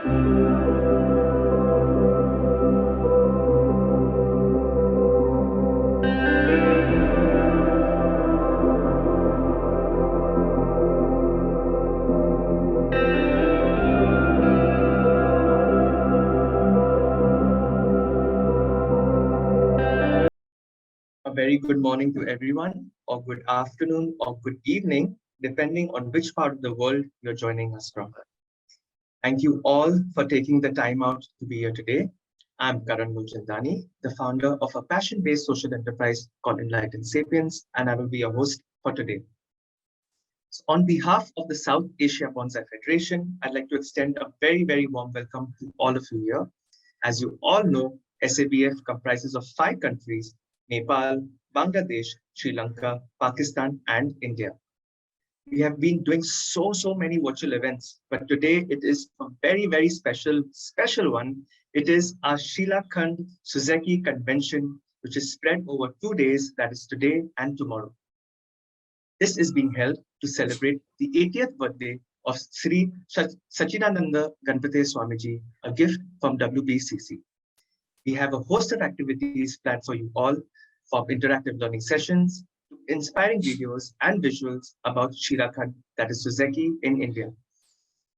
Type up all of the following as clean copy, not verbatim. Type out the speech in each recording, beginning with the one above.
A very good morning to everyone, or good afternoon, or good evening, depending on which part of the world you're joining us from. Thank you all for taking the time out to be here today. I'm Karan Mulchandani, the founder of a passion-based social enterprise called Enlightened Sapiens, and I will be your host for today. So on behalf of the South Asia Bonsai Federation, I'd like to extend a very, very warm welcome to all of you here. As you all know, SABF comprises of 5 countries: Nepal, Bangladesh, Sri Lanka, Pakistan, and India. We have been doing so many virtual events, but today it is a very, very special one. It is our Shila Suiseki convention, which is spread over 2 days, that is today and tomorrow. This is being held to celebrate the 80th birthday of Sri Sachidananda Ganapathy Swamiji, a gift from WBCC. We have a host of activities planned for you all, from interactive learning sessions to inspiring videos and visuals about Shila, that is Suiseki in India.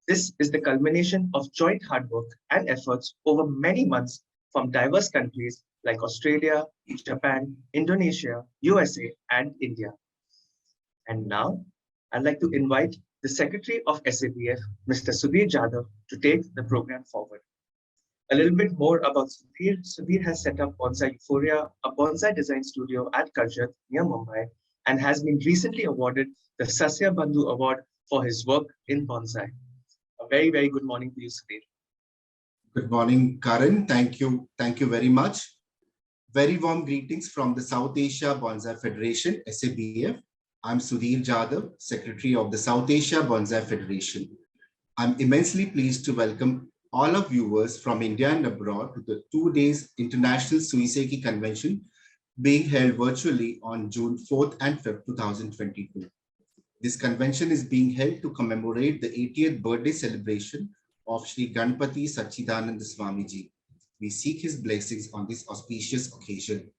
This is the culmination of joint hard work and efforts over many months from diverse countries like Australia, Japan, Indonesia, USA, and India. And now, I'd like to invite the Secretary of SABF, Mr. Sudhir Jadhav, to take the program forward. A little bit more about Sudhir. Sudhir has set up Bonsai Euphoria, a bonsai design studio at Karjat near Mumbai, and has been recently awarded the Sasya Bandhu Award for his work in bonsai. A very, very good morning to you, Sudhir. Good morning, Karan. Thank you. Thank you very much. Very warm greetings from the South Asia Bonsai Federation, SABF. I'm Sudhir Jadhav, Secretary of the South Asia Bonsai Federation. I'm immensely pleased to welcome all of viewers from India and abroad to the 2 days International Suiseki Convention being held virtually on June 4th and 5th, 2022. This convention is being held to commemorate the 80th birthday celebration of Sri Ganapathy Sachidananda Swamiji. We seek his blessings on this auspicious occasion.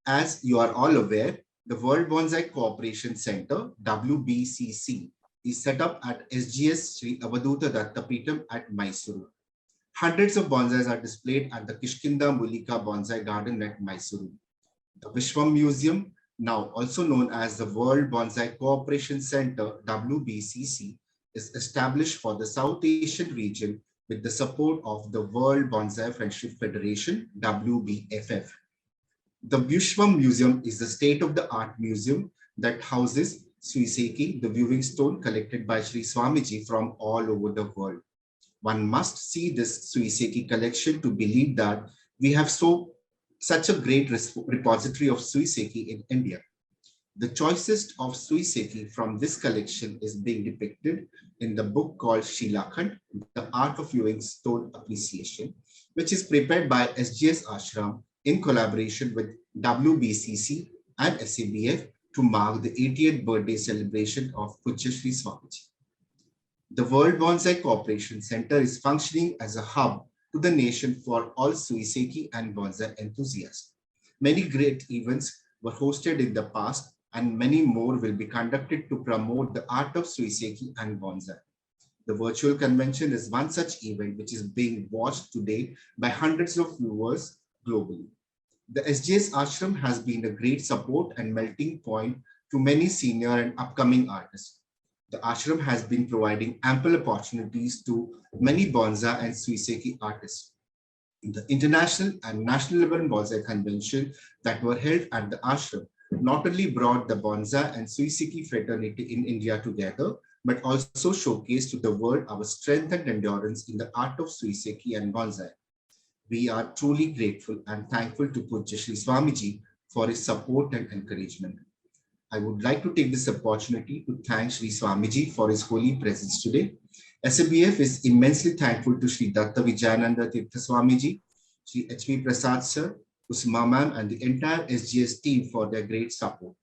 As you are all aware, the World Bonsai Cooperation Center, WBCC, is set up at SGS Sri Avadhuta Datta Peetham at Mysuru. Hundreds of bonsais are displayed at the Kishkinda Mulika Bonsai Garden at Mysuru. The Vishwam Museum, now also known as the World Bonsai Cooperation Center, WBCC, is established for the South Asian region with the support of the World Bonsai Friendship Federation, WBFF. The Vishwam Museum is the state-of-the-art museum that houses Suiseki, the viewing stone collected by Sri Swamiji from all over the world. One must see this Suiseki collection to believe that we have such a great repository of Suiseki in India. The choicest of Suiseki from this collection is being depicted in the book called Shila, The Art of Viewing Stone Appreciation, which is prepared by SGS Ashram in collaboration with WBCC and SABF to mark the 80th birthday celebration of Pujya Sri Swamiji. The World Bonsai Cooperation Center is functioning as a hub to the nation for all Suiseki and bonsai enthusiasts. Many great events were hosted in the past, and many more will be conducted to promote the art of Suiseki and bonsai. The virtual convention is one such event which is being watched today by hundreds of viewers globally. The SGS Ashram has been a great support and melting point to many senior and upcoming artists. The ashram has been providing ample opportunities to many bonsai and Suiseki artists. The international and national level bonsai convention that were held at the ashram not only brought the bonsai and Suiseki fraternity in India together, but also showcased to the world our strength and endurance in the art of Suiseki and bonsai. We are truly grateful and thankful to Pujya Sri Swamiji for his support and encouragement. I would like to take this opportunity to thank Sri Swamiji for his holy presence today. SABF is immensely thankful to Sri Datta Vijayananda Theertha Swamiji, Sri H.P. Prasad sir, Kusuma ma'am, and the entire SGS team for their great support.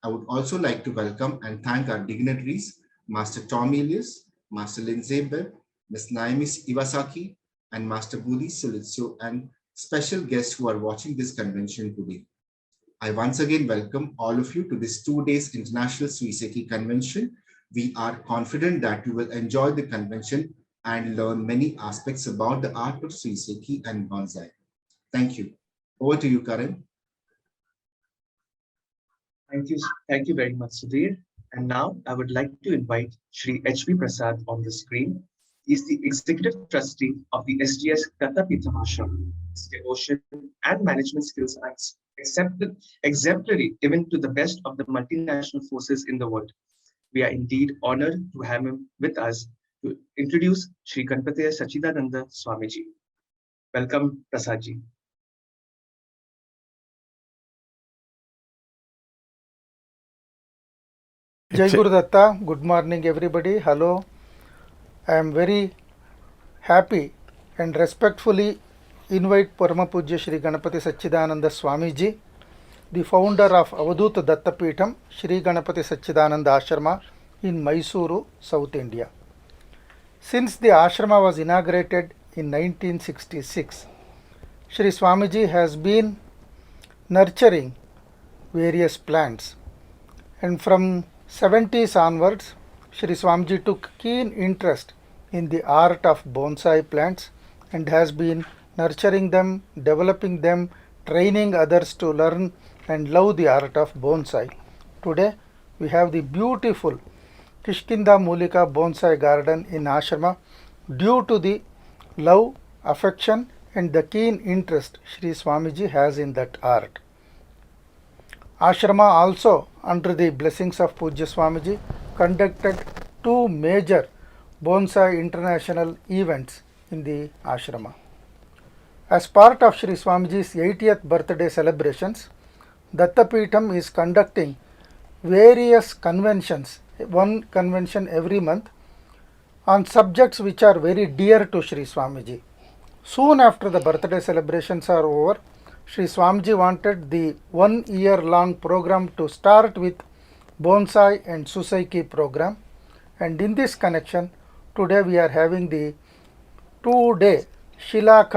I would also like to welcome and thank our dignitaries, Master Tom Ellis, Master Lindsay Bebb, Ms. Naomi Iwasaki, and Master Budi Sulitsu, and special guests who are watching this convention today. I once again welcome all of you to this 2 days International Suiseki Convention. We are confident that you will enjoy the convention and learn many aspects about the art of Suiseki and Bonsai. Thank you. Over to you, Karan. Thank you very much, Sudhir. And now I would like to invite Shri H.V. Prasad on the screen. He is the Executive Trustee of the SGS Datta Ashram. His devotion and management skills are exemplary even to the best of the multinational forces in the world. We are indeed honored to have him with us to introduce Shri Ganapathy Sachidananda Swamiji. Welcome, Prasadji. Jai Guru Datta, good morning everybody, hello. I am very happy and respectfully invite Parama Pujya Shri Ganapathy Sachidananda Swamiji, the founder of Avadhuta Datta Peetham, Shri Ganapathy Sachidananda Ashrama in Mysuru, South India. Since the ashrama was inaugurated in 1966, Shri Swamiji has been nurturing various plants, and from 70s onwards, Shri Swamiji took keen interest in the art of bonsai plants and has been nurturing them, developing them, training others to learn and love the art of bonsai. Today, we have the beautiful Kishkinda Mulika Bonsai Garden in Ashrama due to the love, affection and the keen interest Shri Swamiji has in that art. Ashrama also, under the blessings of Pujya Swamiji, conducted 2 major Bonsai international events in the ashrama. As part of Shri Swamiji's 80th birthday celebrations, Datta Peetham is conducting various conventions, one convention every month, on subjects which are very dear to Shri Swamiji. Soon after the birthday celebrations are over, Shri Swamiji wanted the 1 year-long program to start with Bonsai and Suiseki program, and in this connection, today we are having the 2-day Shila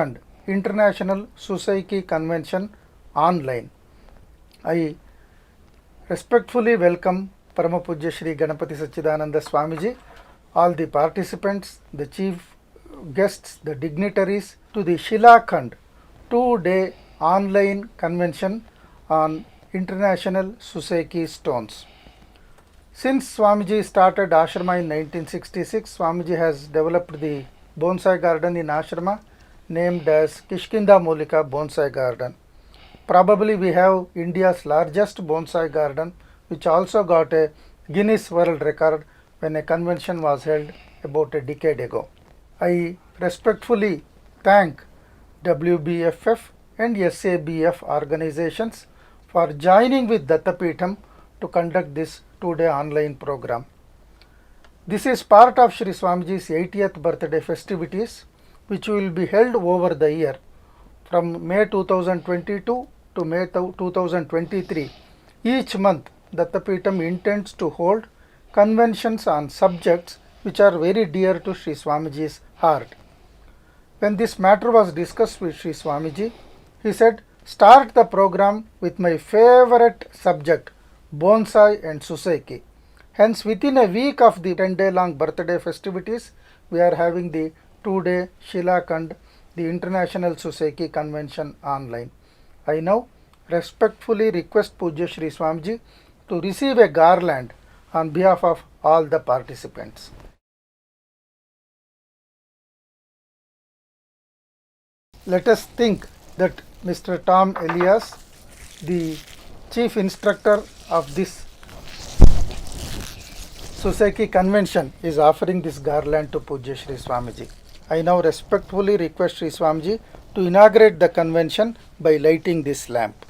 International Suiseki Convention online. I respectfully welcome Parama Pujya Shri Ganapathy Sachidananda Swamiji, all the participants, the chief guests, the dignitaries to the Shila 2-day online convention on international Suiseki stones. Since Swamiji started Ashrama in 1966, Swamiji has developed the bonsai garden in Ashrama named as Kishkinda Mulika Bonsai Garden. Probably we have India's largest bonsai garden, which also got a Guinness World Record when a convention was held about a decade ago. I respectfully thank WBFF and SABF organizations for joining with Datta Peetham to conduct this 2-day online program. This is part of Shri Swamiji's 80th birthday festivities, which will be held over the year from May 2022 to May 2023. Each month, Datta Peetham intends to hold conventions on subjects which are very dear to Shri Swamiji's heart. When this matter was discussed with Shri Swamiji, he said, "Start the program with my favorite subject, Bonsai and Suiseki." Hence, within a week of the 10-day-long birthday festivities, we are having the 2-day Shila the International Suiseki Convention online. I now respectfully request Pujya Shri Swamiji to receive a garland on behalf of all the participants. Let us think that Mr. Tom Ellis, the chief instructor of this Suiseki convention, is offering this garland to Pujya Shri Swamiji. I now respectfully request Shri Swamiji to inaugurate the convention by lighting this lamp.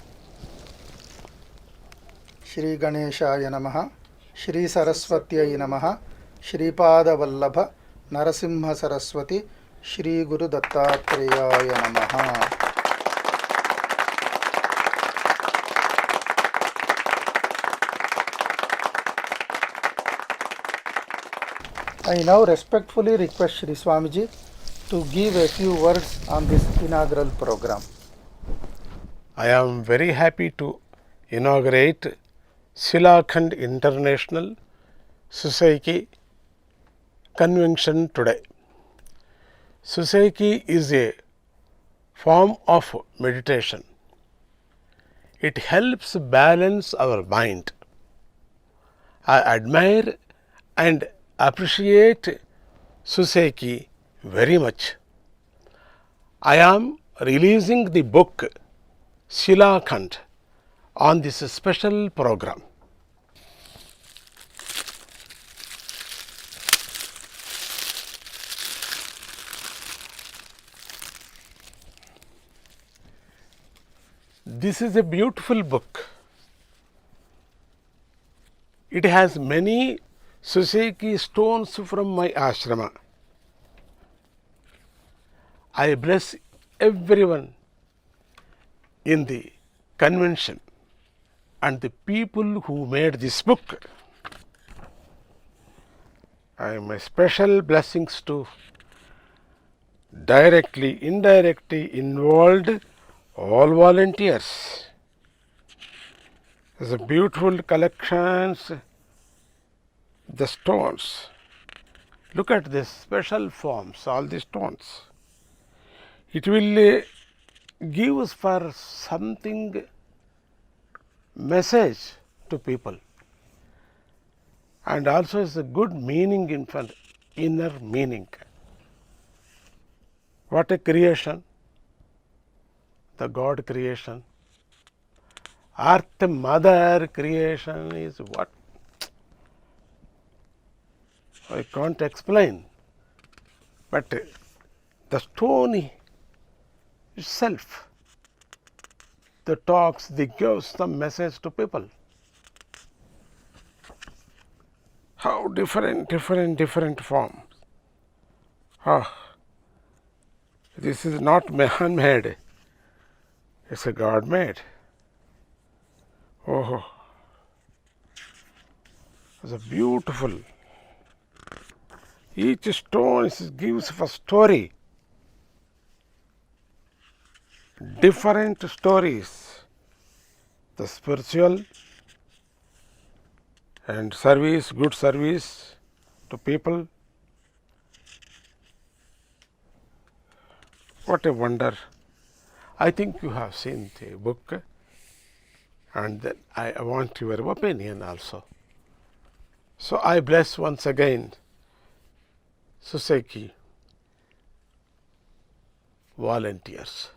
Shri Ganeshaya Namaha, Shri Saraswatyai Namaha, Shri Pada Vallabha, Narasimha Saraswati, Shri Guru Dattatreya Namaha. I now respectfully request Shri Swamiji to give a few words on this inaugural program. I am very happy to inaugurate Shila International Suiseki Convention today. Suiseki is a form of meditation. It helps balance our mind. I admire and appreciate Suiseki very much. I am releasing the book Shila on this special program. This is a beautiful book. It has many Suiseki stones from my ashrama. I bless everyone in the convention and the people who made this book. I am a special blessings to directly, indirectly involved all volunteers. There's a beautiful collections, the stones. Look at this special forms, all the stones. It will give us for something message to people, and also is a good meaning in front, inner meaning. What a creation, the God creation. Earth Mother creation is what I can't explain, but the stone itself, the talks, they gives some message to people. How different forms. This is not man-made, it's a God-made. Oh, it's a beautiful. Each stone gives a story, different stories, the spiritual and service, good service to people. What a wonder. I think you have seen the book, and then I want your opinion also. So I bless once again Suiseki volunteers.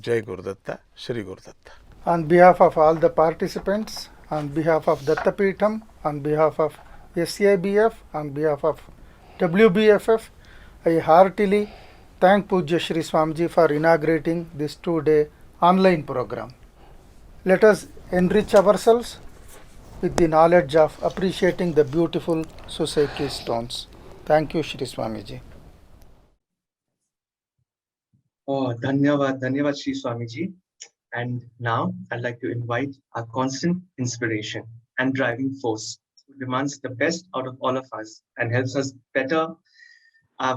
Jai Gurudatta, Shri Gurudatta. On behalf of all the participants, on behalf of Dattapeetham, on behalf of SABF, on behalf of WBFF, I heartily thank Pujya Shri Swamiji for inaugurating this 2-day online program. Let us enrich ourselves with the knowledge of appreciating the beautiful Suiseki stones. Thank you, Shri Swamiji. Oh, Dhanyavad Shri Swamiji. And now I'd like to invite our constant inspiration and driving force who demands the best out of all of us and helps us be better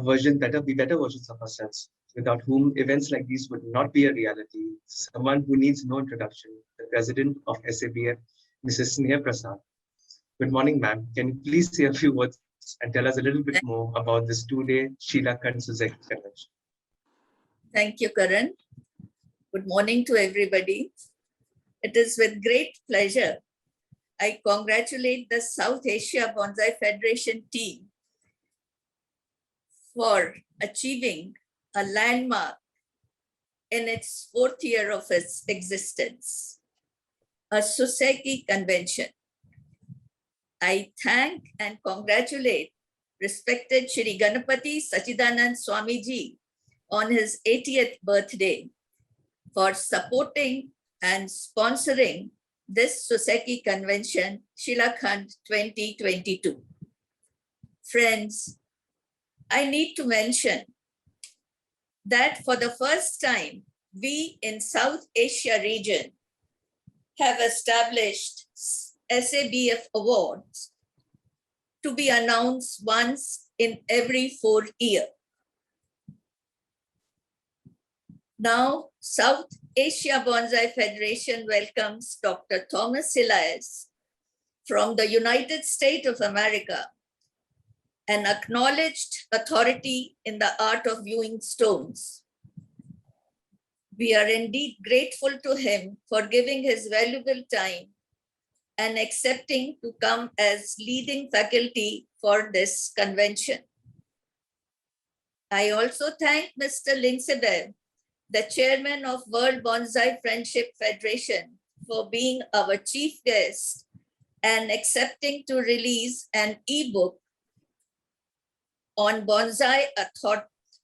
versions of ourselves, without whom events like these would not be a reality. Someone who needs no introduction, the President of SABF, Mrs. Sneh Prasar. Good morning, ma'am. Can you please say a few words and tell us a little bit more about this 2-day Shila Suiseki convention? Thank you, Karan. Good morning to everybody. It is with great pleasure I congratulate the South Asia Bonsai Federation team for achieving a landmark in its 4th year of its existence, a Suiseki convention. I thank and congratulate respected Shri Ganapathy Sachidananda Swamiji on his 80th birthday for supporting and sponsoring this Suiseki convention, Shila 2022. Friends, I need to mention that for the first time, we in South Asia region have established SABF awards to be announced once in every 4 years. Now, South Asia Bonsai Federation welcomes Dr. Thomas Elias from the United States of America, an acknowledged authority in the art of viewing stones. We are indeed grateful to him for giving his valuable time and accepting to come as leading faculty for this convention. I also thank Mr. Lindsay Bebb, the chairman of World Bonsai Friendship Federation, for being our chief guest and accepting to release an ebook on bonsai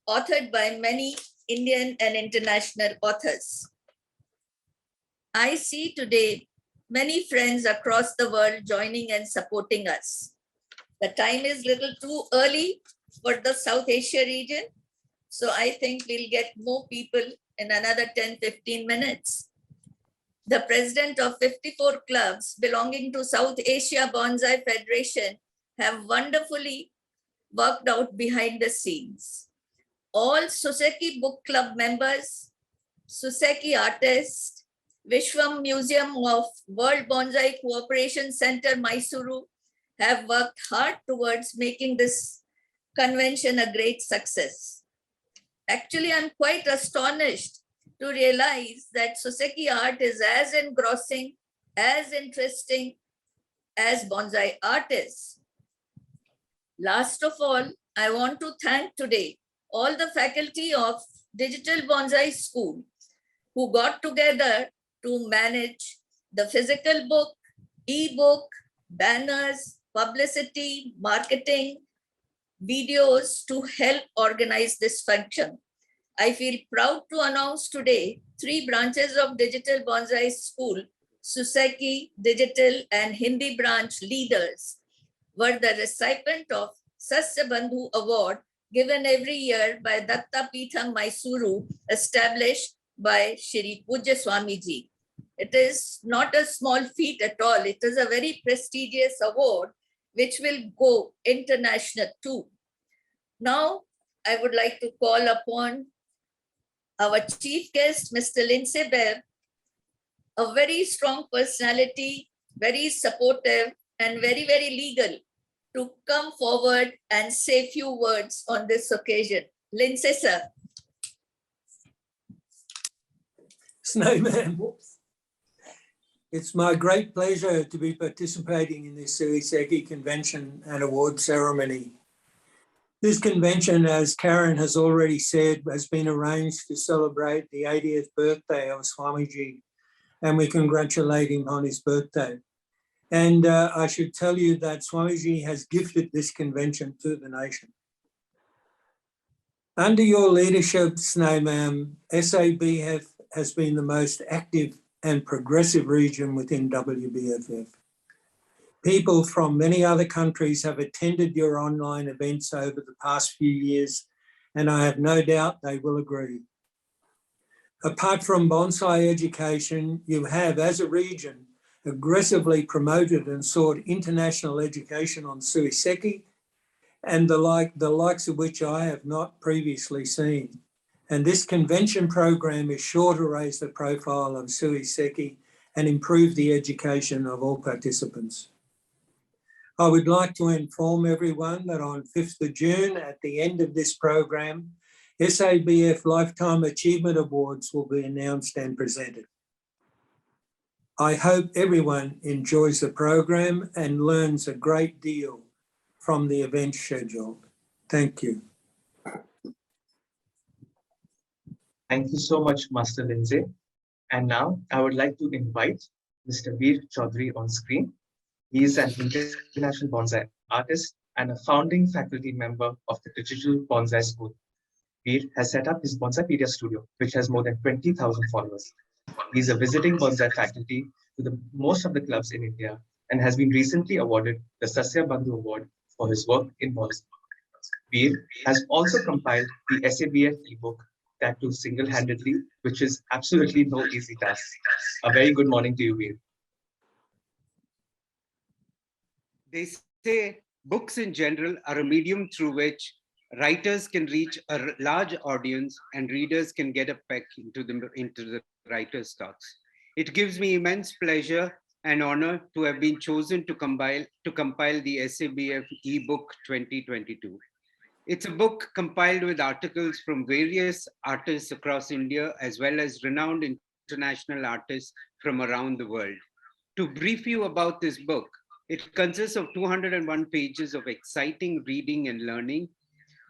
authored by many Indian and international authors. I see today many friends across the world joining and supporting us. The time is little too early for the South Asia region, so I think we'll get more people in another 10-15 minutes. The president of 54 clubs belonging to South Asia Bonsai Federation have wonderfully worked out behind the scenes. All Suiseki Book Club members, Suiseki artists, Vishwam Museum of World Bonsai Cooperation Center, Mysuru, have worked hard towards making this convention a great success. Actually, I'm quite astonished to realize that Suiseki art is as engrossing, as interesting as bonsai art is. Last of all, I want to thank today all the faculty of Digital Bonsai School who got together to manage the physical book, e-book, banners, publicity, marketing, videos to help organize this function. I feel proud to announce today 3 branches of Digital Bonsai School, Suiseki, Digital and Hindi branch leaders were the recipient of Sasya Bandhu Award given every year by Datta Peetham Mysuru, established by Shri Pujya Swamiji. It is not a small feat at all. It is a very prestigious award which will go international too. Now, I would like to call upon our chief guest, Mr. Lindsay Bebb, a very strong personality, very supportive and very, very legal, to come forward and say a few words on this occasion. Lindsay, sir. Sneh, ma'am. It's my great pleasure to be participating in this Suiseki convention and award ceremony. This convention, as Karen has already said, has been arranged to celebrate the 80th birthday of Swamiji, and we congratulate him on his birthday. And I should tell you that Swamiji has gifted this convention to the nation. Under your leadership, Sneh ma'am, SABF has been the most active and progressive region within WBFF. People from many other countries have attended your online events over the past few years, and I have no doubt they will agree. Apart from bonsai education, you have, as a region, aggressively promoted and sought international education on Suiseki, and the likes of which I have not previously seen. And this convention program is sure to raise the profile of Suiseki and improve the education of all participants. I would like to inform everyone that on 5th of June, at the end of this program, SABF Lifetime Achievement Awards will be announced and presented. I hope everyone enjoys the program and learns a great deal from the event scheduled. Thank you. Thank you so much, Master Lindsay. And now I would like to invite Mr. Veer Choudhury on screen. He is an international bonsai artist and a founding faculty member of the Digital Bonsai School. Veer has set up his Bonsaipedia studio, which has more than 20,000 followers. He is a visiting bonsai faculty to most of the clubs in India and has been recently awarded the Sasya Bandhu Award for his work in bonsai. Veer has also compiled the SABF ebook, Tattoo single-handedly, which is absolutely no easy task. A very good morning to you, Veer. They say Books in general are a medium through which writers can reach a large audience and readers can get a peek into the writer's thoughts. It gives me immense pleasure and honor to have been chosen to compile the SABF ebook 2022. It's a book compiled with articles from various artists across India, as well as renowned international artists from around the world. To brief you about this book, it consists of 201 pages of exciting reading and learning,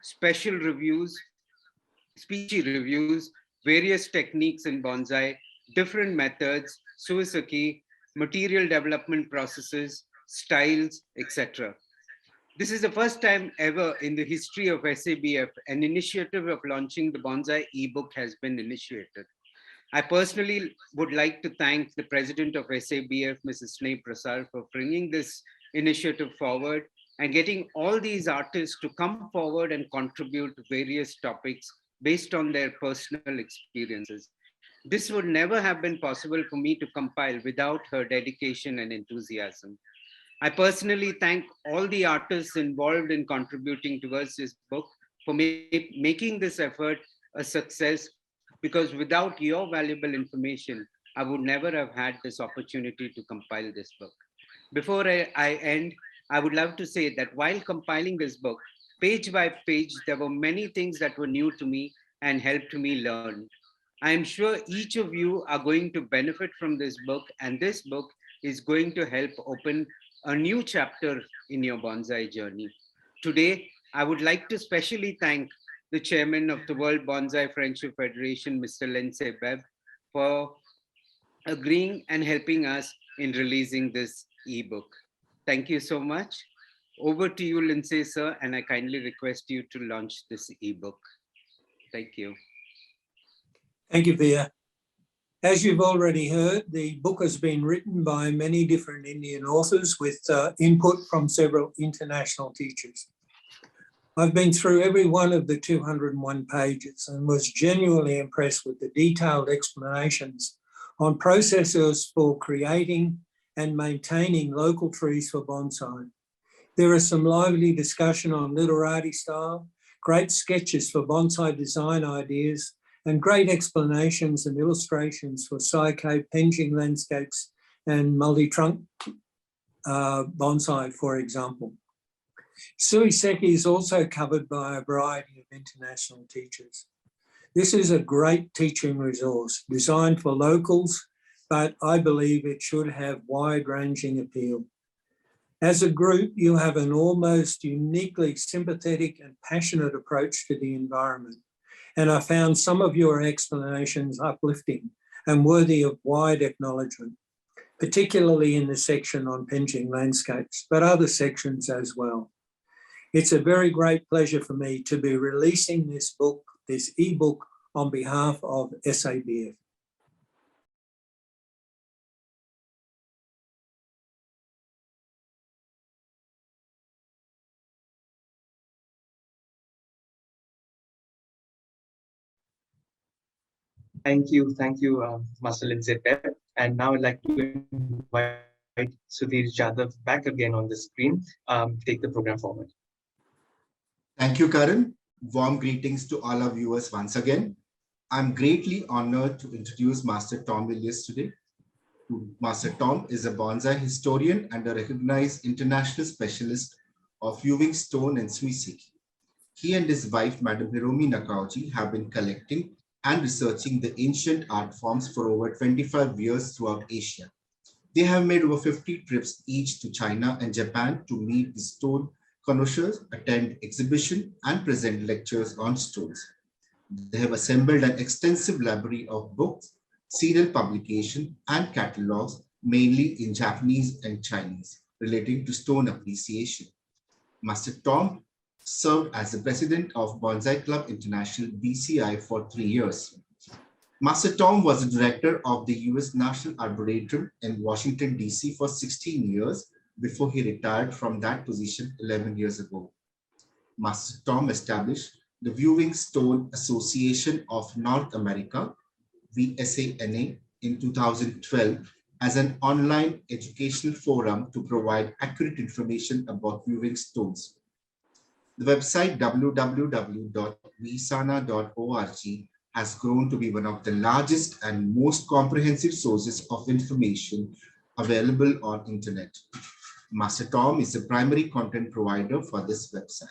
special reviews, species reviews, various techniques in bonsai, different methods, Suiseki, material development processes, styles, etc. This is the first time ever in the history of SABF an initiative of launching the bonsai ebook has been initiated. I personally would like to thank the president of SABF, Mrs. Sneh Prasar, for bringing this initiative forward and getting all these artists to come forward and contribute to various topics based on their personal experiences. This would never have been possible for me to compile without her dedication and enthusiasm. I personally thank all the artists involved in contributing towards this book for making this effort a success, because without your valuable information, I would never have had this opportunity to compile this book. Before I end, I would love to say that while compiling this book, page by page, there were many things that were new to me and helped me learn. I am sure each of you are going to benefit from this book, and this book is going to help open a new chapter in your bonsai journey. Today, I would like to specially thank the chairman of the World Bonsai Friendship Federation, Mr. Lindsay Bebb, for agreeing and helping us in releasing this ebook. Thank you so much. Over to you, Lindsay, sir, and I kindly request you to launch this ebook. Thank you. Thank you, Veer. As you've already heard, the book has been written by many different Indian authors with input from several international teachers. I've been through every one of the 201 pages and was genuinely impressed with the detailed explanations on processes for creating and maintaining local trees for bonsai. There is some lively discussion on literati style, great sketches for bonsai design ideas, and great explanations and illustrations for Saikei penching landscapes and multi-trunk bonsai, for example. Suiseki is also covered by a variety of international teachers. This is a great teaching resource designed for locals, but I believe it should have wide-ranging appeal. As a group, you have an almost uniquely sympathetic and passionate approach to the environment, and I found some of your explanations uplifting and worthy of wide acknowledgement, particularly in the section on penching landscapes, but other sections as well. It's a very great pleasure for me to be releasing this book, this ebook, on behalf of SABF. Thank you, Master Lindsay Bebb. And now I'd like to invite Sudhir Jadhav back again on the screen, take the program forward. Thank you, Karan. Warm greetings to all our viewers once again. I'm greatly honored to introduce Master Tom Ellis today. Master Tom is a bonsai historian and a recognized international specialist of viewing stone and Suiseki. He and his wife, Madam Hiromi Nakauji, have been collecting and researching the ancient art forms for over 25 years throughout Asia. They have made over 50 trips each to China and Japan to meet the stone connoisseurs, attend exhibition, and present lectures on stones. They have assembled an extensive library of books, serial publication, and catalogs, mainly in Japanese and Chinese, relating to stone appreciation. Master Tom served as the president of Bonsai Club International BCI for 3 years. Master Tom was the director of the US National Arboretum in Washington, DC for 16 years before he retired from that position 11 years ago. Master Tom established the Viewing Stone Association of North America, VSANA, in 2012 as an online educational forum to provide accurate information about viewing stones. The website www.visana.org has grown to be one of the largest and most comprehensive sources of information available on internet. Master Tom is the primary content provider for this website.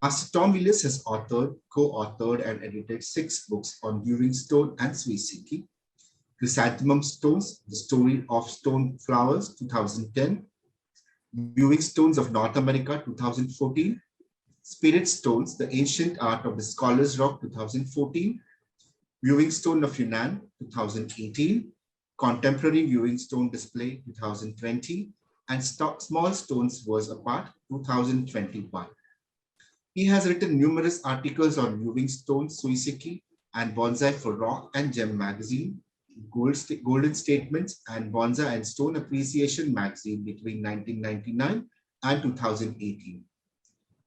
Master Tom Ellis has co-authored and edited 6 books on viewing stone and Suiseki: Chrysanthemum Stones, The Story of Stone Flowers, 2010, Viewing Stones of North America, 2014, Spirit Stones, The Ancient Art of the Scholar's Rock, 2014, Viewing Stone of Yunnan, 2018, Contemporary Viewing Stone Display, 2020, and Small Stones Was Apart, 2021. He has written numerous articles on viewing stones, Suiseki, and Bonsai for Rock and Gem magazine, Golden Statements, and Bonsai and Stone Appreciation magazine between 1999 and 2018.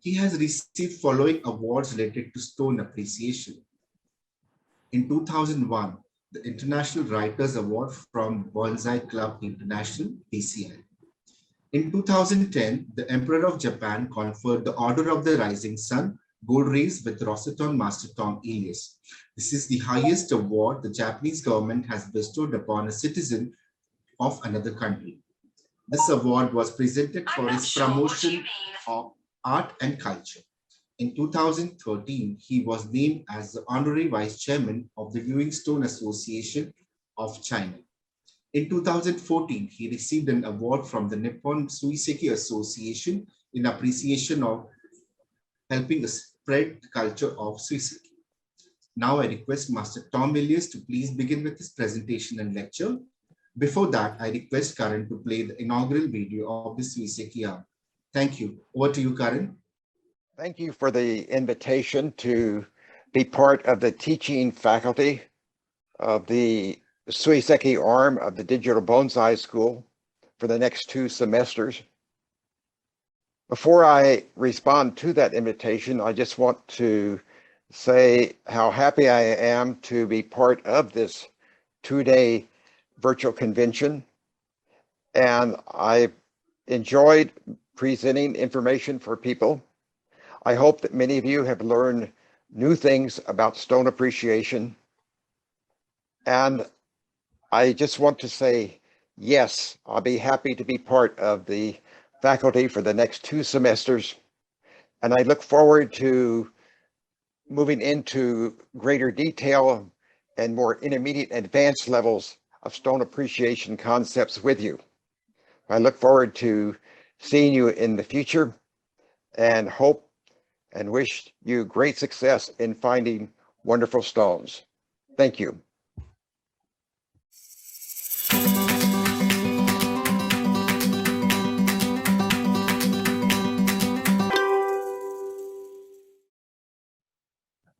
He has received following awards related to stone appreciation. In 2001, the International Writers Award from Bonsai Club International, BCI. In 2010, the Emperor of Japan conferred the Order of the Rising Sun, Gold Rays with Roseton Master Tom Elias. This is the highest award the Japanese government has bestowed upon a citizen of another country. This award was presented for his promotion of art and culture. In 2013, he was named as the Honorary Vice Chairman of the Viewing Stone Association of China. In 2014, he received an award from the Nippon Suiseki Association in appreciation of helping spread the culture of Suiseki. Now I request Master Tom Ellis to please begin with his presentation and lecture. Before that, I request Karan to play the inaugural video of the Suiseki art. Thank you. Over to you, Karan. Thank you for the invitation to be part of the teaching faculty of the Suiseki arm of the Digital Bonsai School for the next 2 semesters. Before I respond to that invitation, I just want to say how happy I am to be part of this 2-day virtual convention. And I enjoyed presenting information for people. I hope that many of you have learned new things about stone appreciation. And I just want to say, yes, I'll be happy to be part of the faculty for the next 2 semesters. And I look forward to moving into greater detail and more intermediate advanced levels of stone appreciation concepts with you. I look forward to seeing you in the future and hope and wish you great success in finding wonderful stones. Thank you.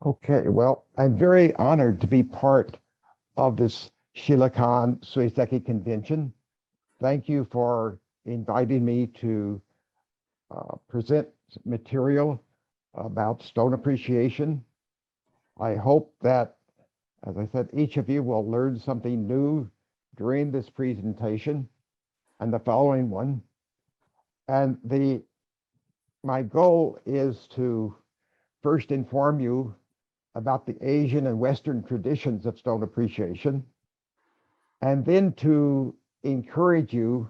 Okay, well, I'm very honored to be part of this Shila Suiseki Convention. Thank you for inviting me to present material about stone appreciation. I hope that, as I said, each of you will learn something new during this presentation and the following one. And my goal is to first inform you about the Asian and Western traditions of stone appreciation, and then to encourage you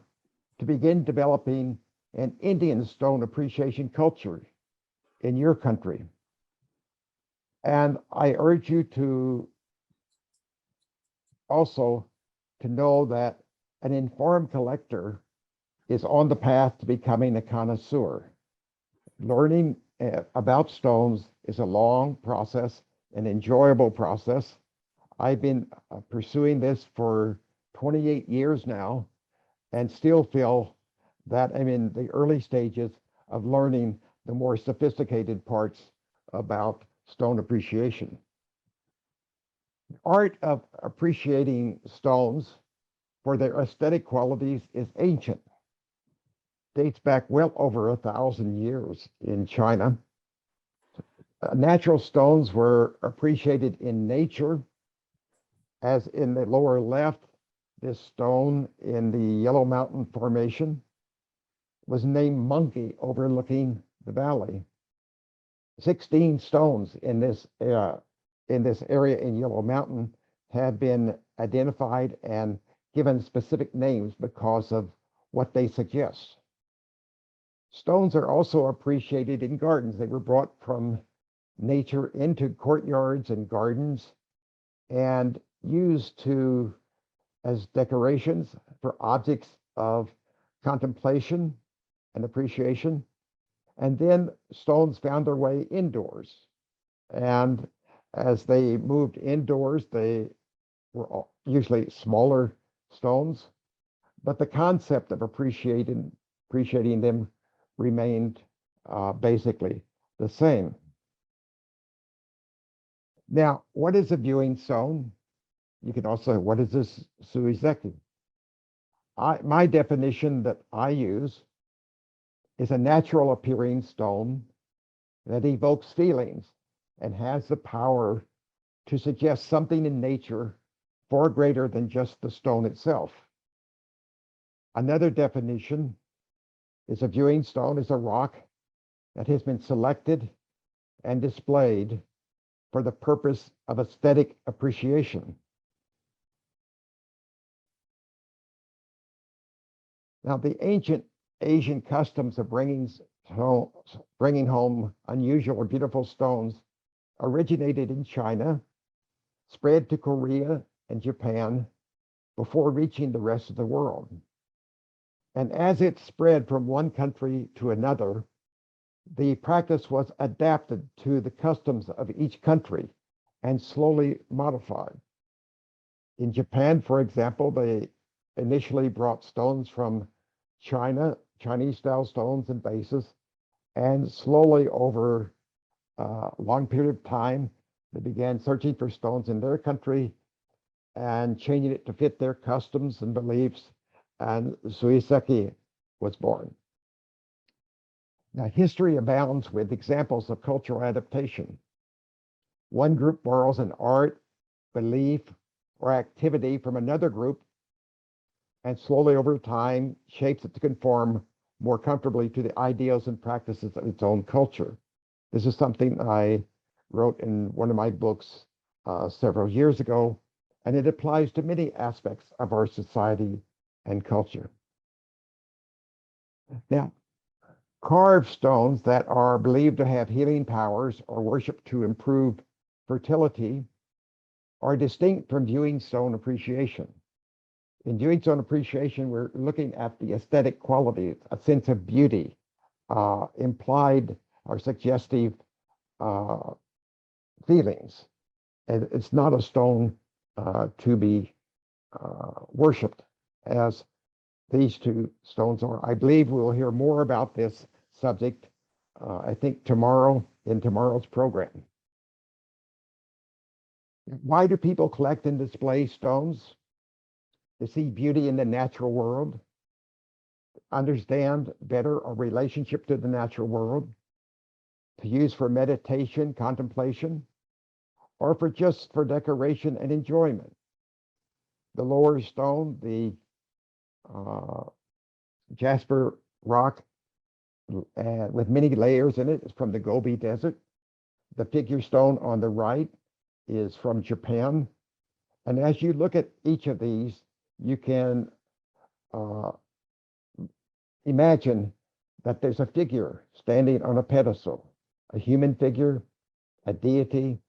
to begin developing an Indian stone appreciation culture in your country. And I urge you to also to know that an informed collector is on the path to becoming a connoisseur. Learning about stones is a long process, an enjoyable process. I've been pursuing this for 28 years now and still feel that I'm in the early stages of learning the more sophisticated parts about stone appreciation. The art of appreciating stones for their aesthetic qualities is ancient. Dates back well over 1,000 years in China. Natural stones were appreciated in nature, as in the lower left, this stone in the Yellow Mountain Formation was named Monkey overlooking the valley. 16 stones in this area in Yellow Mountain have been identified and given specific names because of what they suggest. Stones are also appreciated in gardens. They were brought from nature into courtyards and gardens and used as decorations for objects of contemplation and appreciation. And then stones found their way indoors. And as they moved indoors, they were usually smaller stones, but the concept of appreciating them remained basically the same. Now, what is a viewing stone? You can also say, what is this Suiseki? My definition that I use is a natural appearing stone that evokes feelings and has the power to suggest something in nature far greater than just the stone itself. Another definition is a viewing stone is a rock that has been selected and displayed for the purpose of aesthetic appreciation. Now, the ancient Asian customs of bringing home unusual or beautiful stones originated in China, spread to Korea and Japan before reaching the rest of the world. And as it spread from one country to another, the practice was adapted to the customs of each country and slowly modified. In Japan, for example, they initially brought stones from China, Chinese-style stones and vases, and slowly over a long period of time, they began searching for stones in their country and changing it to fit their customs and beliefs, and Suiseki was born. Now, history abounds with examples of cultural adaptation. One group borrows an art, belief, or activity from another group and slowly over time shapes it to conform more comfortably to the ideals and practices of its own culture. This is something I wrote in one of my books several years ago, and it applies to many aspects of our society and culture. Now, carved stones that are believed to have healing powers or worshiped to improve fertility are distinct from viewing stone appreciation. In viewing stone appreciation, we're looking at the aesthetic qualities, a sense of beauty, implied or suggestive feelings. And it's not a stone to be worshipped as these two stones are. I believe we'll hear more about this subject, I think tomorrow in tomorrow's program. Why do people collect and display stones? To see beauty in the natural world, understand better our relationship to the natural world, to use for meditation, contemplation, or for decoration and enjoyment. The lower stone, the jasper rock with many layers in it, is from the Gobi Desert. The figure stone on the right is from Japan. And as you look at each of these, you can imagine that there's a figure standing on a pedestal, a human figure, a deity.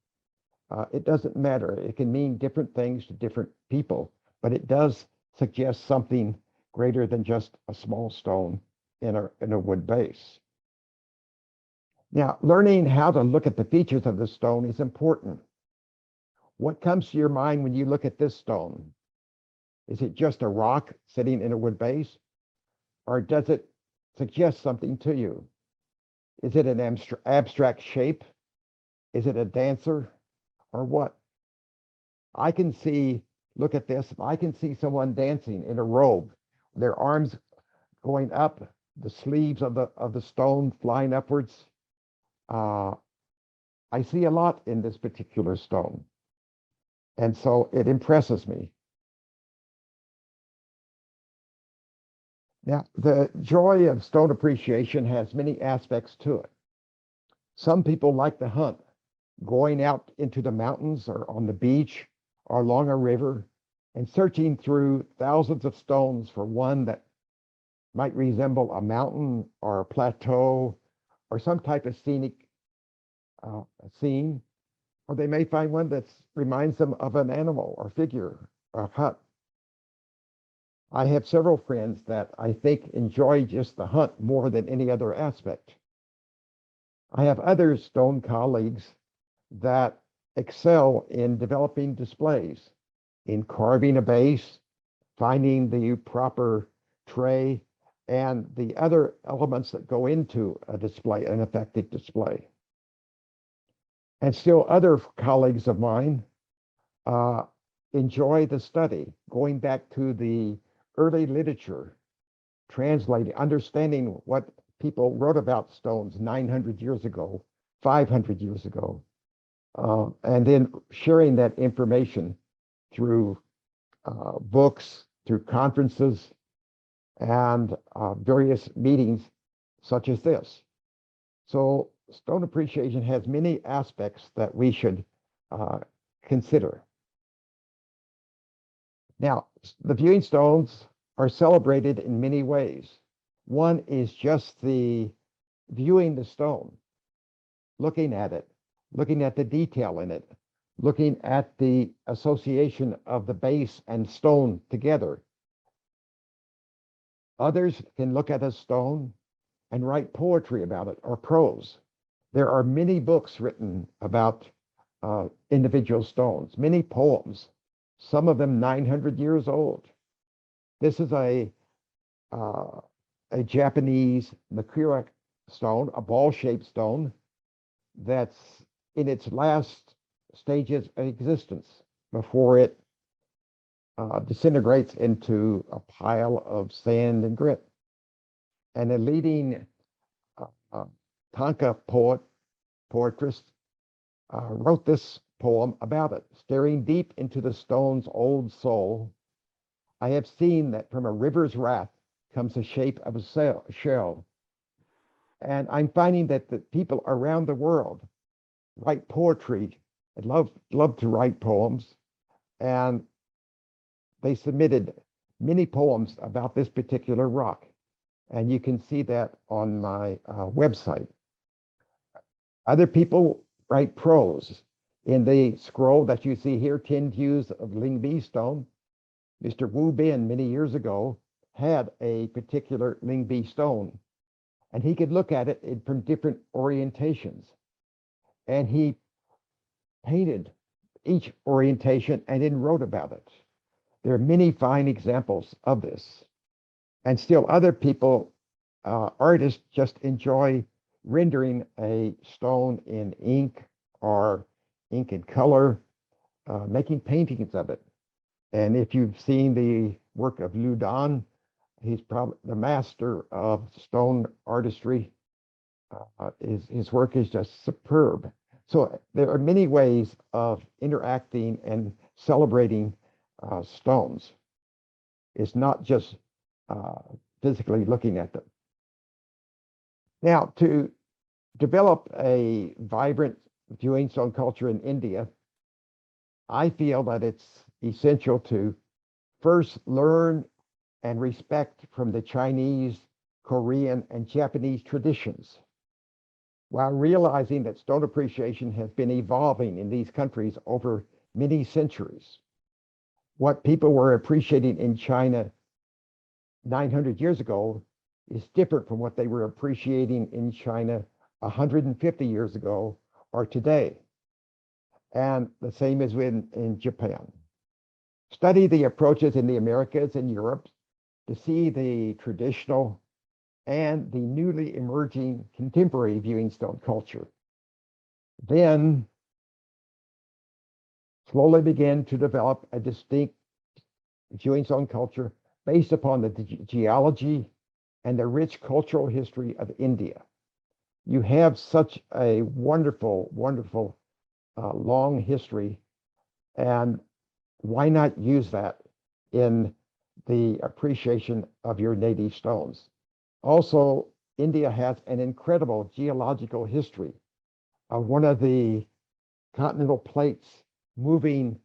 It doesn't matter. It can mean different things to different people, but it does suggest something greater than just a small stone in a wood base. Now, learning how to look at the features of the stone is important. What comes to your mind when you look at this stone? Is it just a rock sitting in a wood base? Or does it suggest something to you? Is it an abstract shape? Is it a dancer? Or what? I can see, look at this, I can see someone dancing in a robe, their arms going up, the sleeves of the stone flying upwards. I see a lot in this particular stone. And so it impresses me. Now, the joy of stone appreciation has many aspects to it. Some people like to hunt, going out into the mountains or on the beach or along a river and searching through thousands of stones for one that might resemble a mountain or a plateau or some type of scenic scene, or they may find one that reminds them of an animal or figure or hut. I have several friends that I think enjoy just the hunt more than any other aspect. I have other stone colleagues that excel in developing displays, in carving a base, finding the proper tray, and the other elements that go into a display, an effective display. And still other colleagues of mine enjoy the study, going back to the early literature, translating, understanding what people wrote about stones 900 years ago, 500 years ago, and then sharing that information through books, through conferences, and various meetings such as this. So stone appreciation has many aspects that we should consider. Now, the viewing stones are celebrated in many ways. One is just the viewing the stone, looking at it, looking at the detail in it, looking at the association of the base and stone together. Others can look at a stone and write poetry about it or prose. There are many books written about individual stones, many poems, some of them 900 years old. This is a Japanese Makura stone, a ball-shaped stone that's in its last stages of existence before it disintegrates into a pile of sand and grit. And a leading Tanka poetress wrote this poem about it. Staring deep into the stone's old soul, I have seen that from a river's wrath comes the shape of a shell. And I'm finding that the people around the world write poetry and love to write poems. And they submitted many poems about this particular rock. And you can see that on my website. Other people write prose. In the scroll that you see here, 10 Views of Lingbi Stone, Mr. Wu Bin many years ago had a particular Lingbi stone, and he could look at it from different orientations. And he painted each orientation and then wrote about it. There are many fine examples of this. And still other people, artists, just enjoy rendering a stone in ink or ink and color, making paintings of it. And if you've seen the work of Liu Dan, he's probably the master of stone artistry. His work is just superb. So there are many ways of interacting and celebrating stones. It's not just physically looking at them. Now, to develop a vibrant viewing stone culture in India, I feel that it's essential to first learn and respect from the Chinese, Korean, and Japanese traditions, while realizing that stone appreciation has been evolving in these countries over many centuries. What people were appreciating in China 900 years ago is different from what they were appreciating in China 150 years ago or today. And the same is in Japan. Study the approaches in the Americas and Europe to see the traditional and the newly emerging contemporary viewing stone culture. Then slowly begin to develop a distinct viewing stone culture based upon the geology and the rich cultural history of India. You have such a wonderful, wonderful long history, and why not use that in the appreciation of your native stones. Also, India has an incredible geological history of one of the continental plates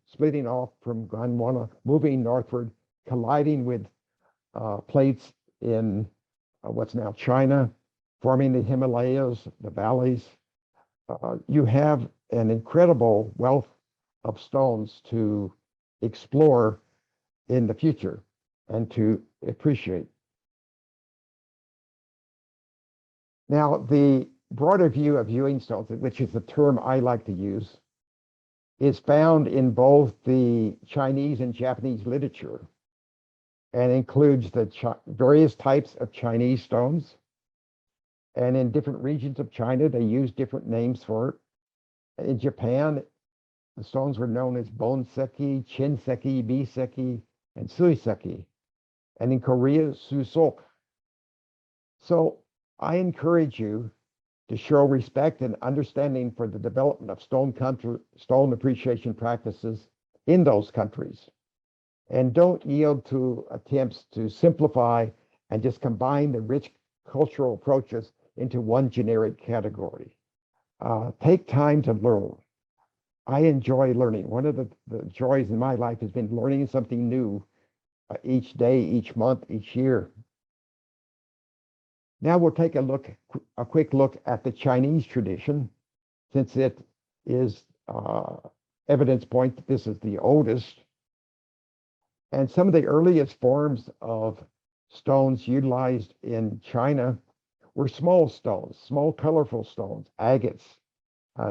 splitting off from Gondwana, moving northward, colliding with plates in what's now China, forming the Himalayas, the valleys. You have an incredible wealth of stones to explore in the future and to appreciate. Now, the broader view of viewing stones, which is the term I like to use, is found in both the Chinese and Japanese literature and includes the various types of Chinese stones. And in different regions of China, they use different names for it. In Japan, the stones were known as Bonsai, Chinseki, Biseki, and Suiseki. And in Korea, Susok. So I encourage you to show respect and understanding for the development of stone appreciation practices in those countries. And don't yield to attempts to simplify and just combine the rich cultural approaches into one generic category. Take time to learn. I enjoy learning. One of the joys in my life has been learning something new each day, each month, each year. Now we'll take a quick look at the Chinese tradition, since it is evidence point that this is the oldest. And some of the earliest forms of stones utilized in China were small stones, small colorful stones, agates,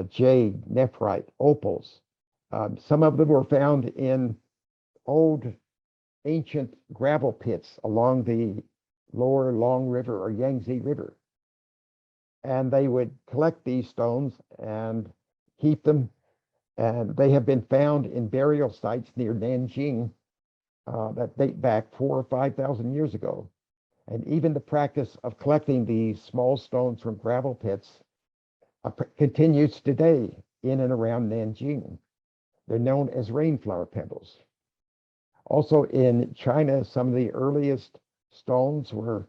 jade, nephrite, opals. Some of them were found in old ancient gravel pits along the lower Long River or Yangtze River. And they would collect these stones and keep them. And they have been found in burial sites near Nanjing that date back 4,000 or 5,000 years ago. And even the practice of collecting these small stones from gravel pits continues today in and around Nanjing. They're known as rainflower pebbles. Also in China, some of the earliest stones were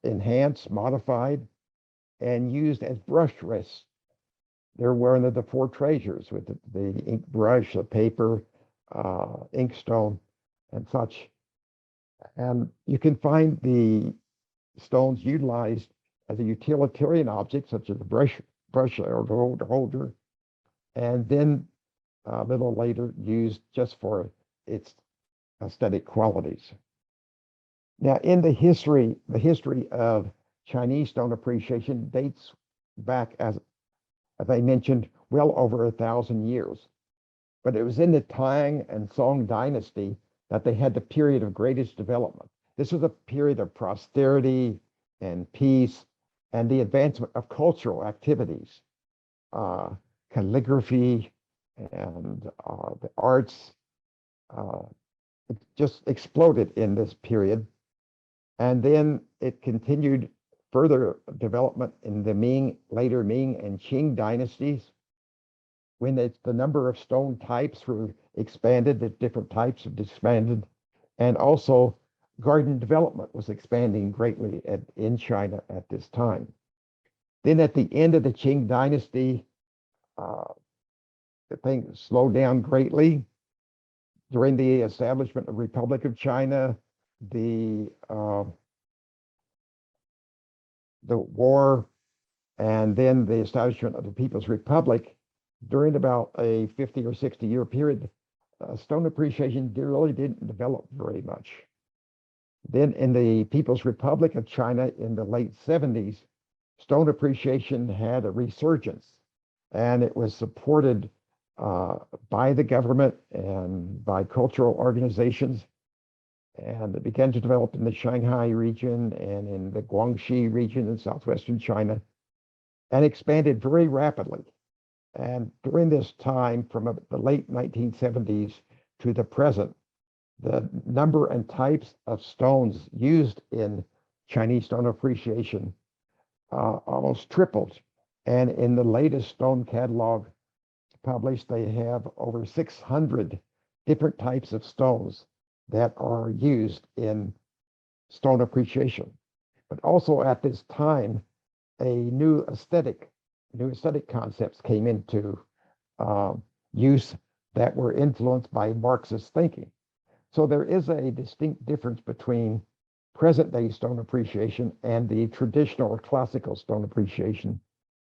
enhanced, modified, and used as brush rests. They're one of the four treasures with the ink brush, the paper, inkstone, and such. And you can find the stones utilized as a utilitarian object, such as a brush or holder, and then a little later used just for its aesthetic qualities. Now, in the history of Chinese stone appreciation dates back, as I mentioned, well over 1,000 years. But it was in the Tang and Song dynasty that they had the period of greatest development. This was a period of prosperity and peace and the advancement of cultural activities, calligraphy and the arts it just exploded in this period. And then it continued further development in the later Ming and Qing dynasties, when the number of stone types were expanded, the different types have expanded, and also garden development was expanding greatly in China at this time. Then at the end of the Qing dynasty, the thing slowed down greatly. During the establishment of Republic of China, the war, and then the establishment of the People's Republic, during about a 50 or 60 year period, stone appreciation really didn't develop very much. Then in the People's Republic of China in the late 70s, stone appreciation had a resurgence, and it was supported by the government and by cultural organizations. And it began to develop in the Shanghai region and in the Guangxi region in southwestern China, and expanded very rapidly. And during this time, from the late 1970s to the present, the number and types of stones used in Chinese stone appreciation almost tripled. And in the latest stone catalog published, they have over 600 different types of stones that are used in stone appreciation. But also at this time, new aesthetic concepts came into use that were influenced by Marxist thinking. So there is a distinct difference between present day stone appreciation and the traditional or classical stone appreciation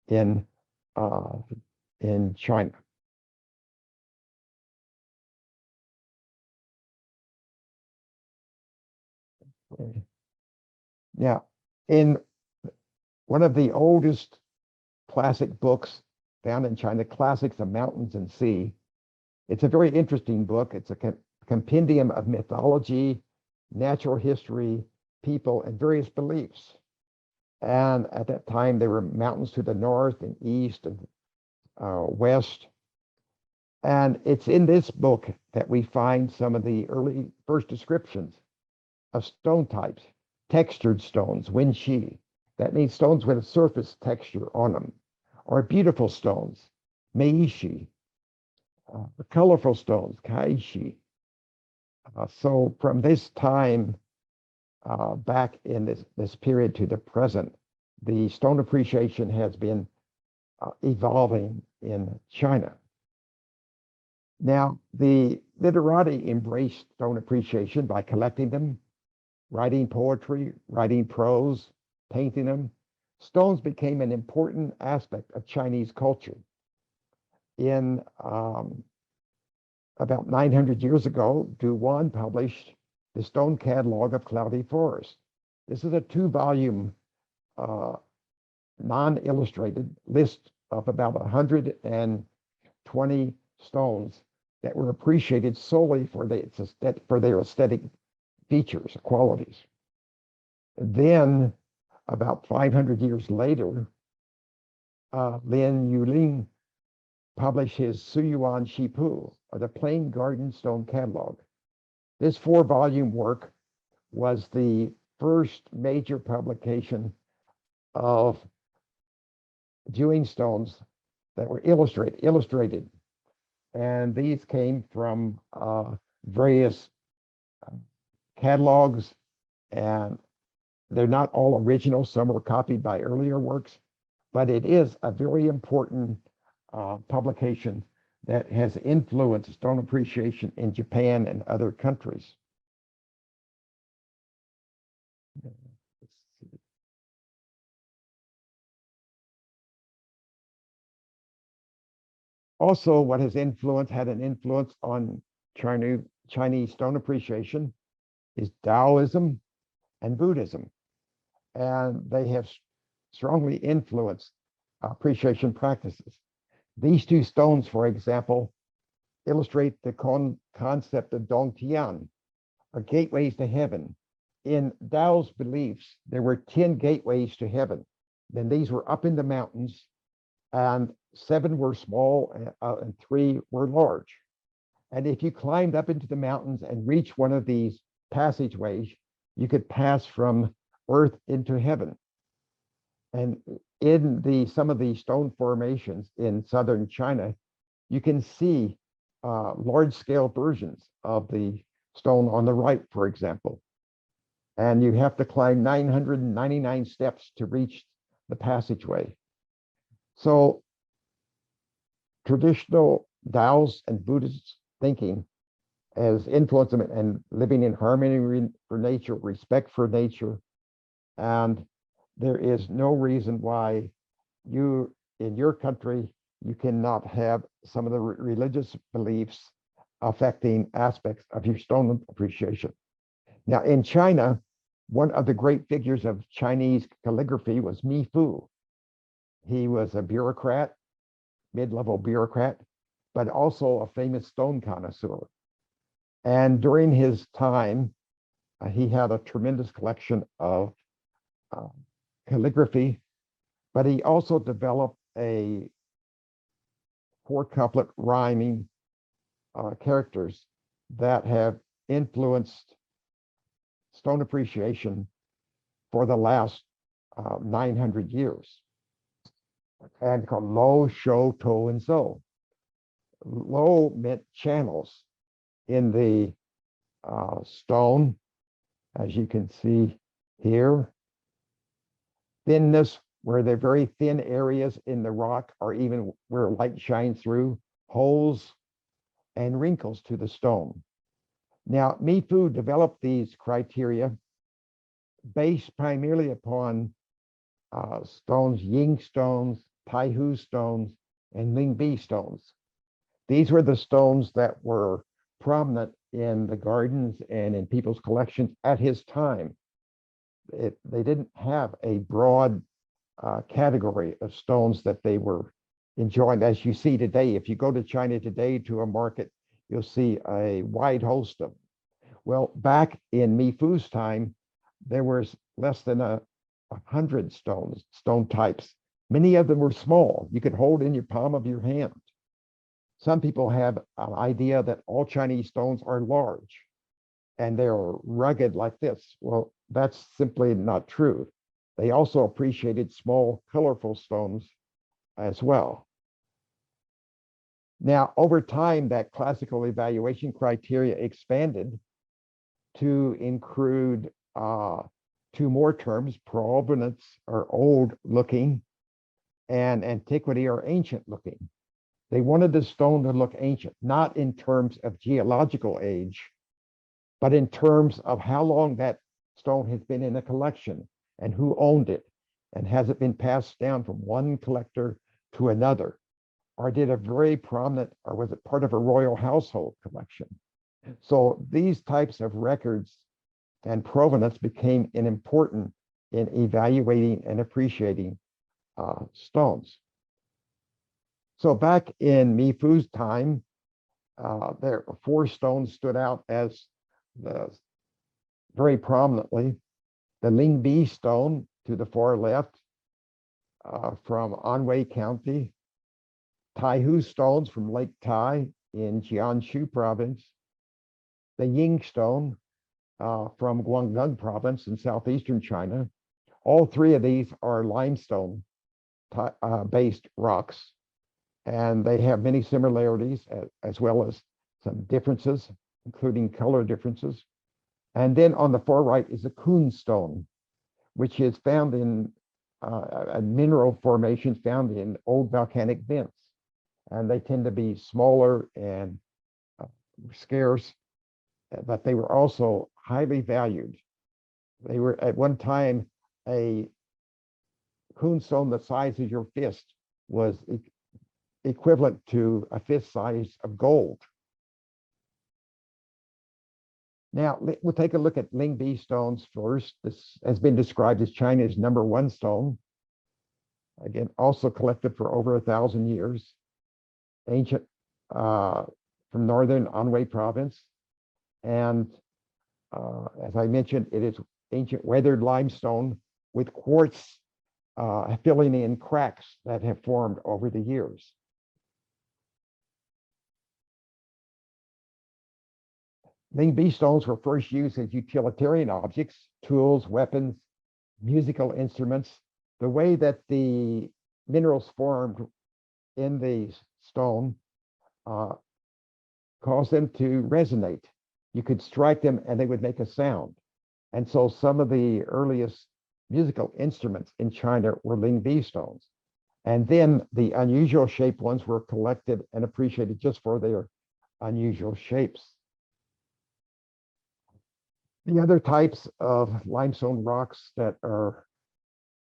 in China. Now, in one of the oldest classic books found in China, Classics of Mountains and Sea, it's a very interesting book. It's a compendium of mythology, natural history, people, and various beliefs. And at that time, there were mountains to the north and east and west. And it's in this book that we find some of the early first descriptions of stone types, textured stones, wenxi. That means stones with a surface texture on them, or beautiful stones, meishi, colorful stones, kaishi. So from this time back in this period to the present, the stone appreciation has been evolving in China. Now, the literati embraced stone appreciation by collecting them, writing poetry, writing prose, painting them. Stones became an important aspect of Chinese culture. In about 900 years ago, Du Wan published the Stone Catalog of Cloudy Forest. This is a 2-volume, non-illustrated list of about 120 stones that were appreciated solely for their aesthetic features, qualities. Then, about 500 years later, Lin Yuling published his Suyuan Shipu, or the Plain Garden Stone Catalog. This 4-volume work was the first major publication of viewing stones that were illustrated. And these came from various catalogs, and they're not all original. Some were copied by earlier works, but it is a very important publication that has influenced stone appreciation in Japan and other countries. Also, what has had an influence on Chinese stone appreciation is Taoism and Buddhism. And they have strongly influenced appreciation practices. These two stones, for example, illustrate the concept of Dongtian, or gateways to heaven. In Tao's beliefs, there were 10 gateways to heaven. Then these were up in the mountains, and 7 were small and 3 were large. And if you climbed up into the mountains and reached one of these passageways, you could pass from earth into heaven. And in some of the stone formations in southern China, you can see large-scale versions of the stone on the right, for example. And you have to climb 999 steps to reach the passageway. So traditional Taoist and Buddhist thinking has influenced them and living in harmony for nature, respect for nature. And there is no reason why in your country, you cannot have some of the religious beliefs affecting aspects of your stone appreciation. Now, in China, one of the great figures of Chinese calligraphy was Mi Fu. He was a bureaucrat, mid-level bureaucrat, but also a famous stone connoisseur. And during his time, he had a tremendous collection of calligraphy, but he also developed a 4-couplet rhyming characters that have influenced stone appreciation for the last 900 years, and called Lo, Shou, To, and So. Lo meant channels in the stone, as you can see here. Thinness, where they're very thin areas in the rock, or even where light shines through, holes and wrinkles to the stone. Now, Mi Fu developed these criteria based primarily upon stones, Ying stones, Tai Hu stones, and Ling Bi stones. These were the stones that were prominent in the gardens and in people's collections at his time. They didn't have a broad category of stones that they were enjoying. As you see today, if you go to China today to a market, you'll see a wide host of them. Well, back in Mi Fu's time, there was less than 100 stone types. Many of them were small. You could hold in your palm of your hand. Some people have an idea that all Chinese stones are large and they're rugged like this. Well, that's simply not true. They also appreciated small, colorful stones as well. Now, over time, that classical evaluation criteria expanded to include two more terms: provenance, or old looking, and antiquity, or ancient looking. They wanted the stone to look ancient, not in terms of geological age, but in terms of how long that stone has been in a collection and who owned it, and has it been passed down from one collector to another, or did a very prominent, or was it part of a royal household collection? So these types of records and provenance became important in evaluating and appreciating stones. So back in Mi Fu's time, there 4 stones stood out as very prominently. The Ling Bi stone to the far left from Anhui County, Tai Hu stones from Lake Tai in Jiangsu province, the Ying stone from Guangdong province in southeastern China. All 3 of these are limestone based rocks, and they have many similarities as well as some differences, including color differences. And then on the far right is a Kun stone, which is found in a mineral formation found in old volcanic vents. And they tend to be smaller and scarce, but they were also highly valued. They were at one time, a Kun stone the size of your fist was equivalent to a fist size of gold. Now, we'll take a look at Ling Bi stones first. This has been described as China's #1 stone. Again, also collected for over 1,000 years. Ancient, from northern Anhui province. And as I mentioned, it is ancient weathered limestone with quartz filling in cracks that have formed over the years. Ling Bi stones were first used as utilitarian objects, tools, weapons, musical instruments. The way that the minerals formed in the stone caused them to resonate. You could strike them and they would make a sound. And so some of the earliest musical instruments in China were Ling Bi stones. And then the unusual shaped ones were collected and appreciated just for their unusual shapes. The other types of limestone rocks that are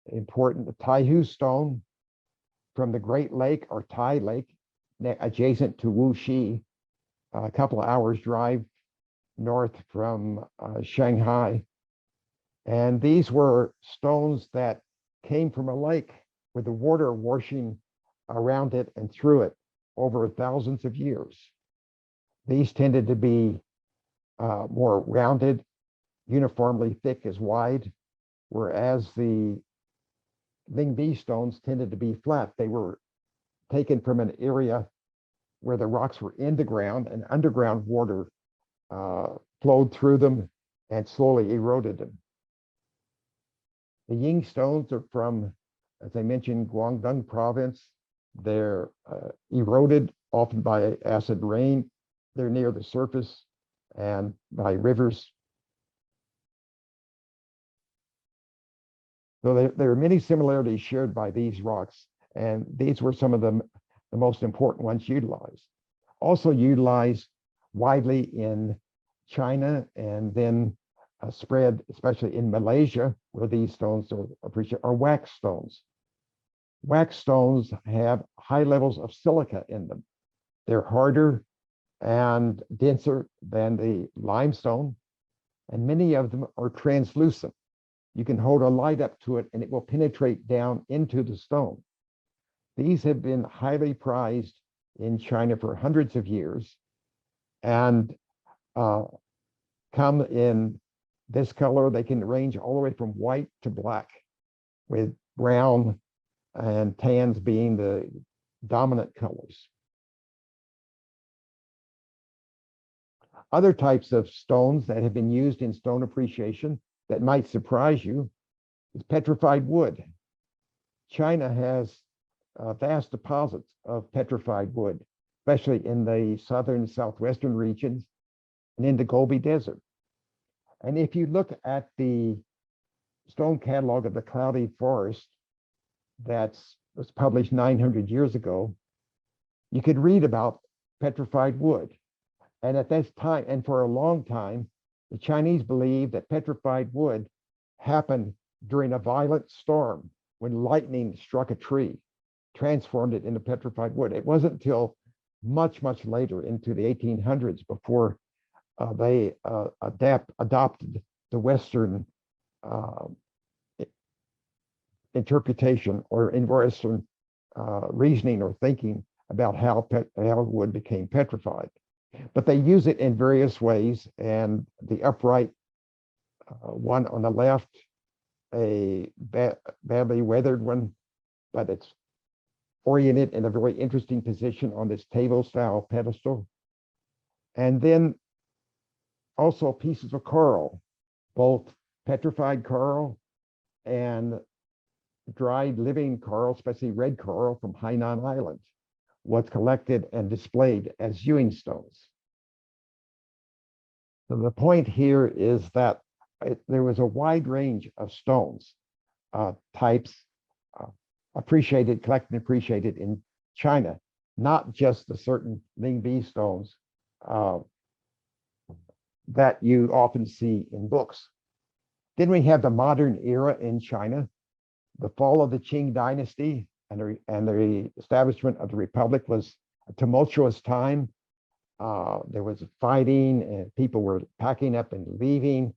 important, the Tai Hu stone from the Great Lake or Tai Lake, adjacent to Wuxi, a couple of hours drive north from Shanghai. And these were stones that came from a lake with the water washing around it and through it over thousands of years. These tended to be more rounded, uniformly thick as wide, whereas the Ling Bi stones tended to be flat. They were taken from an area where the rocks were in the ground and underground water flowed through them and slowly eroded them. The Ying stones are from, as I mentioned, Guangdong province. They're eroded often by acid rain. They're near the surface and by rivers. So there are many similarities shared by these rocks, and these were some of the most important ones utilized. Also utilized widely in China, and then spread, especially in Malaysia, where these stones are appreciated, are wax stones. Wax stones have high levels of silica in them. They're harder and denser than the limestone, and many of them are translucent. You can hold a light up to it and it will penetrate down into the stone. These have been highly prized in China for hundreds of years, and come in this color. They can range all the way from white to black, with brown and tans being the dominant colors. Other types of stones that have been used in stone appreciation that might surprise you is petrified wood. China has vast deposits of petrified wood, especially in the southern southwestern regions and in the Gobi Desert. And if you look at the stone catalog of the Cloudy Forest that was published 900 years ago, you could read about petrified wood. And at this time, and for a long time, the Chinese believed that petrified wood happened during a violent storm when lightning struck a tree, transformed it into petrified wood. It wasn't until much, much later, into the 1800s, before they adopted the Western interpretation, or in Western reasoning or thinking about how wood became petrified. But they use it in various ways, and the upright one on the left, a badly weathered one, but it's oriented in a very interesting position on this table-style pedestal. And then also pieces of coral, both petrified coral and dried living coral, especially red coral from Hainan Island, was collected and displayed as hewing stones. So the point here is that there was a wide range of stones types appreciated, collected and appreciated in China, not just the certain Lingbi stones that you often see in books. Then we have the modern era in China, the fall of the Qing dynasty and the establishment of the Republic was a tumultuous time. There was fighting and people were packing up and leaving,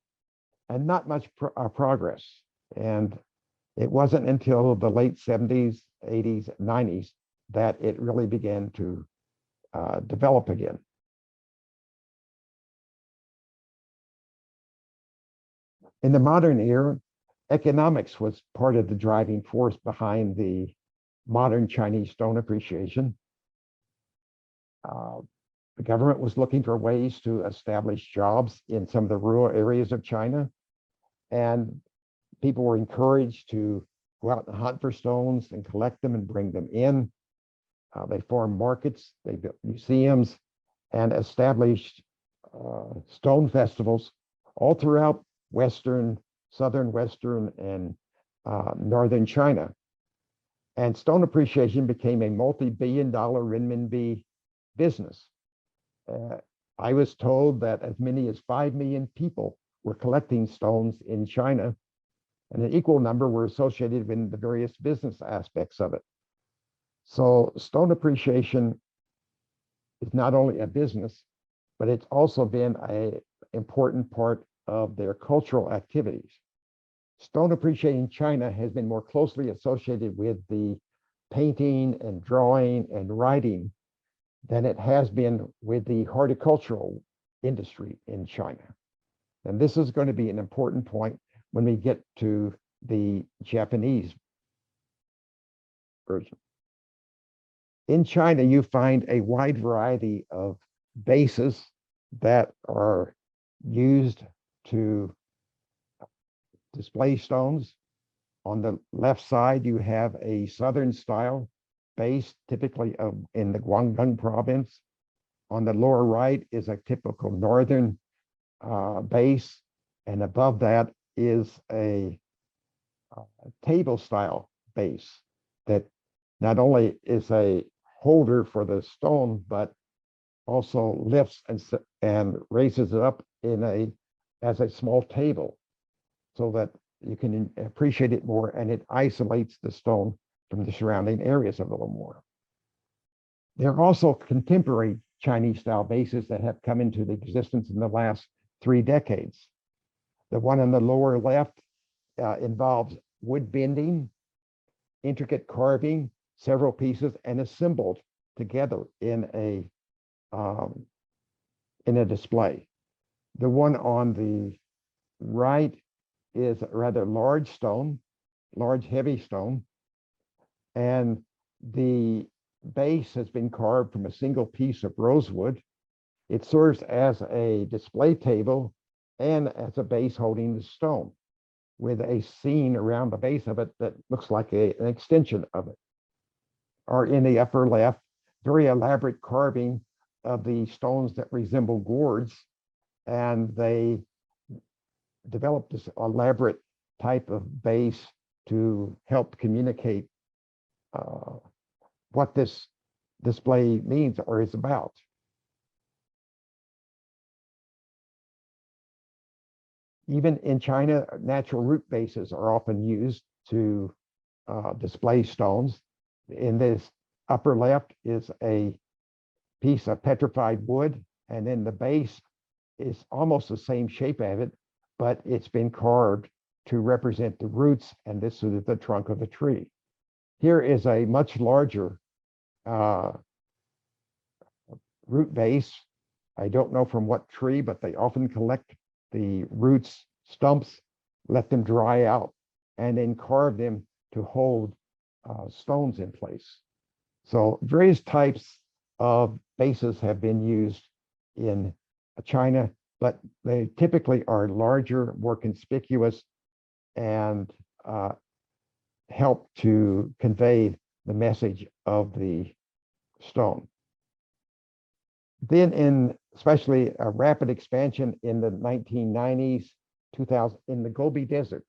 and not much progress. And it wasn't until the late 70s, 80s, 90s that it really began to develop again. In the modern era, economics was part of the driving force behind the modern Chinese stone appreciation. The government was looking for ways to establish jobs in some of the rural areas of China, and people were encouraged to go out and hunt for stones and collect them and bring them in. They formed markets, they built museums, and established stone festivals all throughout Western, Southern Western, and Northern China. And stone appreciation became a multi-billion-dollar renminbi business. I was told that as many as 5 million people were collecting stones in China, and an equal number were associated with the various business aspects of it. So stone appreciation is not only a business, but it's also been an important part of their cultural activities. Stone appreciation in China has been more closely associated with the painting and drawing and writing than it has been with the horticultural industry in China. And this is going to be an important point when we get to the Japanese version. In China, you find a wide variety of bases that are used to display stones. On the left side, you have a southern style base, typically in the Guangdong province. On the lower right is a typical northern base, and above that is a table style base that not only is a holder for the stone, but also lifts and raises it up as a small table so that you can appreciate it more, and it isolates the stone from the surrounding areas a little more. There are also contemporary Chinese style bases that have come into the existence in the last 3 decades. The one on the lower left involves wood bending, intricate carving, several pieces, and assembled together in a display. The one on the right is a rather large stone, large heavy stone, and the base has been carved from a single piece of rosewood. It serves as a display table and as a base holding the stone, with a scene around the base of it that looks like an extension of it. Or in the upper left, very elaborate carving of the stones that resemble gourds, and they developed this elaborate type of base to help communicate what this display means or is about. Even in China, natural root bases are often used to display stones. In this upper left is a piece of petrified wood, and then the base is almost the same shape as it, but it's been carved to represent the roots, and this is the trunk of the tree. Here is a much larger root base. I don't know from what tree, but they often collect the roots, stumps, let them dry out, and then carve them to hold stones in place. So various types of bases have been used in China, but they typically are larger, more conspicuous, and help to convey the message of the stone. Then especially a rapid expansion in the 1990s, 2000, in the Gobi Desert.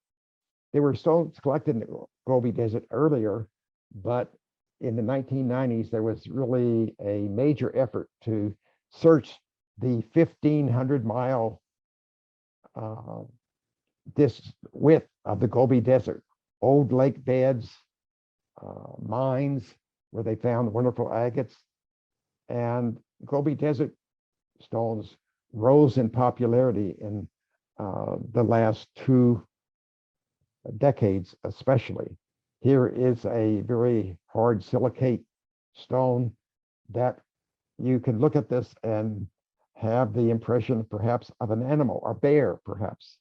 There were stones collected in the Gobi Desert earlier, but in the 1990s, there was really a major effort to search the 1,500-mile this width of the Gobi Desert, old lake beds, mines where they found wonderful agates, and Gobi Desert stones rose in popularity in the last 2 decades, especially. Here is a very hard silicate stone that you can look at this and have the impression perhaps of an animal, a bear perhaps.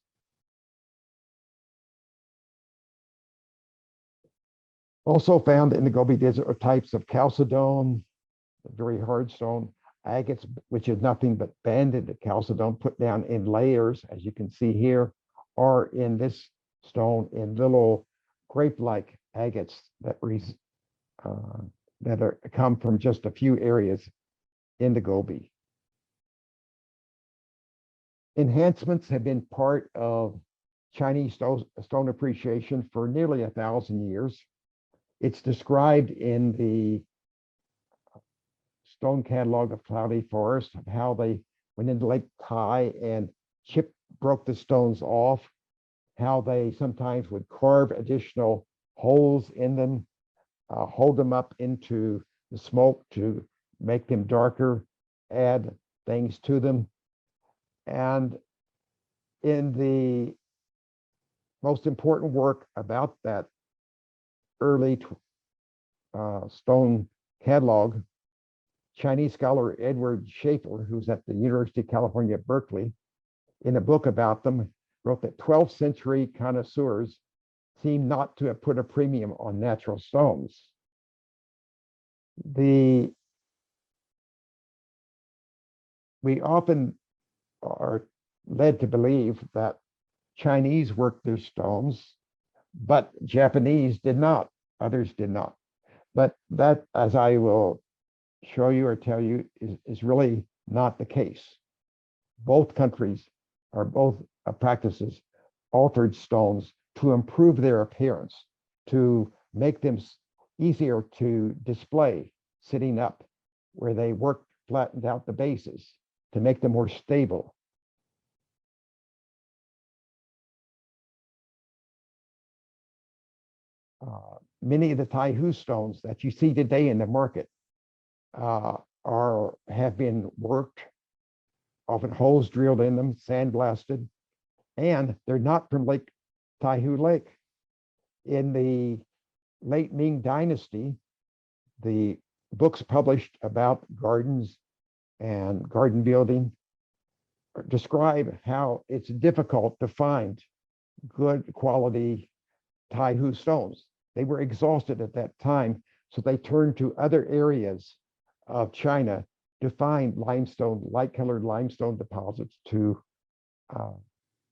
Also found in the Gobi Desert are types of chalcedone, very hard stone, agates, which is nothing but banded chalcedone put down in layers, as you can see here, or in this stone in little grape-like agates that come from just a few areas in the Gobi. Enhancements have been part of Chinese stone appreciation for nearly 1,000 years. It's described in the Stone Catalog of Cloudy Forest of how they went into Lake Tai and broke the stones off, how they sometimes would carve additional holes in them, hold them up into the smoke to make them darker, add things to them. And in the most important work about that early stone catalog, Chinese scholar Edward Schaefer, who's at the University of California at Berkeley, in a book about them, wrote that 12th century connoisseurs seem not to have put a premium on natural stones. We often are led to believe that Chinese worked their stones, but Japanese did not, others did not. But that, as I will show you or tell you, is really not the case. Both countries are both practices, altered stones to improve their appearance, to make them easier to display sitting up, where they flattened out the bases to make them more stable. Many of the Taihu stones that you see today in the market have been worked, often holes drilled in them, sandblasted, and they're not from Taihu Lake. In the late Ming Dynasty, the books published about gardens and garden building describe how it's difficult to find good quality Taihu stones. They were exhausted at that time, so they turned to other areas of China to find limestone, light-colored limestone deposits to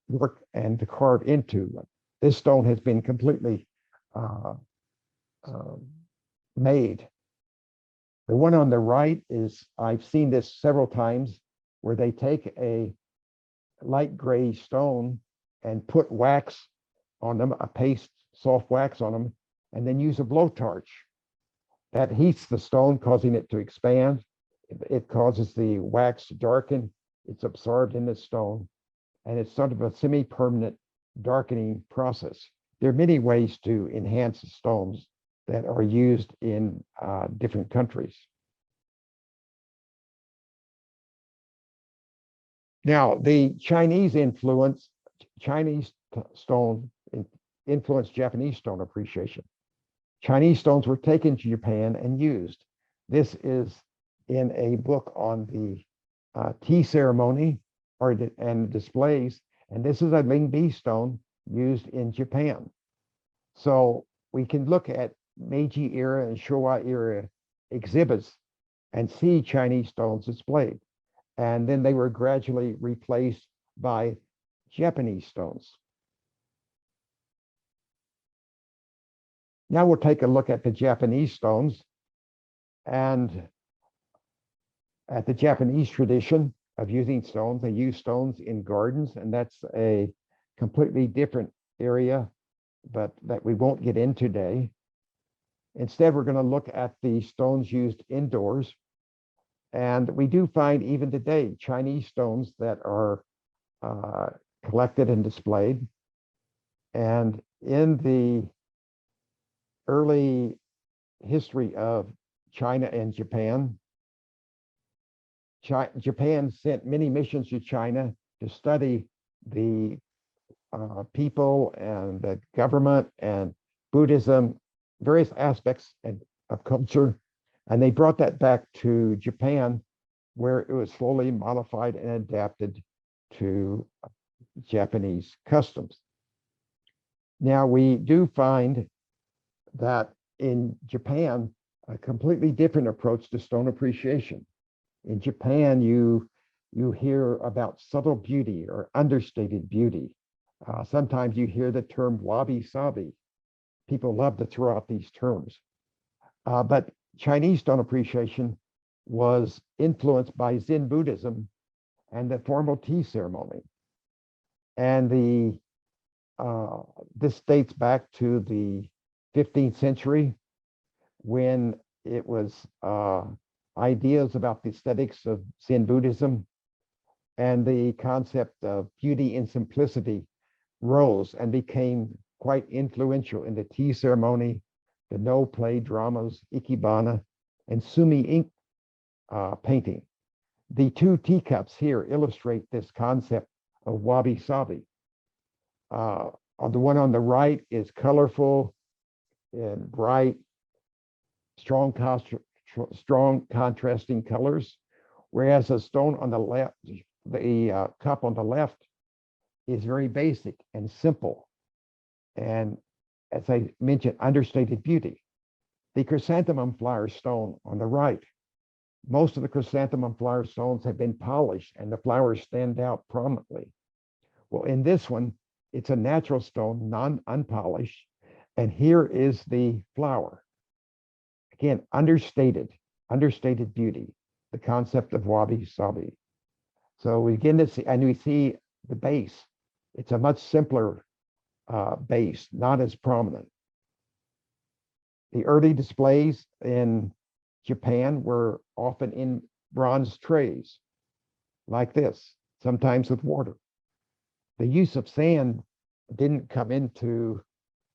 work and to carve into. This stone has been completely made. The one on the right is, I've seen this several times, where they take a light gray stone and put wax on them, a paste, soft wax on them, and then use a blowtorch. That heats the stone, causing it to expand. It causes the wax to darken. It's absorbed in the stone, and it's sort of a semi-permanent darkening process. There are many ways to enhance stones that are used in different countries. Now, the Chinese stone influenced Japanese stone appreciation. Chinese stones were taken to Japan and used. This is in a book on the tea ceremony and displays, and this is a Lingbi stone used in Japan. So we can look at Meiji era and Showa era exhibits and see Chinese stones displayed. And then they were gradually replaced by Japanese stones. Now we'll take a look at the Japanese stones and at the Japanese tradition of using stones. They use stones in gardens, and that's a completely different area, but that we won't get into today. Instead, we're going to look at the stones used indoors. And we do find even today Chinese stones that are collected and displayed. And in the early history of China and Japan, Japan sent many missions to China to study the people and the government and Buddhism, various aspects of culture. And they brought that back to Japan, where it was slowly modified and adapted to Japanese customs. Now, we do find that in Japan, a completely different approach to stone appreciation. In Japan, you hear about subtle beauty or understated beauty. Sometimes you hear the term wabi-sabi. People love to throw out these terms. But Chinese stone appreciation was influenced by Zen Buddhism and the formal tea ceremony. And this dates back to the 15th century, when it was ideas about the aesthetics of Zen Buddhism and the concept of beauty and simplicity rose and became quite influential in the tea ceremony, the no play dramas, ikebana, and sumi ink painting. The two teacups here illustrate this concept of wabi-sabi. On the one on the right is colorful and bright, strong contrasting colors, whereas the stone on the left, the cup on the left, is very basic and simple, and as I mentioned, understated beauty. The chrysanthemum flower stone on the right, most of the chrysanthemum flower stones have been polished and the flowers stand out prominently. Well, in this one, it's a natural stone, unpolished, and here is the flower. Again, understated beauty, the concept of wabi-sabi. So we begin to see, and we see the base. It's a much simpler base, not as prominent. The early displays in Japan were often in bronze trays, like this, sometimes with water. The use of sand didn't come into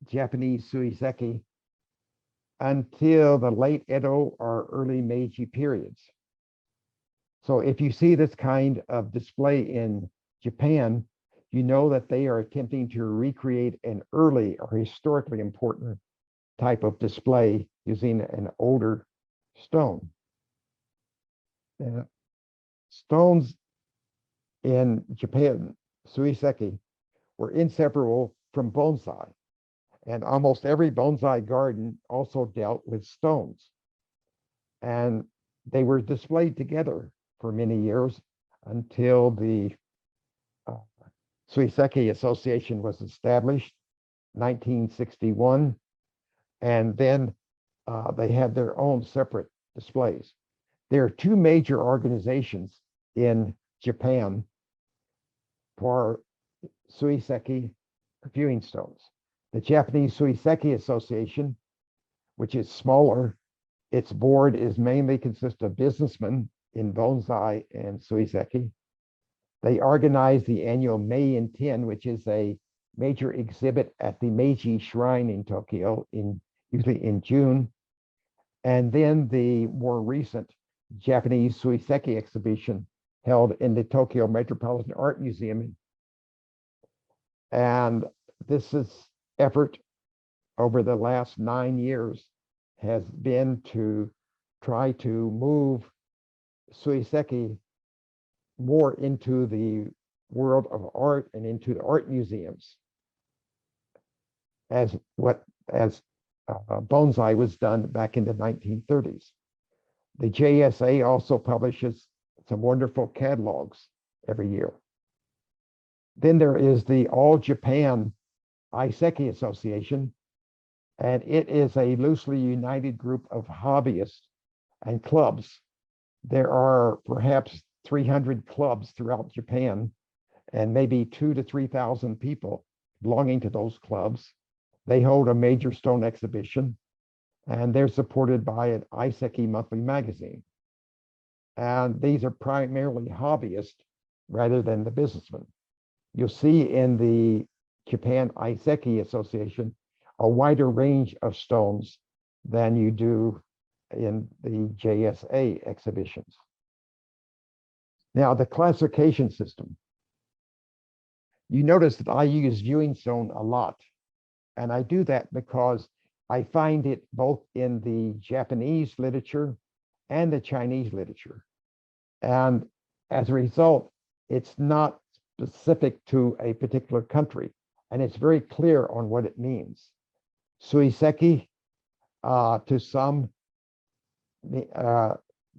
Japanese Suiseki until the late Edo or early Meiji periods. So if you see this kind of display in Japan, you know that they are attempting to recreate an early or historically important type of display using an older stone. Stones in Japan, Suiseki, were inseparable from bonsai. And almost every bonsai garden also dealt with stones. And they were displayed together for many years until the Suiseki Association was established, 1961. And then they had their own separate displays. There are two major organizations in Japan for Suiseki viewing stones. The Japanese Suiseki Association, which is smaller, its board is mainly consists of businessmen in bonsai and Suiseki. They organize the annual Mei in 10, which is a major exhibit at the Meiji Shrine in Tokyo, usually in June. And then the more recent Japanese Suiseki exhibition held in the Tokyo Metropolitan Art Museum. And this effort over the last 9 years has been to try to move Suiseki more into the world of art and into the art museums, as bonsai was done back in the 1930s. The JSA also publishes some wonderful catalogs every year. Then there is the All Japan Aiseki Association, and it is a loosely united group of hobbyists and clubs. There are perhaps 300 clubs throughout Japan, and maybe 2,000 to 3,000 people belonging to those clubs. They hold a major stone exhibition, and they're supported by an Aiseki monthly magazine. And these are primarily hobbyists rather than the businessmen. You'll see in the Japan Aiseki Association a wider range of stones than you do in the JSA exhibitions. Now, the classification system. You notice that I use viewing stone a lot, and I do that because I find it both in the Japanese literature and the Chinese literature. And as a result, it's not specific to a particular country, and it's very clear on what it means. Suiseki, to some,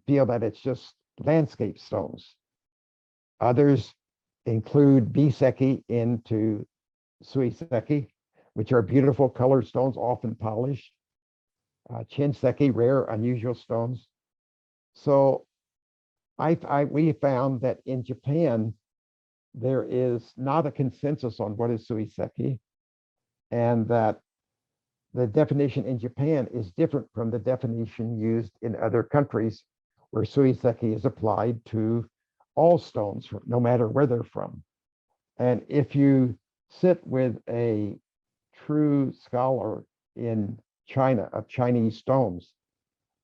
feel that it's just landscape stones. Others include Biseki into Suiseki, which are beautiful colored stones, often polished. Chinseki, rare, unusual stones. So we found that in Japan, there is not a consensus on what is Suiseki, and that the definition in Japan is different from the definition used in other countries where Suiseki is applied to all stones, no matter where they're from. And if you sit with a true scholar in China of Chinese stones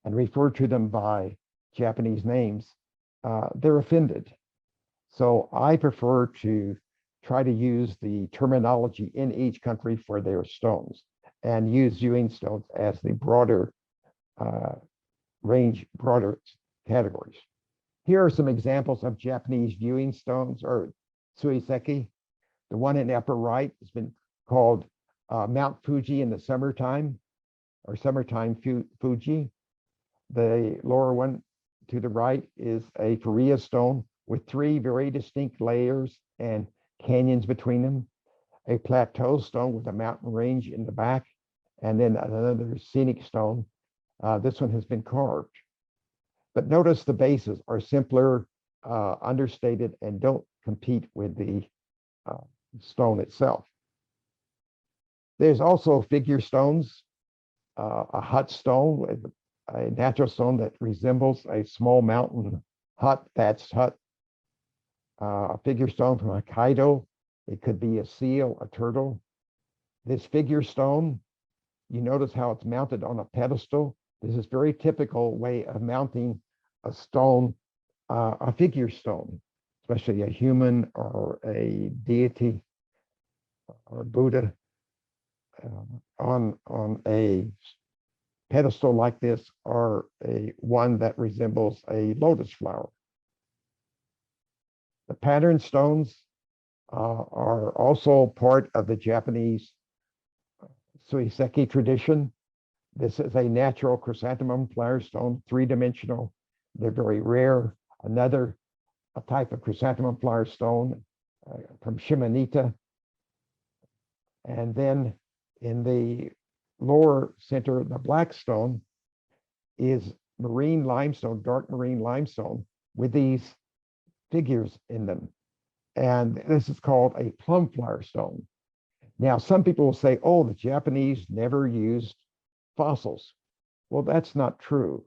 and refer to them by Japanese names, they're offended. So I prefer to try to use the terminology in each country for their stones and use viewing stones as the broader range, broader categories. Here are some examples of Japanese viewing stones or Suiseki. The one in the upper right has been called Mount Fuji in the summertime, or summertime Fuji. The lower one to the right is a Korea stone with 3 very distinct layers and canyons between them. A plateau stone with a mountain range in the back, and then another scenic stone. This one has been carved. But notice the bases are simpler, understated, and don't compete with the stone itself. There's also figure stones, a hut stone, a natural stone that resembles a small mountain hut, thatched hut. A figure stone from Hokkaido. It could be a seal, a turtle. This figure stone, you notice how it's mounted on a pedestal. This is very typical way of mounting a stone, a figure stone, especially a human or a deity or Buddha on a pedestal like this, or one that resembles a lotus flower. The pattern stones are also part of the Japanese Suiseki tradition. This is a natural chrysanthemum flower stone, three-dimensional. They're very rare. Another type of chrysanthemum flower stone from Shimanita. And then in the lower center, the black stone is marine limestone, dark marine limestone with these figures in them. And this is called a plum flower stone. Now, some people will say, oh, the Japanese never used fossils. Well, that's not true.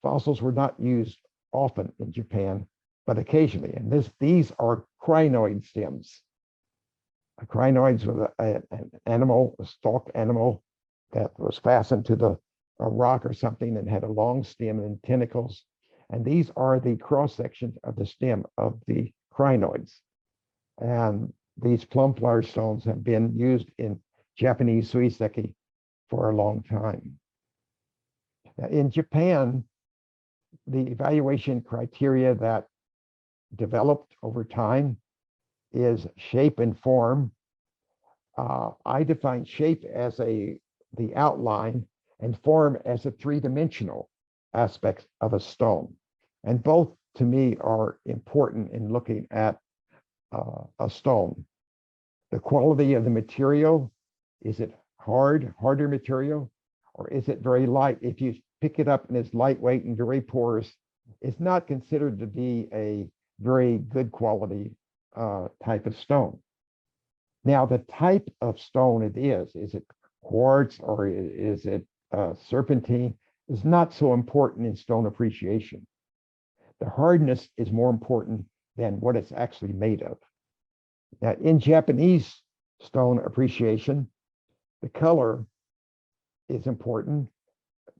Fossils were not used often in Japan, but occasionally. And these are crinoid stems. A crinoid was an animal, a stalked animal that was fastened to a rock or something and had a long stem and tentacles. And these are the cross sections of the stem of the crinoids. And these plum flower stones have been used in Japanese Suiseki for a long time. Now, in Japan, the evaluation criteria that developed over time is shape and form. I define shape as the outline and form as a three-dimensional aspect of a stone. And both, to me, are important in looking at a stone. The quality of the material, is it harder material, or is it very light? If you pick it up and it's lightweight and very porous, it's not considered to be a very good quality type of stone. Now, the type of stone it is it quartz or is it serpentine, is not so important in stone appreciation. The hardness is more important than what it's actually made of. Now, in Japanese stone appreciation, the color is important.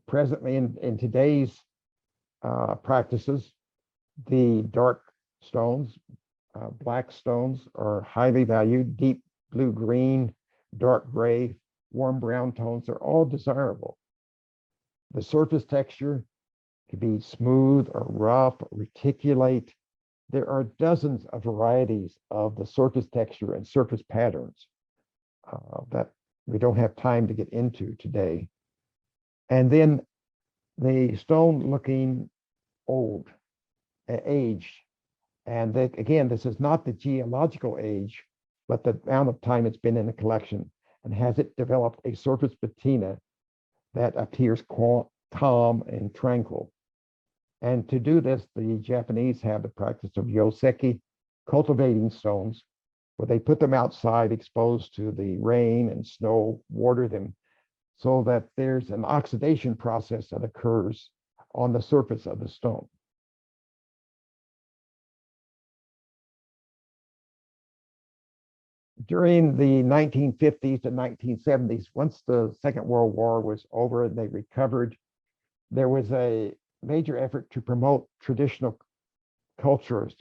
Presently, in today's practices, the dark stones, black stones are highly valued. Deep blue-green, dark gray, warm brown tones are all desirable. The surface texture could be smooth or rough or reticulate. There are dozens of varieties of the surface texture and surface patterns that we don't have time to get into today. And then the stone looking old, aged. And again, this is not the geological age, but the amount of time it's been in the collection. And has it developed a surface patina that appears calm and tranquil? And to do this, the Japanese have the practice of Yoseki, cultivating stones, where they put them outside exposed to the rain and snow, water them, so that there's an oxidation process that occurs on the surface of the stone. During the 1950s to 1970s, once the Second World War was over and they recovered, there was a major effort to promote traditional cultures,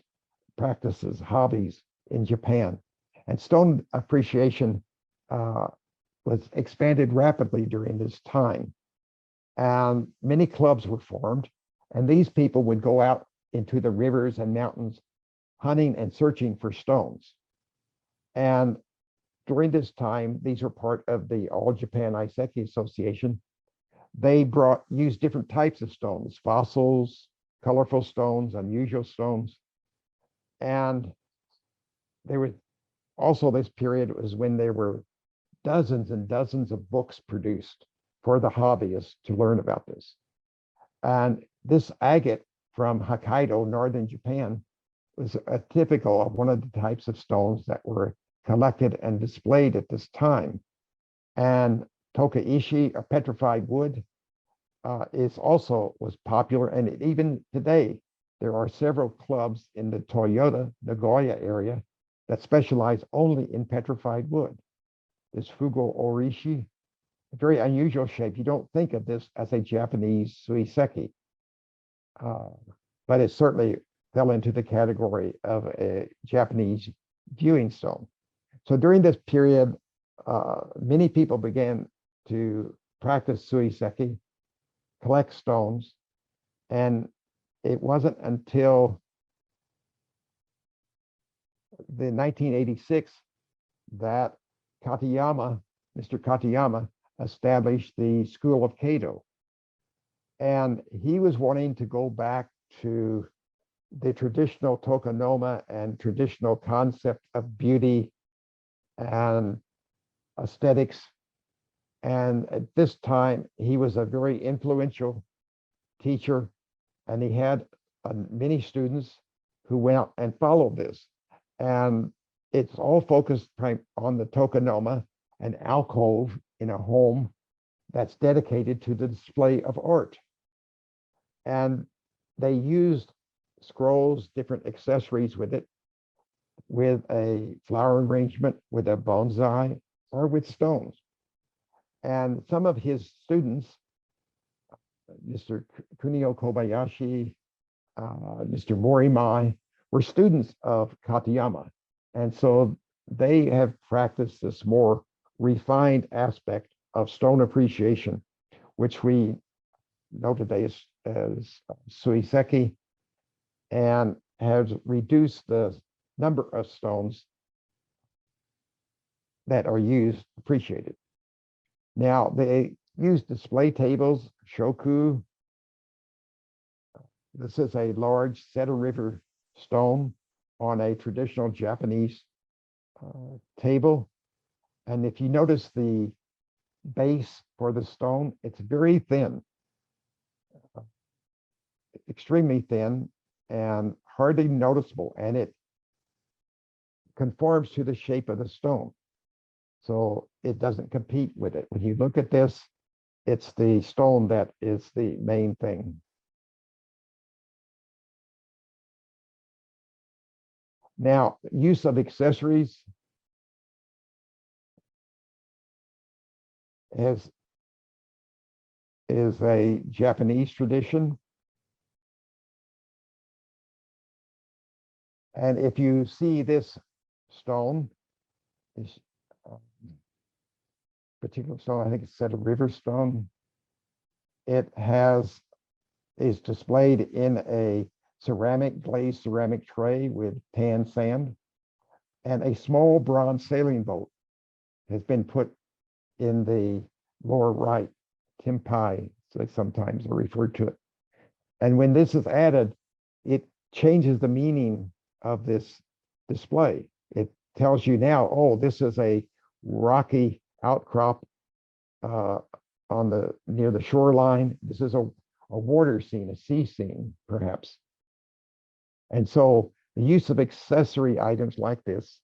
practices, hobbies in Japan. And stone appreciation was expanded rapidly during this time. And many clubs were formed, and these people would go out into the rivers and mountains hunting and searching for stones. And during this time, these were part of the All Japan Iseki Association. They used different types of stones, fossils, colorful stones, unusual stones. And there was also this period was when there were dozens and dozens of books produced for the hobbyists to learn about this. And this agate from Hokkaido, northern Japan, was typical of one of the types of stones that were collected and displayed at this time. And tokaishi, or petrified wood, was popular. And even today, there are several clubs in the Toyota, Nagoya area that specialize only in petrified wood. This Fugo Orishi, a very unusual shape. You don't think of this as a Japanese Suiseki, but it certainly fell into the category of a Japanese viewing stone. So during this period, many people began to practice Suiseki, collect stones, and it wasn't until the 1986 that Mr. Katayama established the School of Kado. And he was wanting to go back to the traditional tokonoma and traditional concept of beauty and aesthetics. And at this time, he was a very influential teacher, and he had many students who went out and followed this. And it's all focused on the tokonoma, an alcove in a home that's dedicated to the display of art. And they used scrolls, different accessories with it, with a flower arrangement, with a bonsai, or with stones. And some of his students, Mr. Kunio Kobayashi, Mr. Morimai, were students of Katayama. And so they have practiced this more refined aspect of stone appreciation, which we know today as Suiseki, and has reduced the number of stones that are used, appreciated. Now, they use display tables, shoku. This is a large Seta River stone on a traditional Japanese table. And if you notice the base for the stone, it's very thin, extremely thin and hardly noticeable, and it conforms to the shape of the stone. So it doesn't compete with it. When you look at this, it's the stone that is the main thing. Now, use of accessories is a Japanese tradition. And if you see this stone, this particular stone, I think it's Seta River stone, is displayed in a glazed ceramic tray with tan sand, and a small bronze sailing boat has been put in the lower right, timpai, so sometimes are referred to it. And when this is added, it changes the meaning of this display. It tells you now, oh, this is a rocky outcrop near the shoreline. This is a water scene, a sea scene, perhaps. And so the use of accessory items like this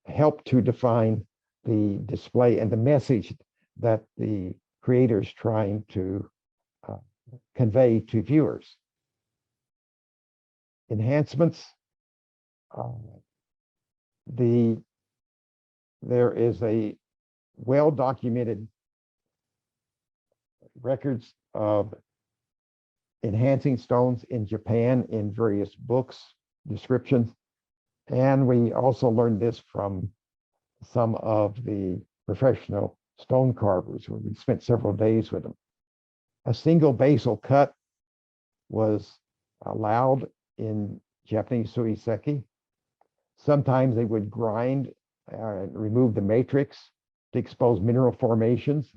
help to define the display and the message that the creator is trying to convey to viewers. Enhancements. There is a well-documented records of enhancing stones in Japan in various books, descriptions. And we also learned this from some of the professional stone carvers, where we spent several days with them. A single basal cut was allowed in Japanese Suiseki. Sometimes they would grind and remove the matrix to expose mineral formations,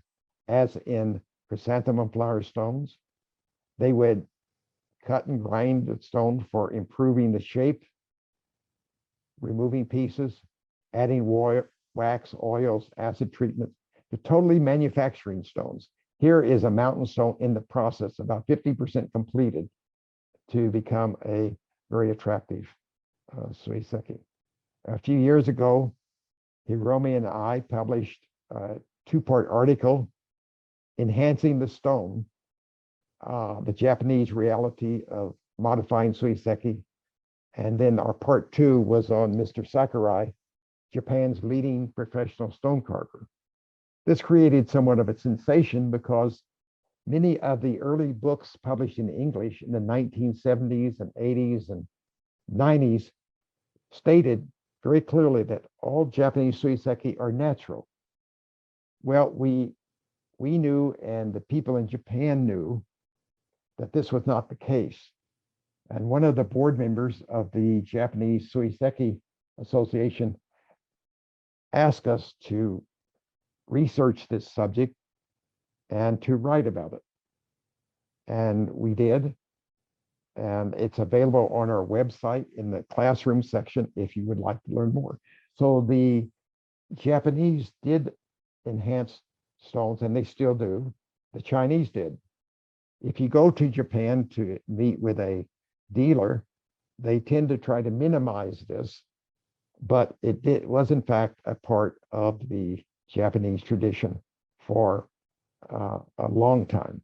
as in chrysanthemum flower stones. They would cut and grind the stone for improving the shape, removing pieces, adding wax, oils, acid treatment, to totally manufacturing stones. Here is a mountain stone in the process, about 50% completed, to become a very attractive Suiseki. A few years ago, Hiromi and I published a two-part article, Enhancing the Stone, the Japanese reality of modifying Suiseki. And then our part 2 was on Mr. Sakurai, Japan's leading professional stone carver. This created somewhat of a sensation because many of the early books published in English in the 1970s and 80s and 90s stated very clearly that all Japanese Suiseki are natural. Well, we knew, and the people in Japan knew, that this was not the case. And one of the board members of the Japanese Suiseki Association asked us to research this subject and to write about it. And we did. And it's available on our website in the classroom section if you would like to learn more. So the Japanese did enhance stones, and they still do. The Chinese did. If you go to Japan to meet with a dealer, they tend to try to minimize this, but it was in fact a part of the Japanese tradition for a long time.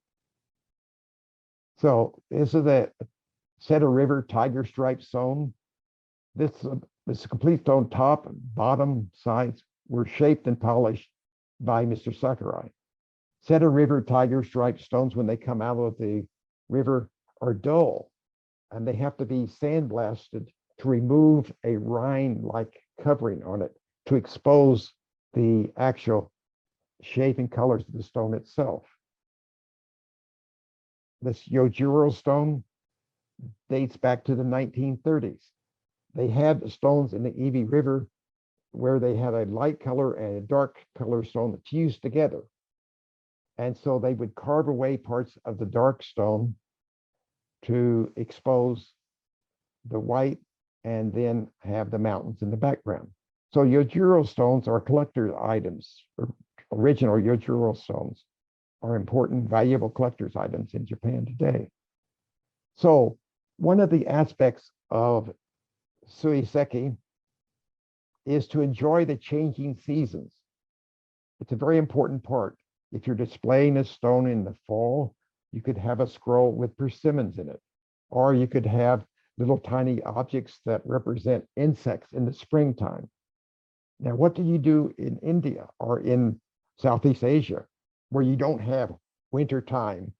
So this is a Cedar River Tiger Stripe stone. This complete stone, top, bottom, sides, were shaped and polished by Mr. Sakurai. Cedar River Tiger Stripe stones, when they come out of the river, are dull, and they have to be sandblasted to remove a rind-like covering on it to expose the actual shape and colors of the stone itself. This Yojiro stone dates back to the 1930s. They had stones in the Evi River where they had a light color and a dark color stone that fused together. And so they would carve away parts of the dark stone to expose the white and then have the mountains in the background. So Yojiro stones are collector items. Original Yojiro stones are important, valuable collector's items in Japan today. So one of the aspects of Suiseki is to enjoy the changing seasons. It's a very important part. If you're displaying a stone in the fall, you could have a scroll with persimmons in it, or you could have little tiny objects that represent insects in the springtime. Now, what do you do in India or in Southeast Asia, where you don't have winter time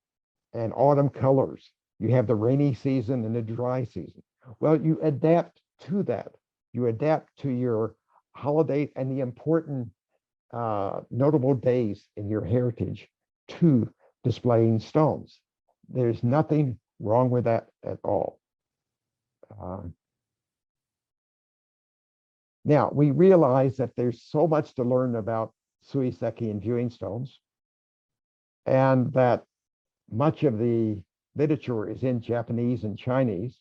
and autumn colors? You have the rainy season and the dry season. Well, you adapt to that. You adapt to your holiday and the important notable days in your heritage to displaying stones. There's nothing wrong with that at all. Now, we realize that there's so much to learn about Suiseki and viewing stones, and that much of the literature is in Japanese and Chinese,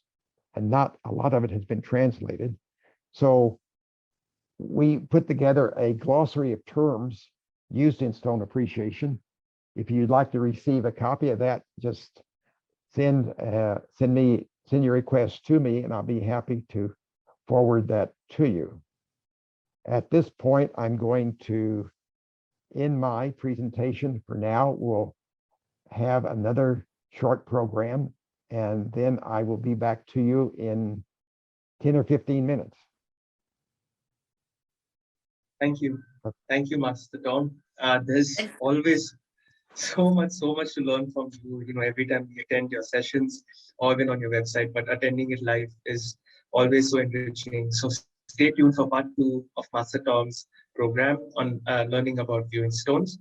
and not a lot of it has been translated. So we put together a glossary of terms used in stone appreciation. If you'd like to receive a copy of that, just send your request to me, and I'll be happy to forward that to you. At this point, I'm going to end my presentation for now. We'll have another short program, and then I will be back to you in 10 or 15 minutes. Thank you. Thank you, Master Tom. There's always so much to learn from you, every time we attend your sessions or even on your website, but attending it live is always so enriching. So stay tuned for part 2 of Master Tom's program on learning about viewing stones.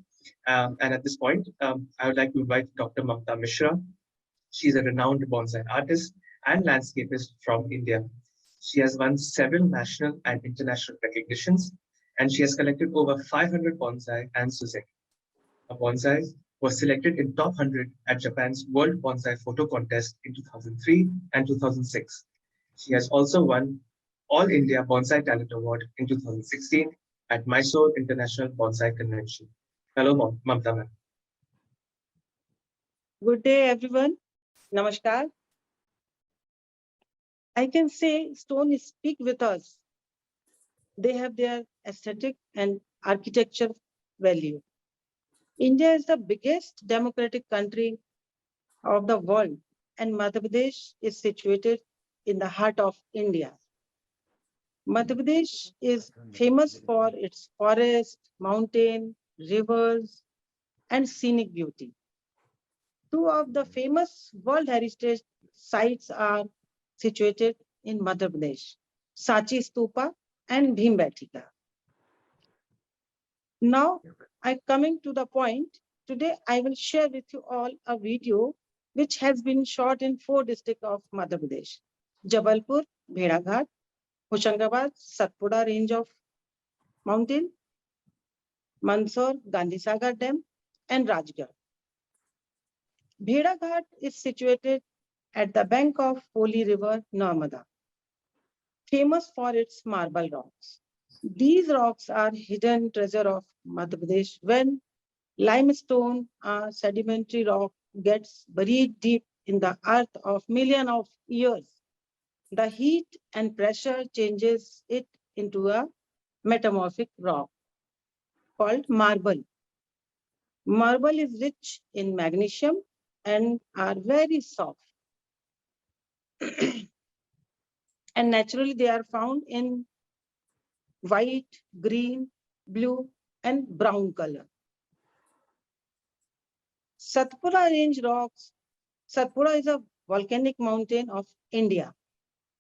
And at this point, I would like to invite Dr. Mamta Mishra. She's a renowned bonsai artist and landscapist from India. She has won several national and international recognitions, and she has collected over 500 bonsai and Suiseki. Her bonsai was selected in top 100 at Japan's World Bonsai Photo Contest in 2003 and 2006. She has also won All India Bonsai Talent Award in 2016 at Mysore International Bonsai Convention. Hello, Mamta ma'am. Good day, everyone. Namaskar. I can say stone speak with us. They have their aesthetic and architecture value. India is the biggest democratic country of the world, and Madhya Pradesh is situated in the heart of India. Madhya Pradesh is famous for its forest, mountain, rivers, and scenic beauty. Two of the famous World Heritage sites are situated in Madhya Pradesh, Sachi Stupa and Bhimbetka. Now, I'm coming to the point. Today, I will share with you all a video which has been shot in 4 districts of Madhya Pradesh: Jabalpur, Bhedaghat, Hoshangabad, Satpura range of mountain, Mandsaur, Gandhisagar Dam, and Rajgarh. Bhedaghat is situated at the bank of holy river Narmada, famous for its marble rocks. These rocks are hidden treasure of Madhya Pradesh. When limestone, a sedimentary rock, gets buried deep in the earth of millions of years, the heat and pressure changes it into a metamorphic rock called marble. Marble is rich in magnesium and are very soft. And naturally, they are found in white, green, blue, and brown color. Satpura range rocks. Satpura is a volcanic mountain of India.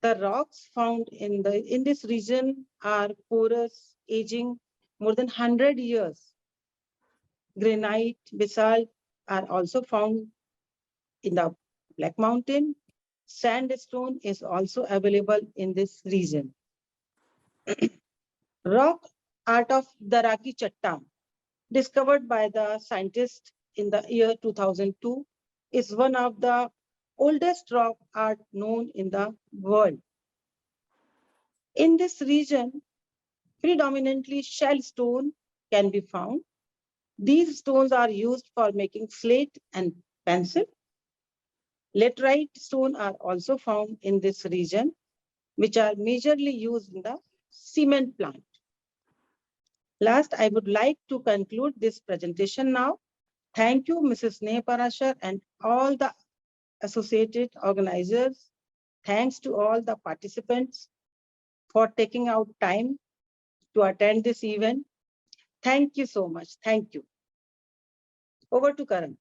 The rocks found in this region are porous, aging more than 100 years. Granite, basalt are also found in the Black Mountain. Sandstone is also available in this region. Rock art of Daraki Chattan, discovered by the scientists in the year 2002, is one of the oldest rock art known in the world. In this region, predominantly shell stone can be found. These stones are used for making slate and pencil. Laterite stone are also found in this region, which are majorly used in the cement plant. Last, I would like to conclude this presentation now. Thank you, Mrs. Sneh Prasar and all the associated organizers. Thanks to all the participants for taking out time to attend this event. Thank you so much. Thank you. Over to Karan.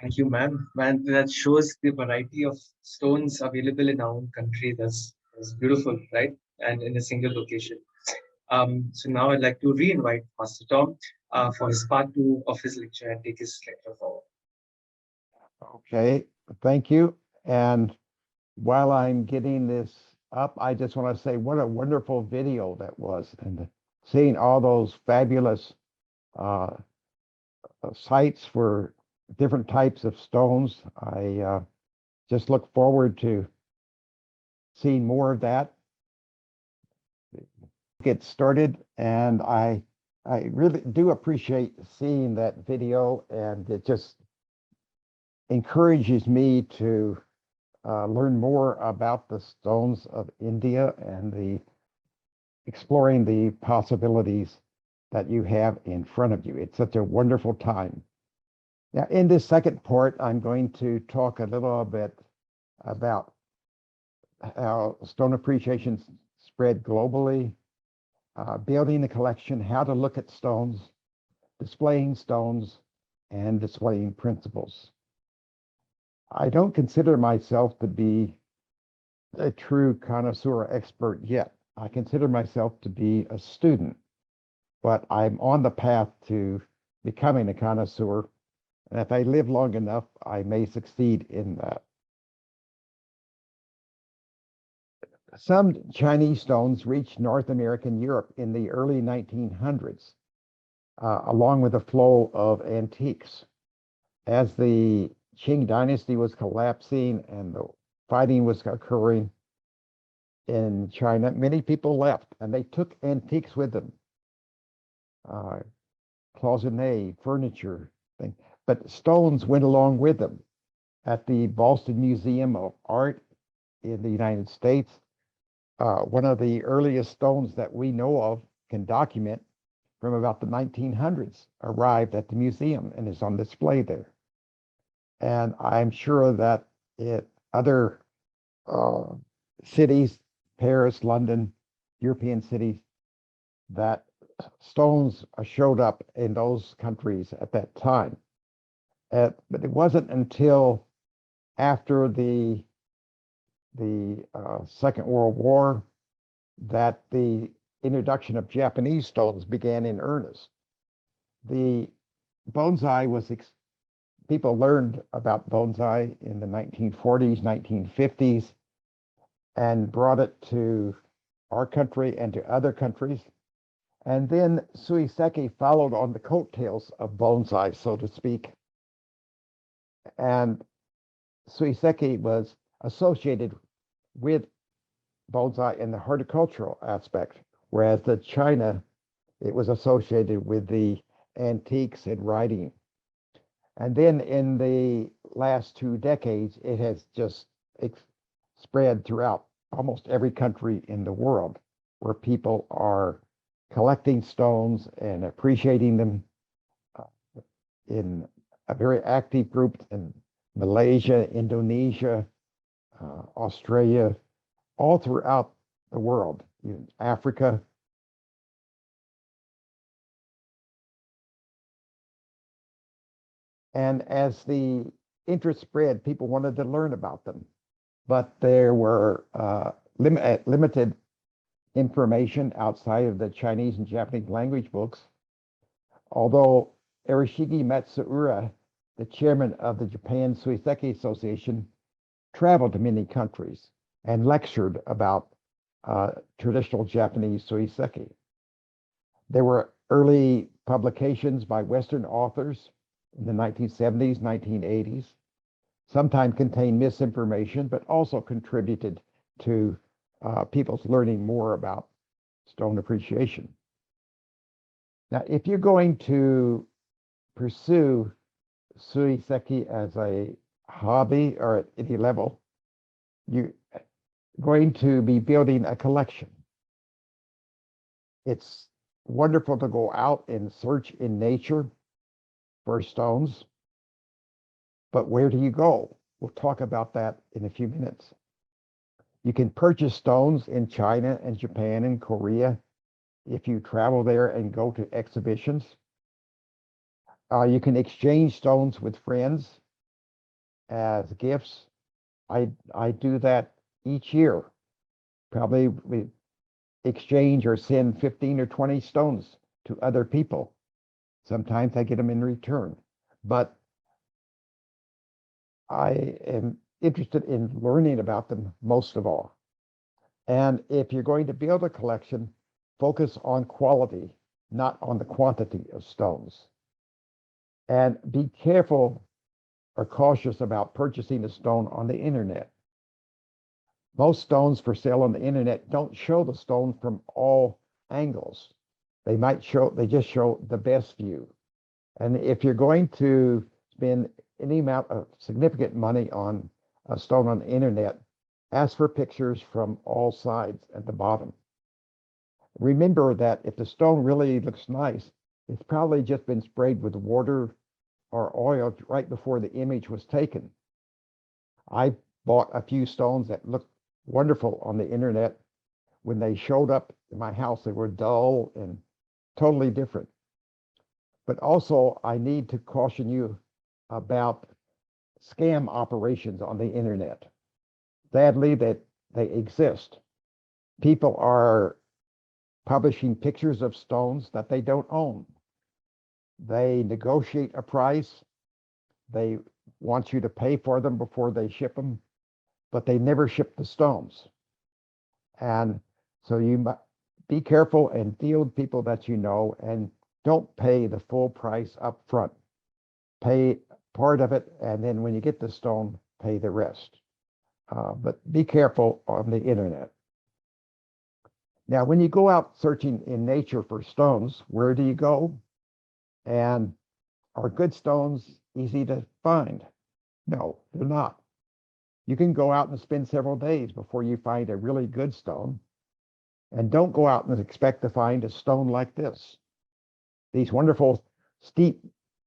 Thank you, ma'am. Man, that shows the variety of stones available in our own country. That's beautiful, right? And in a single location. So now I'd like to re-invite Master Tom for his part two of his lecture and take his lecture forward. Okay, thank you. And while I'm getting this up, I just want to say what a wonderful video that was, and seeing all those fabulous sites for different types of stones. I just look forward to seeing more of that. Get started, and I really do appreciate seeing that video, and it just encourages me to learn more about the stones of India and exploring the possibilities that you have in front of you. It's such a wonderful time. Now, in this second part, I'm going to talk a little bit about how stone appreciation spread globally, building a collection, how to look at stones, displaying stones, and displaying principles. I don't consider myself to be a true connoisseur expert yet. I consider myself to be a student, but I'm on the path to becoming a connoisseur. And if I live long enough, I may succeed in that. Some Chinese stones reached North America and Europe in the early 1900s, along with a flow of antiques. As the Qing dynasty was collapsing and the fighting was occurring in China, many people left and they took antiques with them. Cloisonné, furniture, things. But stones went along with them. At the Boston Museum of Art in the United States, one of the earliest stones that we know of, can document, from about the 1900s, arrived at the museum and is on display there. And I'm sure that other cities, Paris, London, European cities, that stones showed up in those countries at that time. But it wasn't until after the Second World War that the introduction of Japanese stones began in earnest. The bonsai was, people learned about bonsai in the 1940s, 1950s, and brought it to our country and to other countries. And then Suiseki followed on the coattails of bonsai, so to speak. And Suiseki was associated with bonsai in the horticultural aspect, whereas the China, it was associated with the antiques and writing. And then in the last 2 decades, it has just spread throughout almost every country in the world, where people are collecting stones and appreciating them in a very active group in Malaysia, Indonesia, Australia, all throughout the world, in Africa. And as the interest spread, people wanted to learn about them, but there were limited information outside of the Chinese and Japanese language books. Although Arishige Matsuura, the chairman of the Japan Suiseki Association, traveled to many countries and lectured about traditional Japanese Suiseki. There were early publications by Western authors in the 1970s, 1980s, sometimes contained misinformation, but also contributed to people's learning more about stone appreciation. Now, if you're going to pursue Suiseki as a hobby or at any level, you're going to be building a collection. It's wonderful to go out and search in nature for stones, but where do you go? We'll talk about that in a few minutes. You can purchase stones in China and Japan and Korea if you travel there and go to exhibitions. You can exchange stones with friends as gifts. I do that each year. Probably we exchange or send 15 or 20 stones to other people. Sometimes I get them in return, but I am interested in learning about them most of all. And if you're going to build a collection, focus on quality, not on the quantity of stones. And be careful or cautious about purchasing a stone on the internet. Most stones for sale on the internet don't show the stone from all angles. They just show the best view. And if you're going to spend any amount of significant money on a stone on the internet, ask for pictures from all sides at the bottom. Remember that if the stone really looks nice, it's probably just been sprayed with water or oil right before the image was taken. I bought a few stones that looked wonderful on the internet. When they showed up in my house, they were dull and totally different. But also, I need to caution you about scam operations on the internet. Sadly, that they exist. People are publishing pictures of stones that they don't own. They negotiate a price. They want you to pay for them before they ship them, but they never ship the stones. And so you must be careful and deal with people that you know, and don't pay the full price up front. Pay part of it, and then when you get the stone, pay the rest. But be careful on the internet. Now, when you go out searching in nature for stones, where do you go? And are good stones easy to find? No, they're not. You can go out and spend several days before you find a really good stone. And don't go out and expect to find a stone like this. These wonderful steep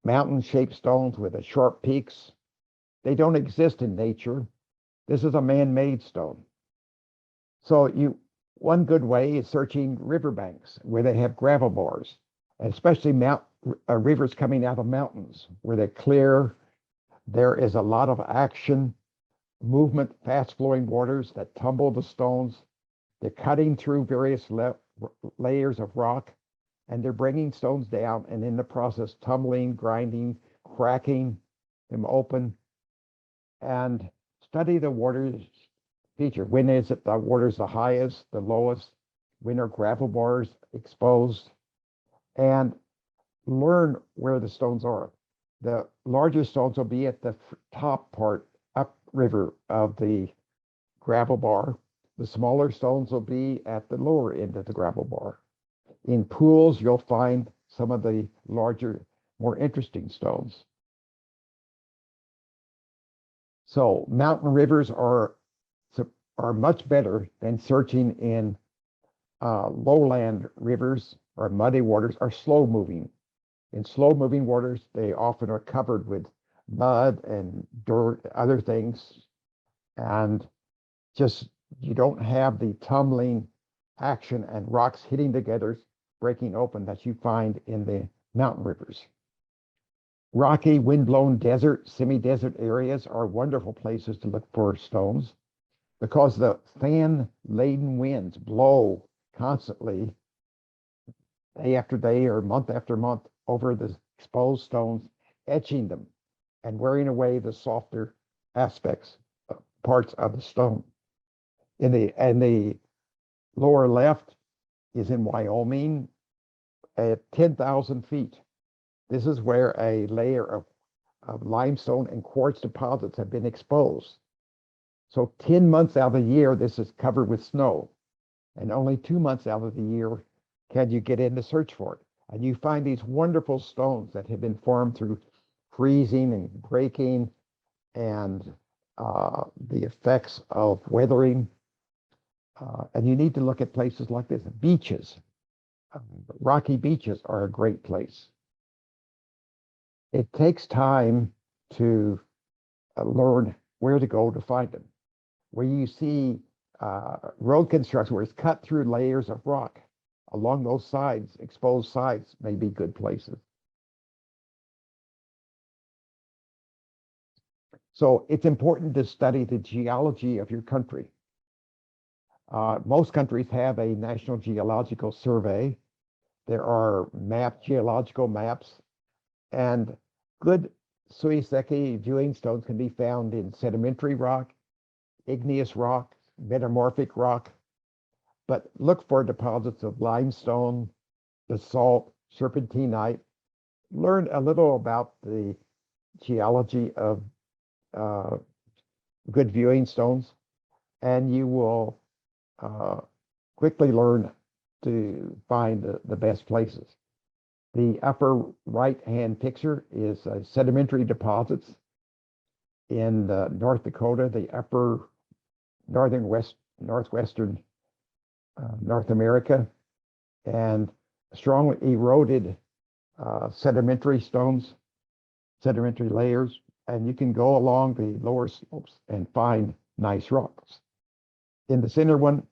mountain-shaped stones with the sharp peaks, they don't exist in nature. This is a man-made stone. So one good way is searching riverbanks where they have gravel bars, especially rivers coming out of mountains where they're clear. There is a lot of action, movement, fast-flowing waters that tumble the stones. They're cutting through various layers of rock, and they're bringing stones down, and in the process, tumbling, grinding, cracking them open. And study the water's feature. When is it the water's the highest, the lowest? When are gravel bars exposed? And learn where the stones are. The larger stones will be at the top part upriver of the gravel bar. The smaller stones will be at the lower end of the gravel bar. In pools, you'll find some of the larger, more interesting stones. So mountain rivers are much better than searching in lowland rivers or muddy waters or slow moving. In slow moving waters, they often are covered with mud and dirt, other things, and just you don't have the tumbling action and rocks hitting together, breaking open that you find in the mountain rivers. Rocky, wind-blown desert, semi-desert areas are wonderful places to look for stones because the fan-laden winds blow constantly, day after day or month after month, over the exposed stones, etching them and wearing away the softer aspects parts of the stone. In the lower left is in Wyoming at 10,000 feet. This is where a layer of limestone and quartz deposits have been exposed. So 10 months out of the year, this is covered with snow. And only 2 months out of the year can you get in to search for it. And you find these wonderful stones that have been formed through freezing and breaking and the effects of weathering. And you need to look at places like this. Beaches, rocky beaches are a great place. It takes time to learn where to go to find them. Where you see road construction where it's cut through layers of rock along those sides, exposed sides may be good places. So it's important to study the geology of your country. Most countries have a National Geological Survey. There are geological maps, and good Suiseki viewing stones can be found in sedimentary rock, igneous rock, metamorphic rock, but look for deposits of limestone, basalt, serpentinite. Learn a little about the geology of good viewing stones, and you will quickly learn to find the best places. The upper right-hand picture is sedimentary deposits in North Dakota, the upper northwestern North America, and strongly eroded sedimentary stones, sedimentary layers, and you can go along the lower slopes and find nice rocks. In the center one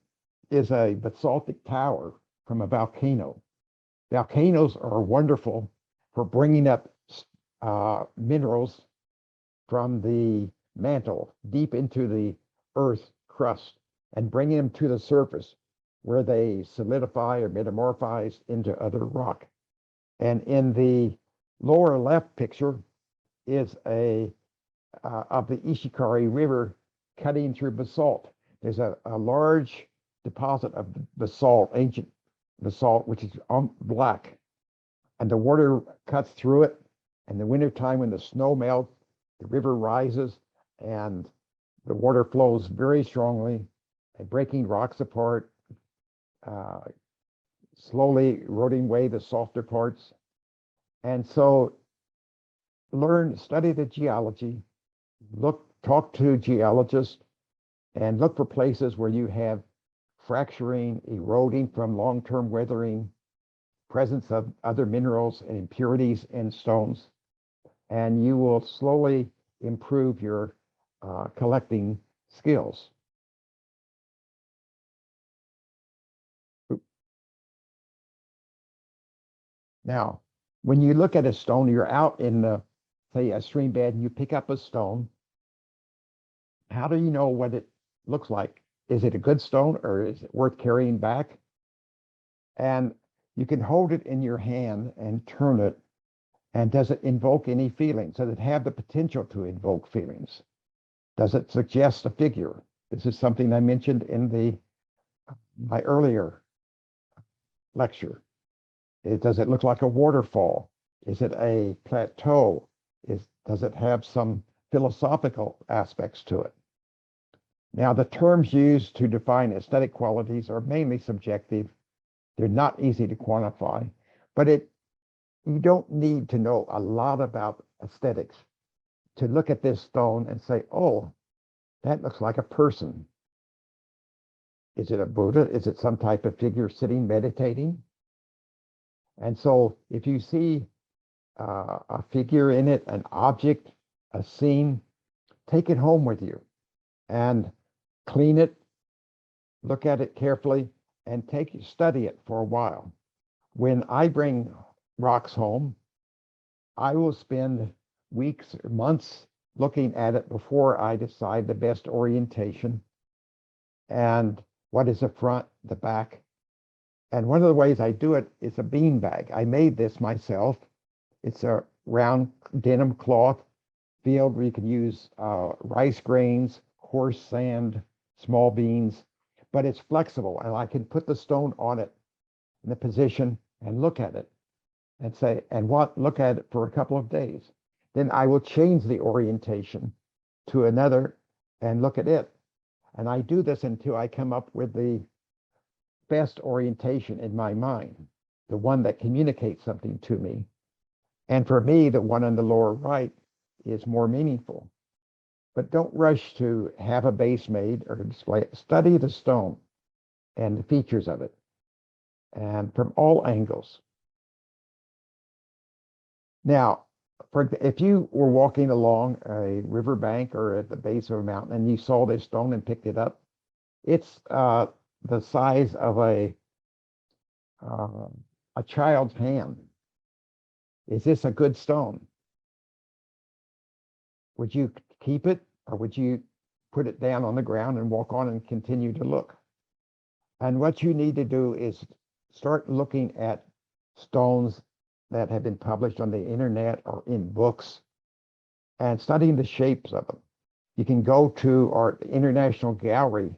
is a basaltic tower from a volcano. Volcanoes are wonderful for bringing up minerals from the mantle deep into the earth crust and bringing them to the surface where they solidify or metamorphize into other rock. And in the lower left picture is of the Ishikari River cutting through basalt. There's a large deposit of basalt, ancient basalt, which is black, and the water cuts through it. In the wintertime, when the snow melts, the river rises and the water flows very strongly and breaking rocks apart, slowly eroding away the softer parts. And so study the geology, talk to geologists, and look for places where you have fracturing, eroding from long-term weathering, presence of other minerals and impurities in stones, and you will slowly improve your collecting skills. Now, when you look at a stone, you're out in say a stream bed and you pick up a stone. How do you know what it looks like? Is it a good stone or is it worth carrying back? And you can hold it in your hand and turn it. And does it invoke any feelings? Does it have the potential to invoke feelings? Does it suggest a figure? This is something I mentioned in my earlier lecture. Does it look like a waterfall? Is it a plateau? Does it have some philosophical aspects to it? Now, the terms used to define aesthetic qualities are mainly subjective. They're not easy to quantify, but you don't need to know a lot about aesthetics to look at this stone and say, oh, that looks like a person. Is it a Buddha? Is it some type of figure sitting meditating? And so if you see a figure in it, an object, a scene, take it home with you and clean it, look at it carefully, and study it for a while. When I bring rocks home, I will spend weeks or months looking at it before I decide the best orientation and what is the front, the back. And one of the ways I do it is a bean bag. I made this myself. It's a round denim cloth field where you can use rice grains, coarse sand, small beans, but it's flexible and I can put the stone on it in the position and look at it and say, look at it for a couple of days. Then I will change the orientation to another and look at it. And I do this until I come up with the best orientation in my mind, the one that communicates something to me. And for me, the one on the lower right is more meaningful. But don't rush to have a base made or display it. Study the stone and the features of it, and from all angles. Now, if you were walking along a riverbank or at the base of a mountain and you saw this stone and picked it up, it's the size of a child's hand. Is this a good stone? Would you keep it, or would you put it down on the ground and walk on and continue to look? And what you need to do is start looking at stones that have been published on the internet or in books and studying the shapes of them. You can go to our international gallery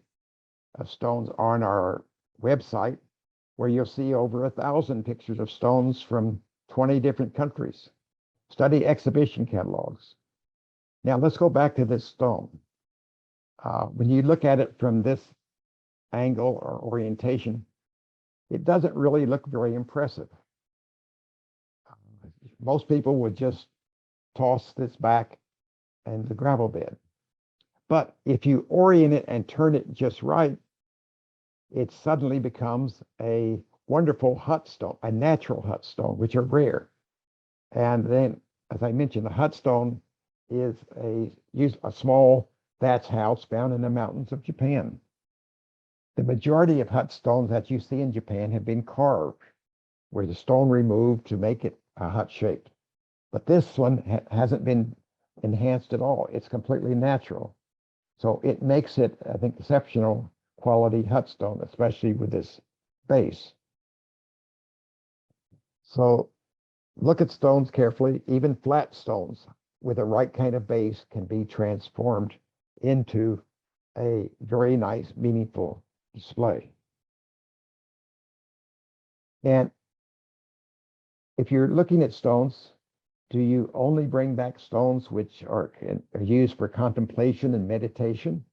of stones on our website, where you'll see over 1,000 pictures of stones from 20 different countries. Study exhibition catalogs. Now let's go back to this stone. When you look at it from this angle or orientation, it doesn't really look very impressive. Most people would just toss this back in the gravel bed. But if you orient it and turn it just right, it suddenly becomes a wonderful hut stone, a natural hut stone, which are rare. And then, as I mentioned, the hut stone is a small thatch house found in the mountains of Japan. The majority of hut stones that you see in Japan have been carved, where the stone removed to make it a hut shaped. But this one hasn't been enhanced at all. It's completely natural. So it makes it, I think, exceptional quality hut stone, especially with this base. So look at stones carefully. Even flat stones with the right kind of base can be transformed into a very nice, meaningful display. And if you're looking at stones, do you only bring back stones which are used for contemplation and meditation?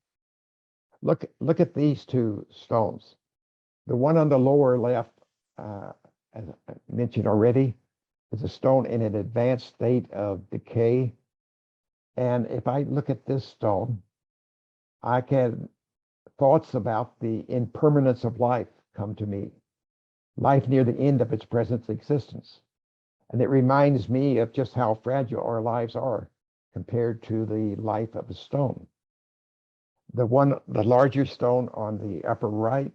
Look at these two stones. The one on the lower left, as I mentioned already, is a stone in an advanced state of decay. And if I look at this stone, I can thoughts about the impermanence of life come to me, life near the end of its present existence. And it reminds me of just how fragile our lives are compared to the life of a stone. The larger stone on the upper right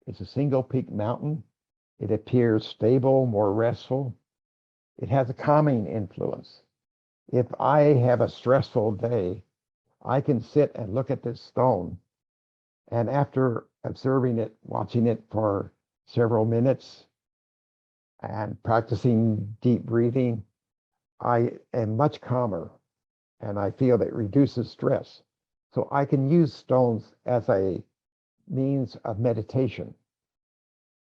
is a single peak mountain. It appears stable, more restful. It has a calming influence. If I have a stressful day, I can sit and look at this stone. And after observing it, watching it for several minutes and practicing deep breathing, I am much calmer and I feel that it reduces stress. So I can use stones as a means of meditation.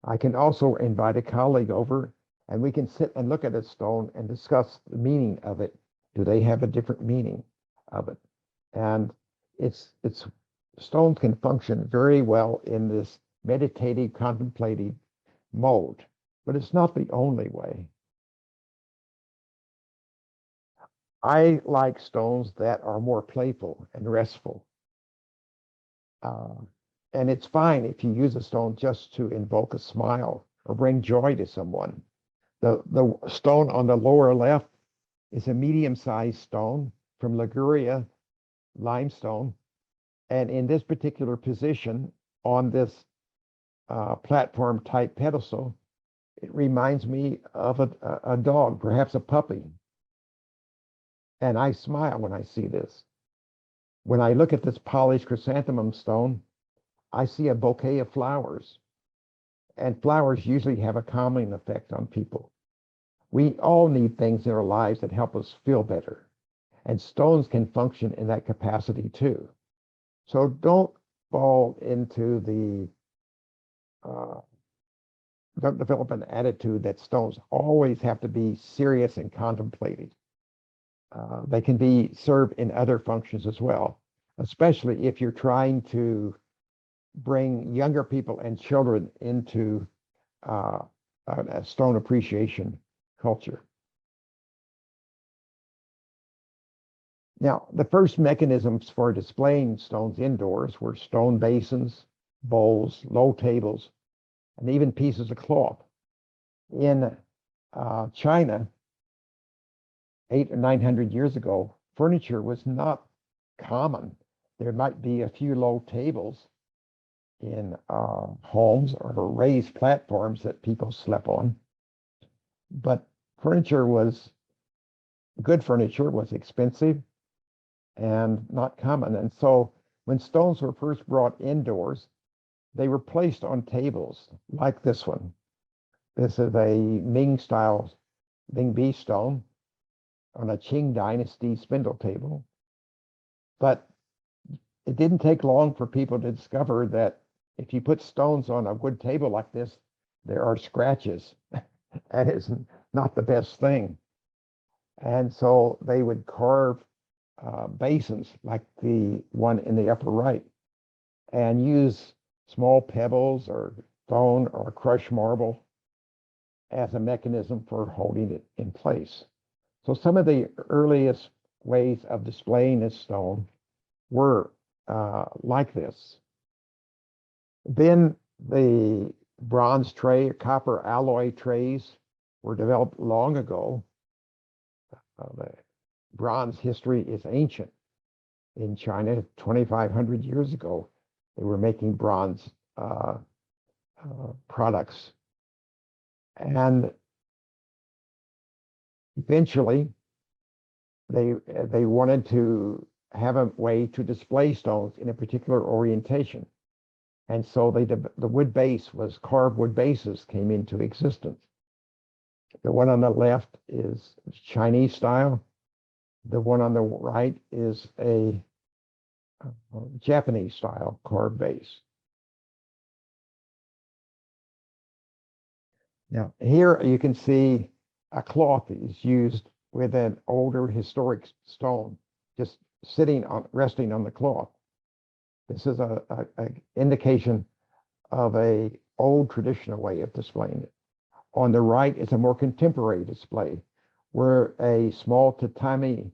I can also invite a colleague over and we can sit and look at a stone and discuss the meaning of it. Do they have a different meaning of it? And stones can function very well in this meditative, contemplative mode, but it's not the only way. I like stones that are more playful and restful. And it's fine if you use a stone just to invoke a smile or bring joy to someone. The stone on the lower left is a medium-sized stone from Liguria limestone. And in this particular position on this platform type pedestal, it reminds me of a dog, perhaps a puppy. And I smile when I see this. When I look at this polished chrysanthemum stone, I see a bouquet of flowers. And flowers usually have a calming effect on people. We all need things in our lives that help us feel better. And stones can function in that capacity too. So don't fall into don't develop an attitude that stones always have to be serious and contemplative. They can be served in other functions as well, especially if you're trying to bring younger people and children into a stone appreciation culture. Now, the first mechanisms for displaying stones indoors were stone basins, bowls, low tables, and even pieces of cloth. In China, 800 or 900 years ago, furniture was not common. There might be a few low tables in homes or raised platforms that people slept on. But good furniture was expensive and not common. And so when stones were first brought indoors, they were placed on tables like this one. This is a Ming style Ming B stone on a Qing dynasty spindle table. But it didn't take long for people to discover that if you put stones on a wood table like this, there are scratches. That is not the best thing. And so they would carve basins like the one in the upper right and use small pebbles or stone or crushed marble as a mechanism for holding it in place. So some of the earliest ways of displaying a stone were like this. Then the bronze tray, copper alloy trays were developed long ago. The bronze history is ancient. In China, 2,500 years ago, they were making bronze products. And eventually, they wanted to have a way to display stones in a particular orientation. And so the wood base was carved wood bases came into existence. The one on the left is Chinese style. The one on the right is a Japanese style carved base. Now, here you can see a cloth is used with an older historic stone, just resting on the cloth. This is a indication of a old traditional way of displaying it. On the right is a more contemporary display where a small tatami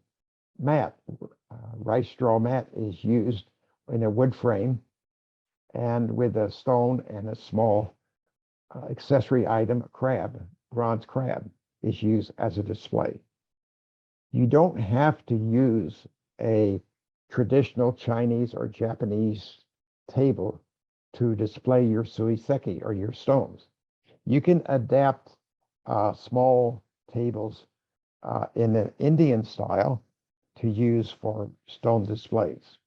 mat, rice straw mat, is used in a wood frame and with a stone and a small accessory item, a crab, bronze crab, is used as a display. You don't have to use a traditional Chinese or Japanese table to display your suiseki or your stones. You can adapt small tables in an Indian style to use for stone displays.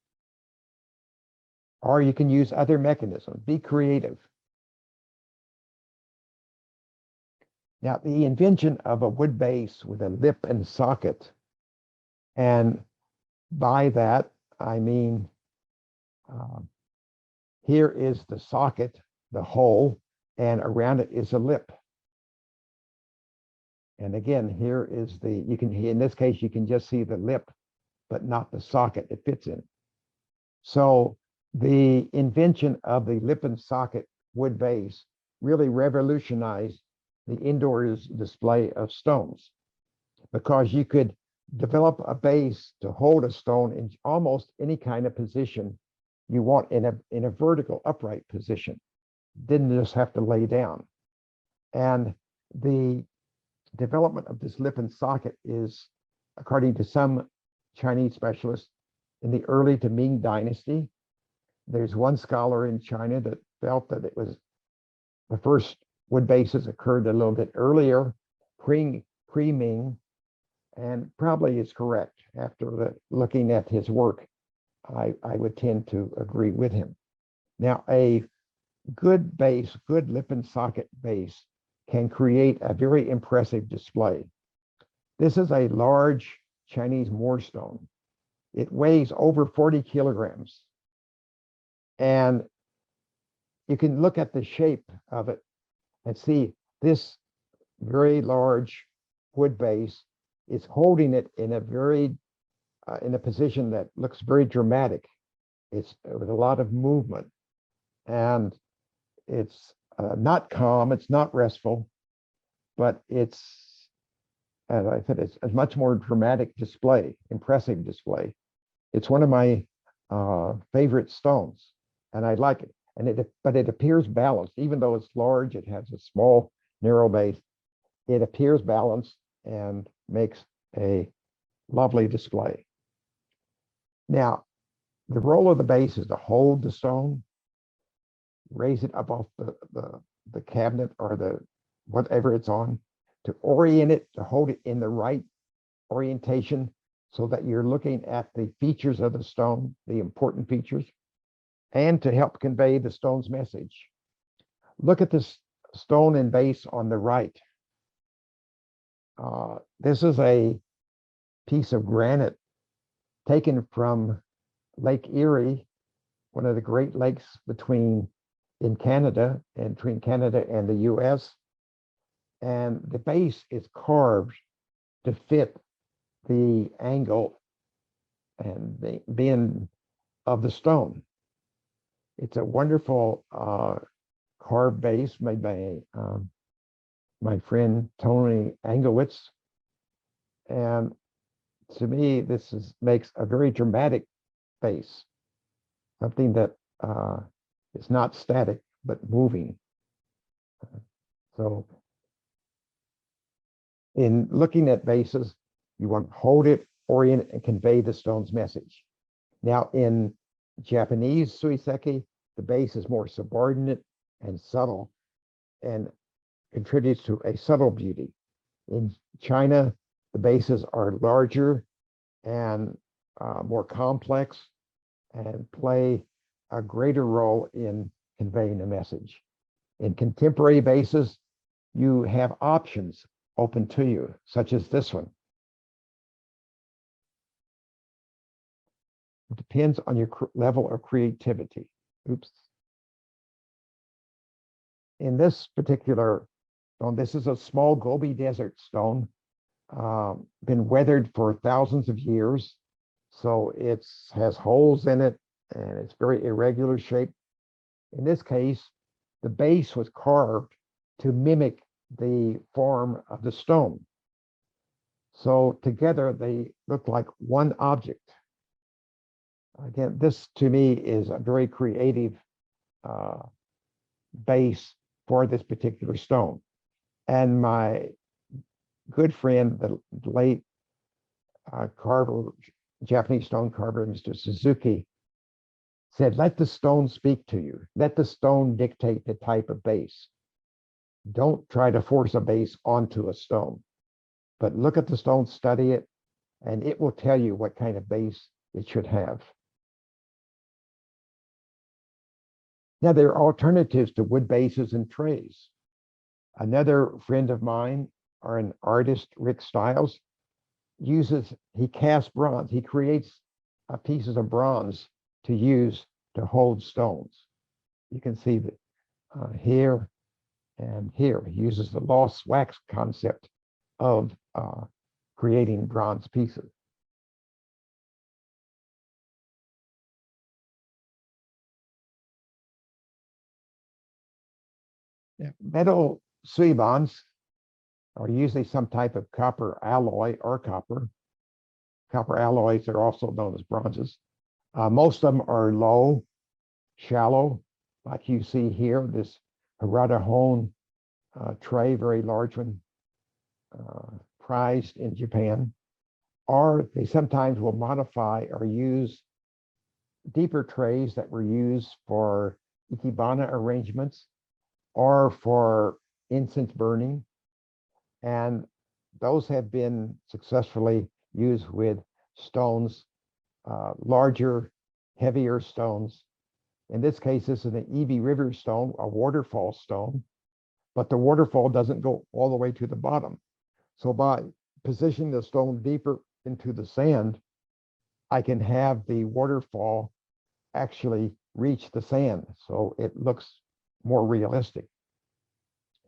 Or you can use other mechanisms. Be creative. Now, the invention of a wood base with a lip and socket, and by that, I mean, here is the socket, the hole, and around it is a lip. And again, here is in this case, you can just see the lip, but not the socket it fits in. So the invention of the lip and socket wood base really revolutionized the indoors display of stones, because you could develop a base to hold a stone in almost any kind of position you want in a vertical upright position. Didn't just have to lay down. And the development of this lip and socket is, according to some Chinese specialists, in the early to Ming dynasty. There's one scholar in China that felt that it was the first wood bases occurred a little bit earlier, pre-Ming, and probably is correct. After looking at his work, I would tend to agree with him. Now, a good base, good lip and socket base, can create a very impressive display. This is a large Chinese moorstone. It weighs over 40 kilograms. And you can look at the shape of it and see this very large wood base is holding it in a very in a position that looks very dramatic. It's with a lot of movement, and it's not calm, it's not restful, but it's, as I said, it's a much more dramatic display, impressive display. It's one of my favorite stones, and I like it. And but it appears balanced, even though it's large. It has a small, narrow base. It appears balanced and makes a lovely display. Now, the role of the base is to hold the stone, raise it above the cabinet or the whatever it's on, to orient it, to hold it in the right orientation so that you're looking at the features of the stone, the important features, and to help convey the stone's message. Look at this stone and base on the right. This is a piece of granite taken from Lake Erie, one of the Great Lakes between Canada and the US. And the base is carved to fit the angle and the bend of the stone. It's a wonderful carved base made by my friend Tony Anglewitz. And to me, this makes a very dramatic base, something that is not static, but moving. So in looking at bases, you want to hold it, orient it, and convey the stone's message. Now, in Japanese Suiseki, the base is more subordinate and subtle and contributes to a subtle beauty. In China, the bases are larger and more complex and play a greater role in conveying a message. In contemporary bases, you have options open to you, such as this one. It depends on your level of creativity. Oops. In this particular stone, this is a small Gobi Desert stone, been weathered for thousands of years. So it has holes in it and it's very irregular shape. In this case, the base was carved to mimic the form of the stone. So together they look like one object. Again, this to me is a very creative base for this particular stone. And my good friend, the late carver, Japanese stone carver, Mr. Suzuki, said, let the stone speak to you. Let the stone dictate the type of base. Don't try to force a base onto a stone, but look at the stone, study it, and it will tell you what kind of base it should have. Now, there are alternatives to wood bases and trays. Another friend of mine, or an artist, Rick Stiles, he casts bronze. He creates pieces of bronze to use to hold stones. You can see that here and here. He uses the lost wax concept of creating bronze pieces. Metal suibans are usually some type of copper alloy or copper. Copper alloys are also known as bronzes. Most of them are low, shallow, like you see here, this Harada Hone tray, very large one, prized in Japan. Or they sometimes will modify or use deeper trays that were used for ikebana arrangements or for incense burning. And those have been successfully used with stones, larger, heavier stones. In this case, this is an Evi River stone, a waterfall stone, but the waterfall doesn't go all the way to the bottom. So by positioning the stone deeper into the sand, I can have the waterfall actually reach the sand, so it looks more realistic.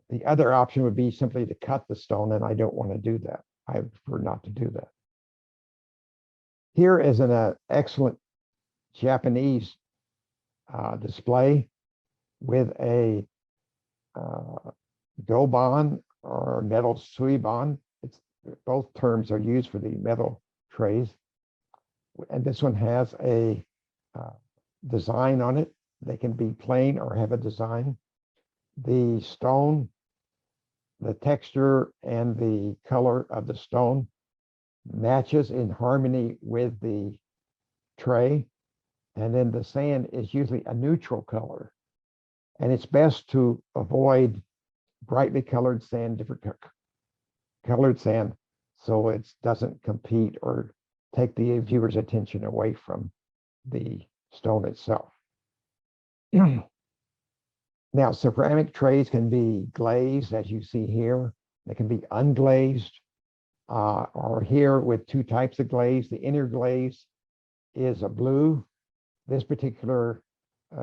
The other option would be simply to cut the stone, and I don't want to do that. I prefer not to do that. Here is an excellent Japanese display with a dobon or metal suibon. Both terms are used for the metal trays. And this one has a design on it. They can be plain or have a design. The stone, the texture and the color of the stone matches in harmony with the tray. And then the sand is usually a neutral color. And it's best to avoid brightly colored sand, different colored sand, so it doesn't compete or take the viewer's attention away from the stone itself. Now, ceramic trays can be glazed, as you see here. They can be unglazed, or here with two types of glaze. The inner glaze is a blue. This particular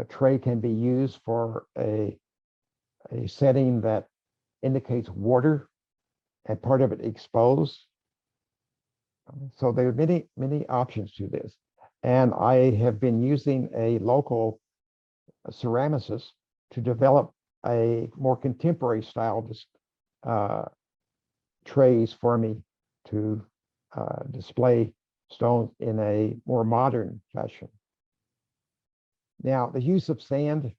tray can be used for a setting that indicates water and part of it exposed. So there are many, many options to this. And I have been using a local ceramicist to develop a more contemporary style trays for me to display stones in a more modern fashion. Now, the use of sand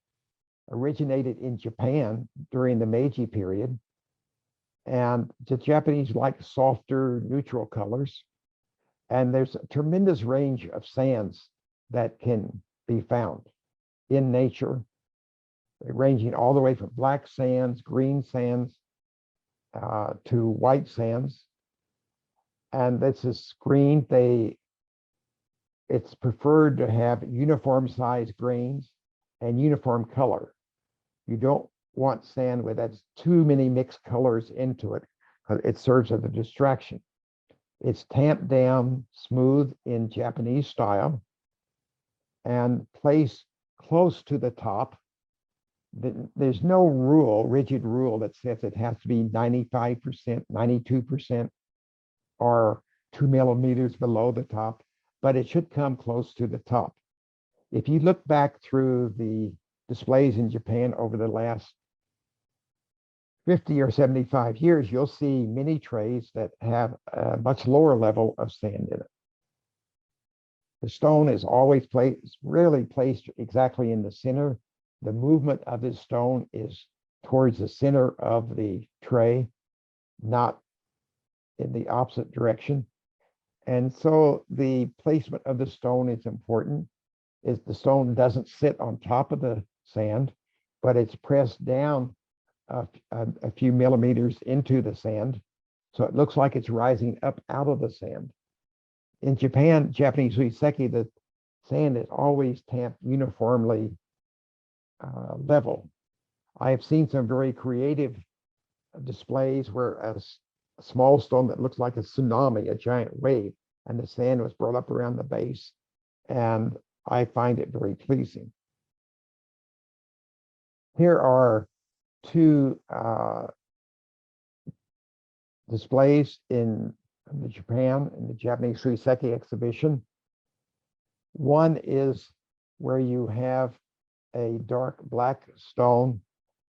originated in Japan during the Meiji period. And the Japanese like softer, neutral colors. And there's a tremendous range of sands that can be found in nature, ranging all the way from black sands, green sands, to white sands. And this is green. It's preferred to have uniform size grains and uniform color. You don't want sand with that's too many mixed colors into it, because it serves as a distraction. It's tamped down smooth in Japanese style and placed close to the top. There's no rigid rule that says it has to be 95%, 92%, or 2 millimeters below the top, but it should come close to the top. If you look back through the displays in Japan over the last 50 or 75 years, you'll see many trays that have a much lower level of sand in it. The stone is always rarely placed exactly in the center. The movement of this stone is towards the center of the tray, not in the opposite direction. And so the placement of the stone is important. The stone doesn't sit on top of the sand, but it's pressed down a few millimeters into the sand. So it looks like it's rising up out of the sand. In Japan, Japanese Suiseki, the sand is always tamped uniformly level. I have seen some very creative displays where a small stone that looks like a tsunami, a giant wave, and the sand was brought up around the base. And I find it very pleasing. Here are two displays in Japan, in the Japanese Suiseki exhibition. One is where you have a dark black stone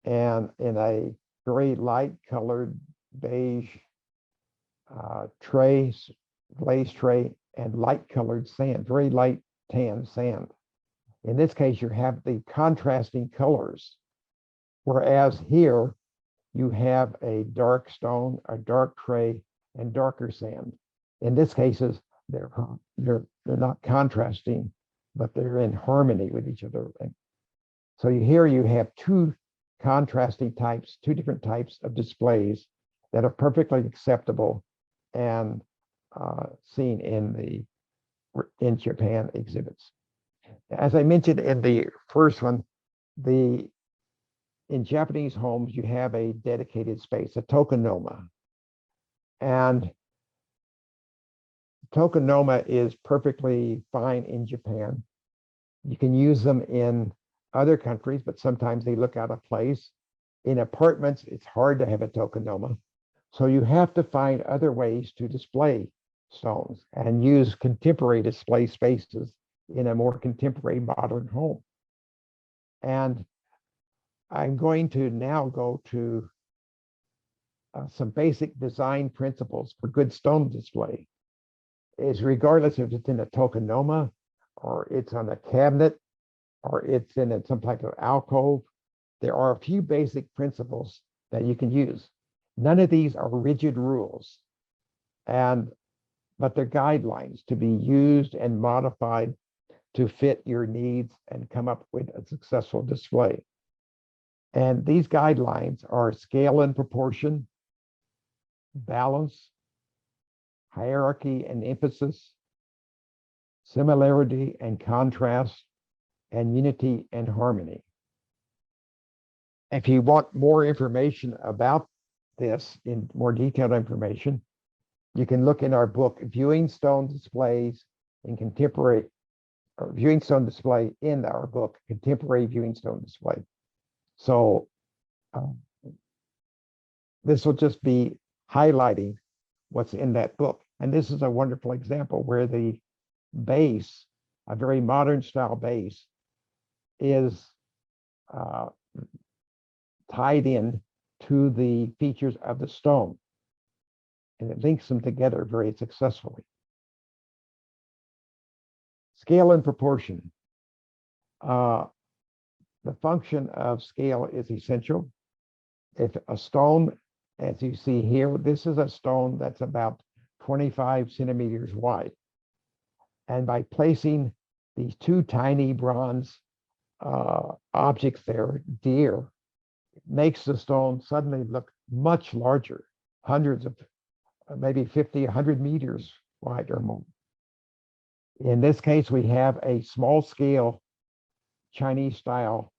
and in a very light colored beige tray, glaze tray, and light colored sand, very light tan sand. In this case, you have the contrasting colors, whereas here you have a dark stone, a dark tray, and darker sand. In this cases, they're not contrasting, but they're in harmony with each other. So here you have two contrasting types, two different types of displays that are perfectly acceptable and seen in Japan exhibits. As I mentioned in the first one, in Japanese homes, you have a dedicated space, a tokonoma. And tokonoma is perfectly fine in Japan. You can use them in other countries, but sometimes they look out of place. In apartments, it's hard to have a tokonoma. So you have to find other ways to display stones and use contemporary display spaces in a more contemporary modern home. And I'm going to now go to some basic design principles for good stone display. Is regardless if it's in a tokonoma or it's on a cabinet or it's in some type of alcove, there are a few basic principles that you can use. None of these are rigid rules, but they're guidelines to be used and modified to fit your needs and come up with a successful display. And these guidelines are scale and proportion, balance, hierarchy and emphasis, similarity and contrast, and unity and harmony. If you want more information about this, in more detailed information, you can look in our book, Viewing Stone Displays in Contemporary, or Viewing Stone Display in our book, Contemporary Viewing Stone Display. So this will just be highlighting what's in that book. And this is a wonderful example where the base, a very modern style base, is tied in to the features of the stone. And it links them together very successfully. Scale and proportion. The function of scale is essential. If a stone, as you see here, this is a stone that's about 25 centimeters wide. And by placing these two tiny bronze objects there, deer, it makes the stone suddenly look much larger, hundreds of, maybe 50, 100 meters wide or more. In this case, we have a small scale Chinese style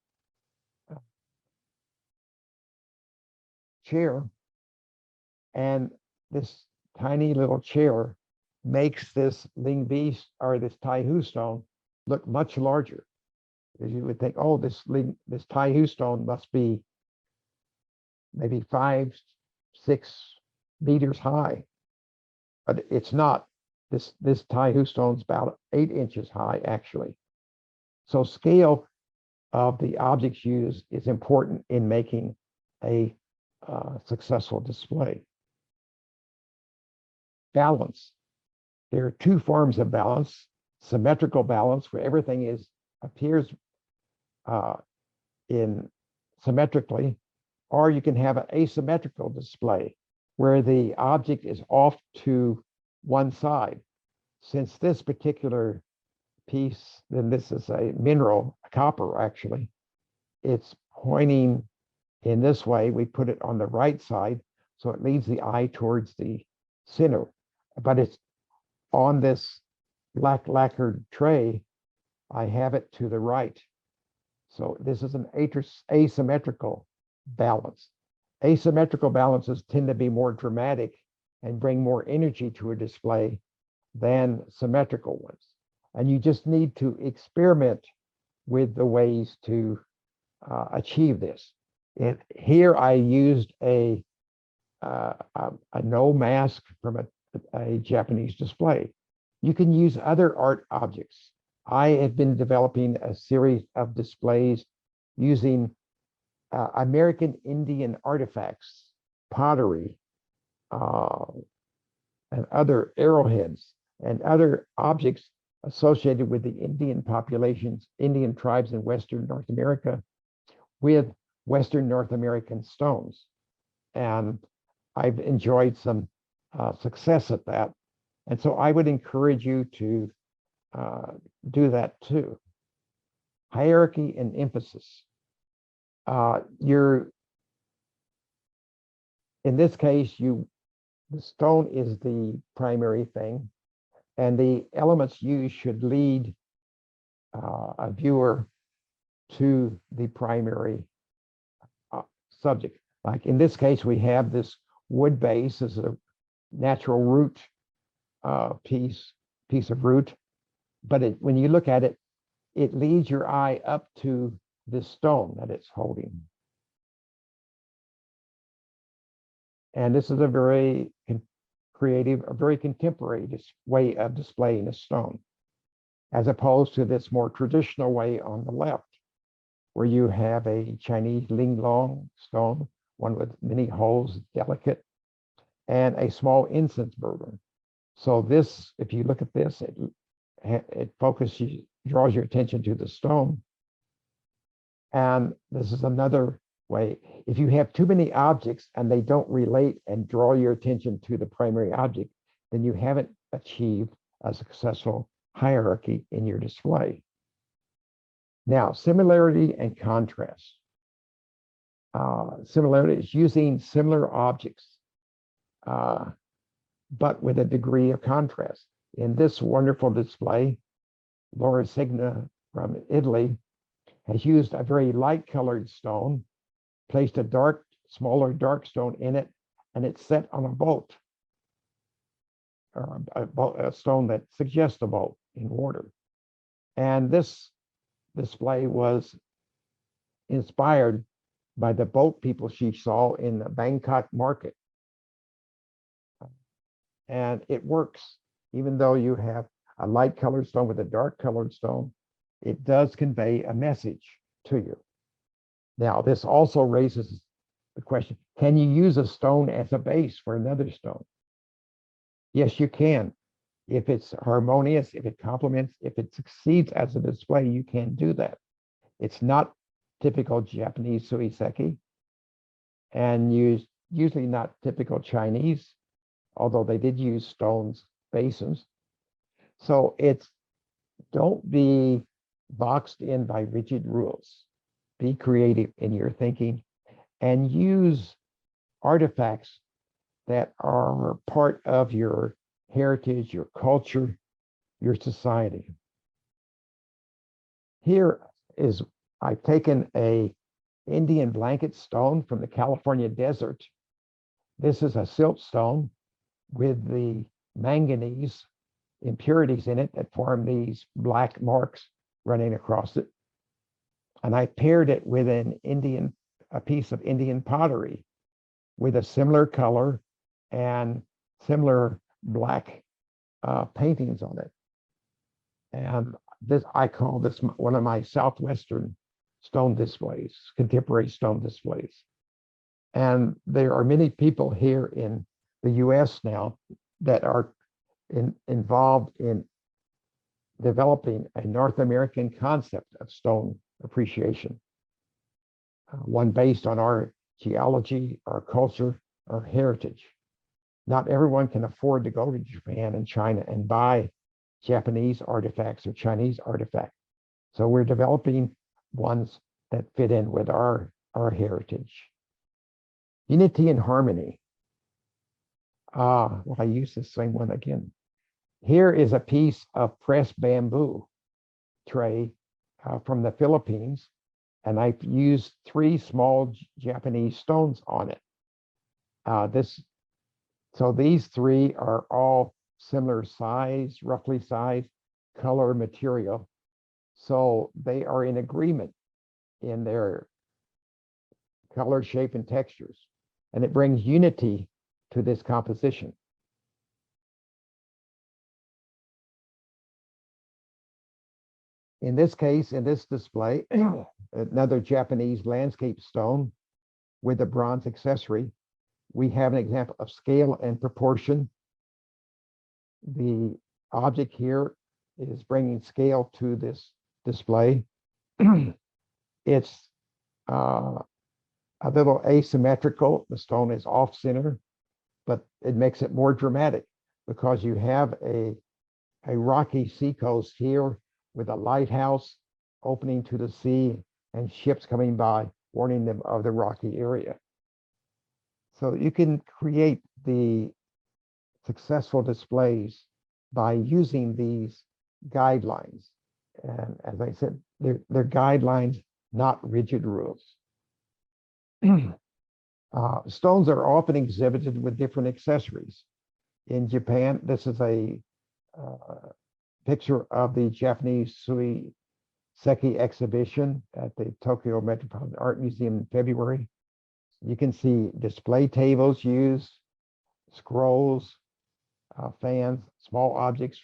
chair, and this tiny little chair makes this Ling Bi or this Tai Hu stone look much larger. As you would think, oh, this Tai Hu stone must be maybe 5, 6 meters high, but it's not. This Tai Hu stone's about 8 inches high, actually. So scale of the objects used is important in making a successful display. Balance. There are two forms of balance: symmetrical balance, where everything appears in symmetrically, or you can have an asymmetrical display where the object is off to one side. Since this particular piece, then this is a mineral, copper actually, it's pointing in this way. We put it on the right side, so it leads the eye towards the center, but it's on this black lacquered tray. I have it to the right. So this is an asymmetrical balance. Asymmetrical balances tend to be more dramatic and bring more energy to a display than symmetrical ones. And you just need to experiment with the ways to achieve this. Here I used a no mask from a Japanese display. You can use other art objects. I have been developing a series of displays using American Indian artifacts, pottery, and other arrowheads and other objects associated with the Indian populations, Indian tribes in Western North America, with Western North American stones. And I've enjoyed some success at that. And so I would encourage you to do that too. Hierarchy and emphasis. In this case, the stone is the primary thing, and the elements used should lead a viewer to the primary subject. Like in this case, we have this wood base as a natural root piece of root, but when you look at it, it leads your eye up to this stone that it's holding. And this is a very creative, a very contemporary way of displaying a stone, as opposed to this more traditional way on the left, where you have a Chinese linglong stone, one with many holes, delicate, and a small incense burner. So this, if you look at this, it focuses, draws your attention to the stone. And this is another way. If you have too many objects and they don't relate and draw your attention to the primary object, then you haven't achieved a successful hierarchy in your display. Now, similarity and contrast. Similarity is using similar objects, but with a degree of contrast. In this wonderful display, Laura Signa from Italy has used a very light colored stone, placed a smaller dark stone in it, and it's set on a boat, or a stone that suggests a boat in water. And this display was inspired by the boat people she saw in the Bangkok market. And it works, even though you have a light colored stone with a dark colored stone, it does convey a message to you. Now, this also raises the question, can you use a stone as a base for another stone? Yes, you can. If it's harmonious, if it complements, if it succeeds as a display, you can do that. It's not typical Japanese Suiseki, and usually not typical Chinese, although they did use stones, basins. So don't be boxed in by rigid rules. Be creative in your thinking and use artifacts that are part of your heritage, your culture, your society. Here is, I've taken a Indian blanket stone from the California desert. This is a silt stone with the manganese impurities in it that form these black marks running across it. And I paired it with a piece of Indian pottery with a similar color and similar black paintings on it. And this, I call this one of my Southwestern stone displays, contemporary stone displays. And there are many people here in the US now that are involved in developing a North American concept of stone appreciation, one based on our geology, our culture, our heritage. Not everyone can afford to go to Japan and China and buy Japanese artifacts or Chinese artifacts. So we're developing ones that fit in with our heritage. Unity and harmony. Well, I use the same one again. Here is a piece of pressed bamboo tray from the Philippines, and I've used 3 small Japanese stones on it. So these 3 are all similar size, roughly sized, color, material. So they are in agreement in their color, shape, and textures. And it brings unity to this composition. In this case, in this display, another Japanese landscape stone with a bronze accessory. We have an example of scale and proportion. The object here is bringing scale to this display. It's a little asymmetrical. The stone is off center, but it makes it more dramatic because you have a rocky seacoast here with a lighthouse opening to the sea and ships coming by, warning them of the rocky area. So you can create the successful displays by using these guidelines. And as I said, they're guidelines, not rigid rules. Stones are often exhibited with different accessories. In Japan, this is a picture of the Japanese Suiseki exhibition at the Tokyo Metropolitan Art Museum in February. You can see display tables used, scrolls, fans, small objects,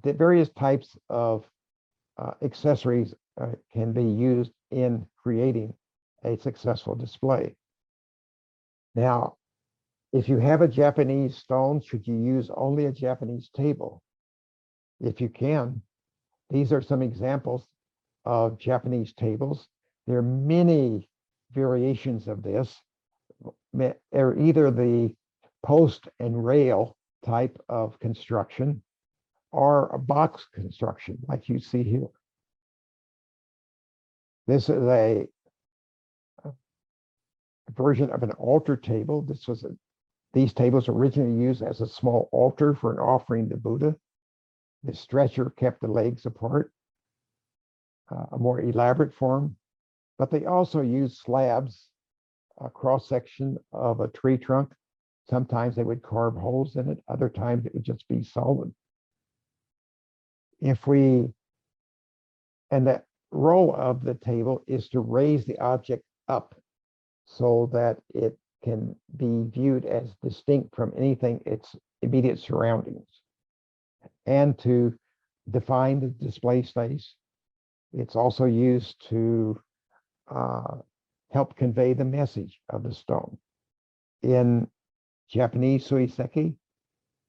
the various types of accessories can be used in creating a successful display. Now, if you have a Japanese stone, should you use only a Japanese table? If you can, these are some examples of Japanese tables. There are many variations of this. They're either the post and rail type of construction or a box construction like you see here. This is a version of an altar table. These tables originally used as a small altar for an offering to Buddha. The stretcher kept the legs apart, a more elaborate form, but they also used slabs, a cross section of a tree trunk. Sometimes they would carve holes in it. Other times it would just be solid. And the role of the table is to raise the object up so that it can be viewed as distinct from anything its immediate surroundings, and to define the display space. It's also used to help convey the message of the stone. In Japanese Suiseki,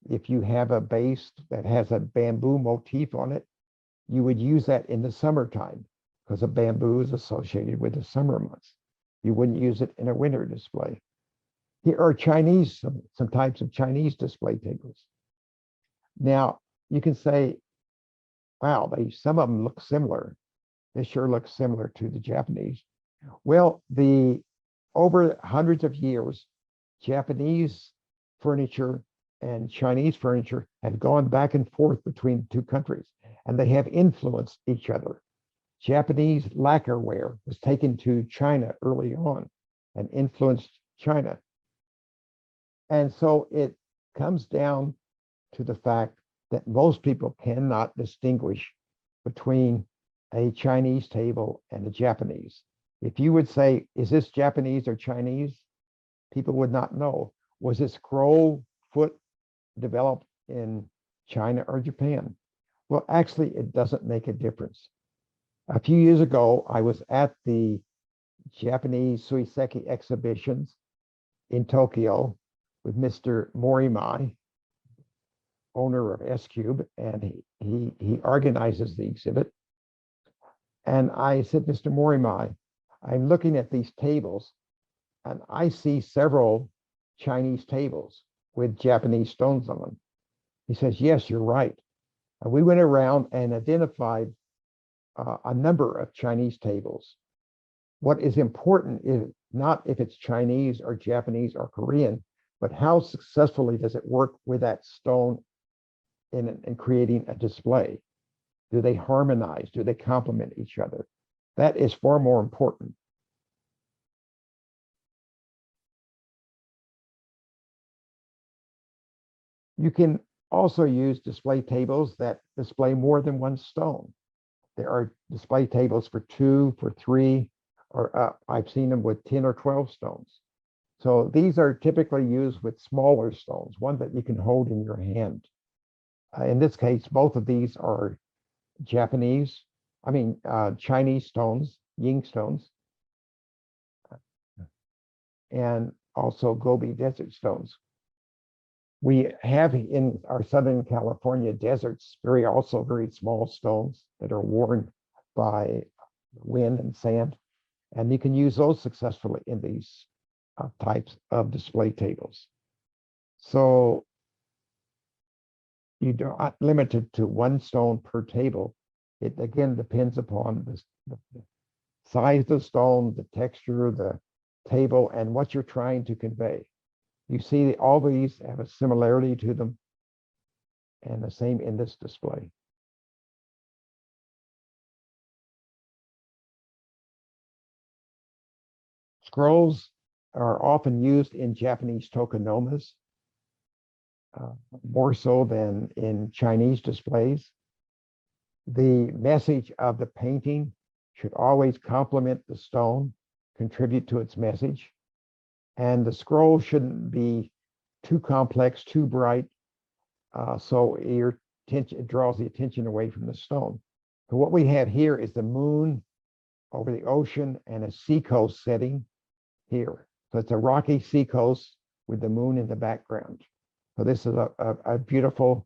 if you have a base that has a bamboo motif on it, you would use that in the summertime because a bamboo is associated with the summer months. You wouldn't use it in a winter display. Here are some types of Chinese display tables. Now, you can say, wow, some of them look similar. This sure looks similar to the Japanese. Well, over hundreds of years, Japanese furniture and Chinese furniture have gone back and forth between the two countries, and they have influenced each other. Japanese lacquerware was taken to China early on and influenced China. And so it comes down to the fact that most people cannot distinguish between a Chinese table and a Japanese. If you would say, is this Japanese or Chinese? People would not know. Was this scroll foot developed in China or Japan? Well, actually, it doesn't make a difference. A few years ago, I was at the Japanese Suiseki exhibitions in Tokyo with Mr. Morimai, owner of S-Cube, and he organizes the exhibit. And I said, Mr. Morimai, I'm looking at these tables, and I see several Chinese tables with Japanese stones on them. He says, yes, you're right. And we went around and identified a number of Chinese tables. What is important is not if it's Chinese or Japanese or Korean, but how successfully does it work with that stone in creating a display? Do they harmonize? Do they complement each other? That is far more important. You can also use display tables that display more than one stone. There are display tables for 2, for 3, or I've seen them with 10 or 12 stones. So these are typically used with smaller stones, one that you can hold in your hand. In this case, both of these are Chinese stones, Ying stones, and also Gobi desert stones. We have in our Southern California deserts also very small stones that are worn by wind and sand, and you can use those successfully in these types of display tables. So you are not limited to one stone per table. It again depends upon the size of the stone, the texture, the table, and what you're trying to convey. You see all these have a similarity to them, and the same in this display. Scrolls are often used in Japanese tokonomas, more so than in Chinese displays. The message of the painting should always complement the stone, contribute to its message. And the scroll shouldn't be too complex, too bright, so it draws the attention away from the stone. So what we have here is the moon over the ocean and a seacoast setting here. So it's a rocky seacoast with the moon in the background. So this is a beautiful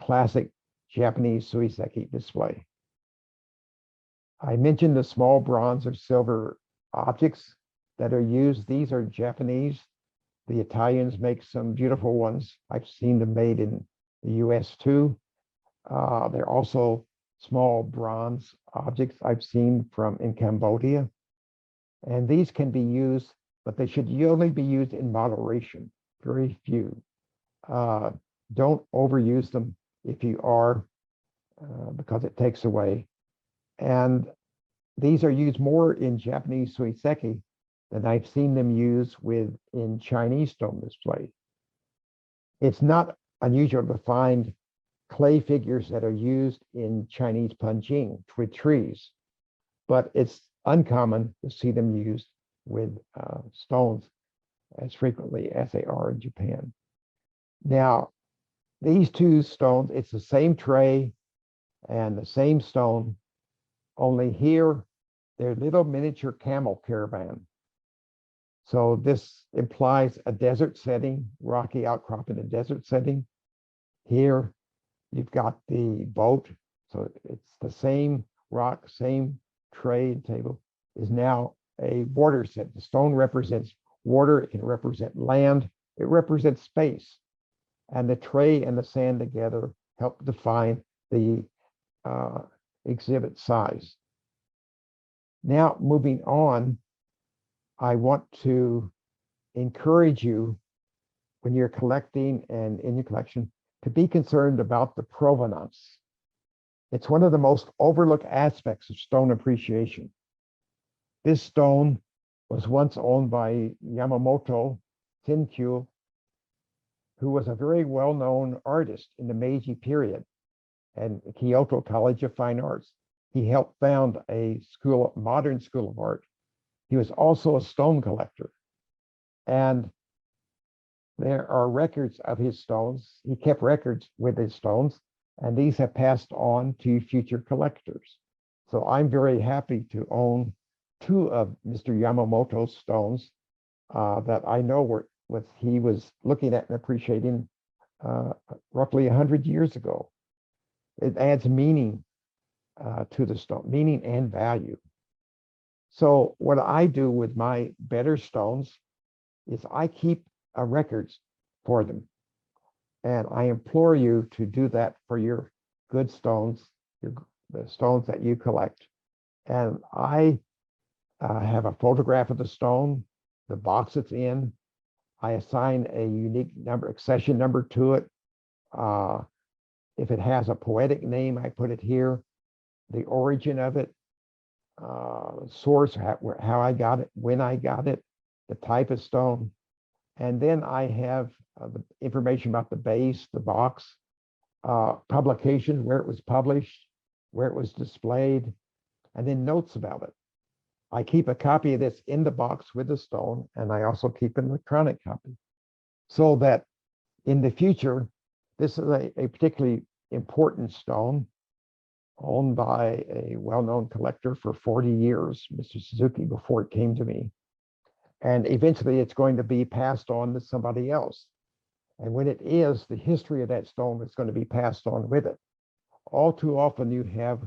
classic Japanese Suiseki display. I mentioned the small bronze or silver objects that are used. These are Japanese. The Italians make some beautiful ones. I've seen them made in the US too. They're also small bronze objects I've seen in Cambodia. And these can be used, but they should only be used in moderation, very few. Don't overuse them if you are, because it takes away. And these are used more in Japanese Suiseki than I've seen them used in Chinese stone display. It's not unusual to find clay figures that are used in Chinese Panjing with trees, but it's uncommon to see them used with stones as frequently as they are in Japan. Now, these two stones, it's the same tray and the same stone, only here they're little miniature camel caravan. So this implies a desert setting, rocky outcrop in a desert setting. Here you've got the boat, so it's the same rock, same tray and table, is now a water set. The stone represents water, it can represent land, it represents space. And the tray and the sand together help define the exhibit size. Now, moving on, I want to encourage you, when you're collecting and in your collection, to be concerned about the provenance. It's one of the most overlooked aspects of stone appreciation. This stone was once owned by Yamamoto Tenkyu, who was a very well-known artist in the Meiji period and Kyoto College of Fine Arts. He helped found a modern school of art. He was also a stone collector. And there are records of his stones. He kept records with his stones, and these have passed on to future collectors. So I'm very happy to own two of Mr. Yamamoto's stones that I know he was looking at and appreciating roughly 100 years ago. It adds meaning to the stone, meaning and value. So what I do with my better stones is I keep records for them. And I implore you to do that for your good stones, the stones that you collect. And I have a photograph of the stone, the box it's in. I assign a unique accession number to it. If it has a poetic name, I put it here. The origin of it, source, how I got it, when I got it, the type of stone. And then I have the information about the base, the box, publication, where it was published, where it was displayed, and then notes about it. I keep a copy of this in the box with the stone, and I also keep an electronic copy, so that in the future, this is a particularly important stone owned by a well-known collector for 40 years, Mr. Suzuki, before it came to me. And eventually it's going to be passed on to somebody else. And when it is, the history of that stone is going to be passed on with it. All too often you have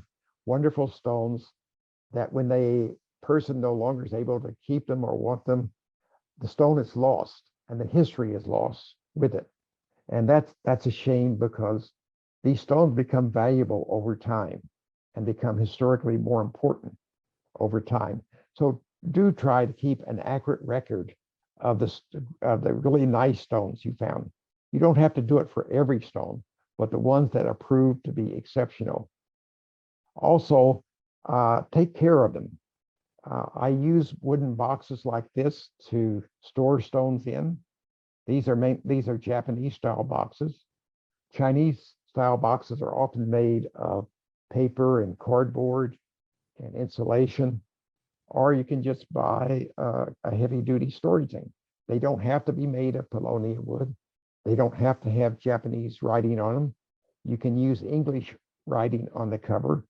wonderful stones that when the person no longer is able to keep them or want them, the stone is lost and the history is lost with it. And that's a shame, because these stones become valuable over time and become historically more important over time. So do try to keep an accurate record of the really nice stones you found. You don't have to do it for every stone, but the ones that are proved to be exceptional. Also, take care of them. I use wooden boxes like this to store stones in. These are Japanese style boxes. Chinese style boxes are often made of paper and cardboard and insulation, or you can just buy a heavy-duty storage tank. They don't have to be made of paulownia wood. They don't have to have Japanese writing on them. You can use English writing on the cover.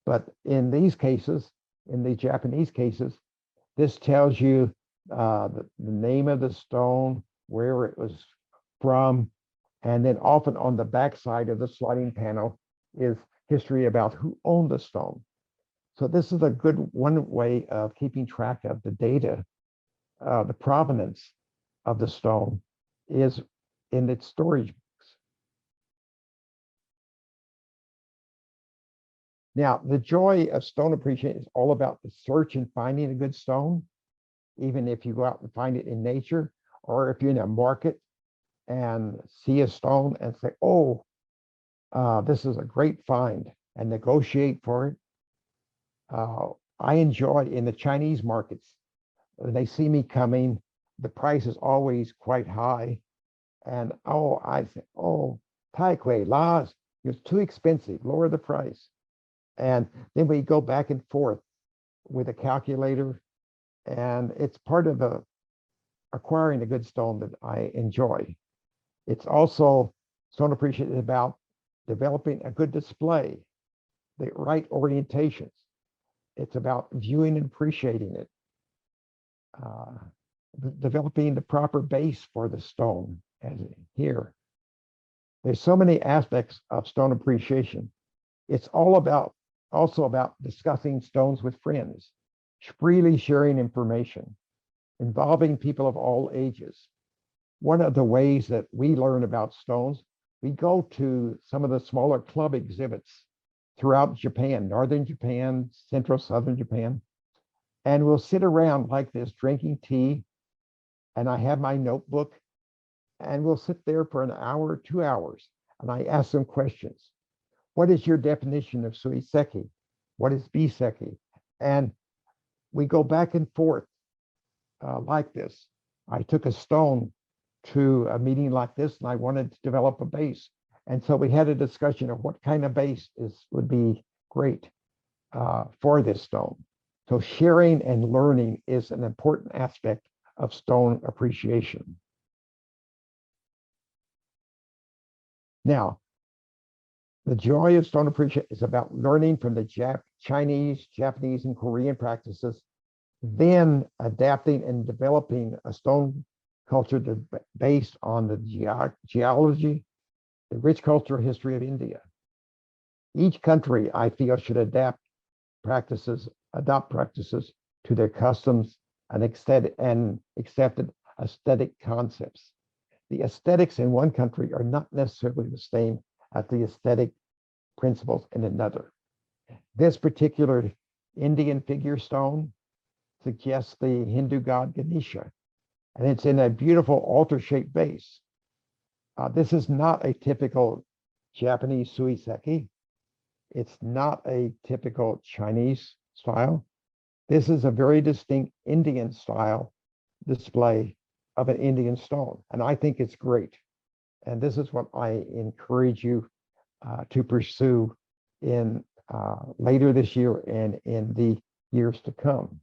But in these cases, in the Japanese cases, this tells you the name of the stone, where it was from, and then often on the back side of the sliding panel is history about who owned the stone. So this is a good one way of keeping track of the data. The provenance of the stone is in its storage box. Now, the joy of stone appreciation is all about the search and finding a good stone, even if you go out and find it in nature, or if you're in a market and see a stone and say, oh, this is a great find, and negotiate for it. I enjoy in the Chinese markets, when they see me coming, the price is always quite high. And I say, Tai Kui, La's, it's too expensive, lower the price. And then we go back and forth with a calculator, and it's part of the acquiring a good stone that I enjoy. It's also, stone appreciation is about developing a good display, the right orientations. It's about viewing and appreciating it, developing the proper base for the stone, as here. There's so many aspects of stone appreciation. It's also about discussing stones with friends, freely sharing information, involving people of all ages. One of the ways that we learn about stones, we go to some of the smaller club exhibits throughout Japan, northern Japan, central, southern Japan, and we'll sit around like this drinking tea, and I have my notebook, and we'll sit there for an hour, 2 hours, and I ask them questions. What is your definition of Suiseki? What is Biseki? And we go back and forth like this. I took a stone to a meeting like this, and I wanted to develop a base. And so we had a discussion of what kind of base would be great for this stone. So sharing and learning is an important aspect of stone appreciation. Now, the joy of stone appreciation is about learning from the Chinese, Japanese, and Korean practices, then adapting and developing a stone culture based on the geology, the rich cultural history of India. Each country, I feel, should adopt practices to their customs and accepted aesthetic concepts. The aesthetics in one country are not necessarily the same as the aesthetic principles in another. This particular Indian figure stone suggests the Hindu god Ganesha, and it's in a beautiful altar-shaped base. This is not a typical Japanese Suiseki. It's not a typical Chinese style. This is a very distinct Indian style display of an Indian stone, and I think it's great. And this is what I encourage you to pursue in later this year and in the years to come.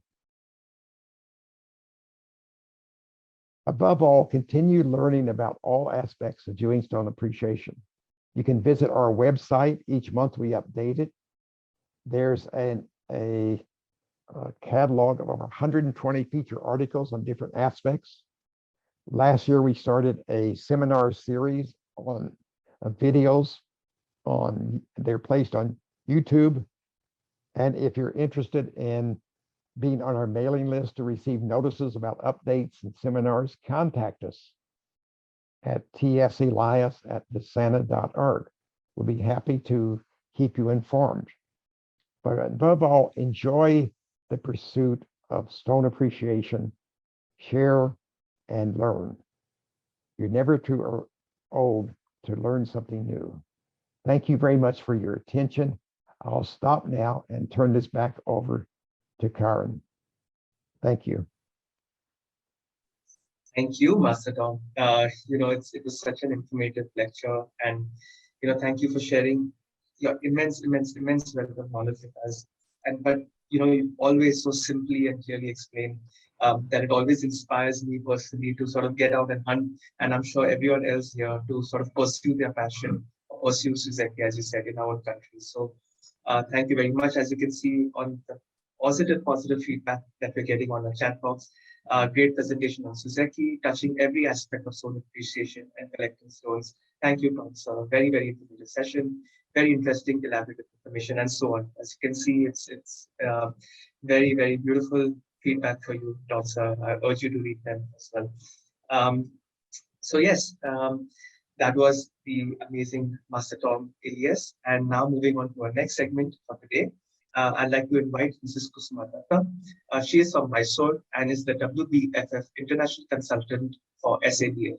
Above all, continue learning about all aspects of doing stone appreciation. You can visit our website. Each month we update it. There's a catalog of over 120 feature articles on different aspects. Last year, we started a seminar series on videos they're placed on YouTube. And if you're interested in being on our mailing list to receive notices about updates and seminars, contact us at tselias@visana.org. We'll be happy to keep you informed. But above all, enjoy the pursuit of stone appreciation, share and learn. You're never too old to learn something new. Thank you very much for your attention. I'll stop now and turn this back over to Karen. Thank you. Thank you, Master Tom. It was such an informative lecture, and Thank you for sharing your immense wealth of knowledge with us. But you always so simply and clearly explain that it always inspires me personally to sort of get out and hunt, and I'm sure everyone else here to sort of pursue their passion, or pursue Suiseki, as you said, in our own country. So thank you very much. As you can see on the positive feedback that we're getting on the chat box, great presentation on Suiseki, touching every aspect of soil appreciation and collecting stones. Thank you, Professor. Very informative session. Very interesting, collaborative information, and so on. As you can see, it's very beautiful feedback for you, Professor. I urge you to read them as well. So yes, that was the amazing Master Tom Elias. And now moving on to our next segment for today. I'd like to invite Mrs. Kusuma Datta. She is from Mysore and is the WBFF International Consultant for SABF.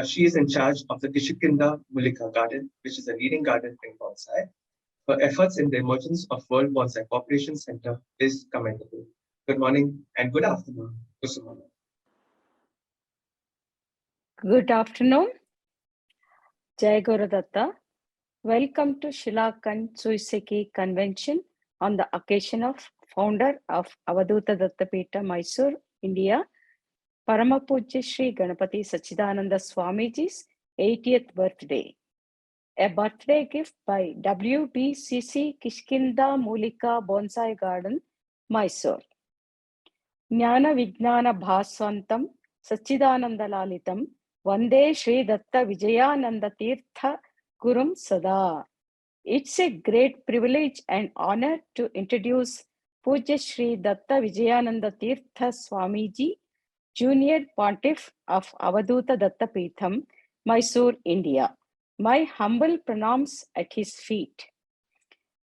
She is in charge of the Kishikinda Mulika Garden, which is a leading garden in Bonsai. Her efforts in the emergence of World Bonsai Cooperation Center is commendable. Good morning and good afternoon, Kusuma. Good afternoon. Jai Guru Datta. Welcome to Shila Suiseki Convention on the occasion of founder of Avaduta Dattapeta, Mysore, India, Parama Pujya Sri Ganapathy Sachidananda Swamiji's 80th birthday. A birthday gift by WBCC Kishkinda Mulika Bonsai Garden, Mysore. Jnana Vijnana Bhaswantam Sachidananda Lalitam Vande Sri Datta Vijayananda Theertha Gurum Sada. It's a great privilege and honor to introduce Pujya Sri Datta Vijayananda Theertha Swamiji, Junior Pontiff of Avaduta Dattapetham, Mysore, India. My humble pranams at his feet.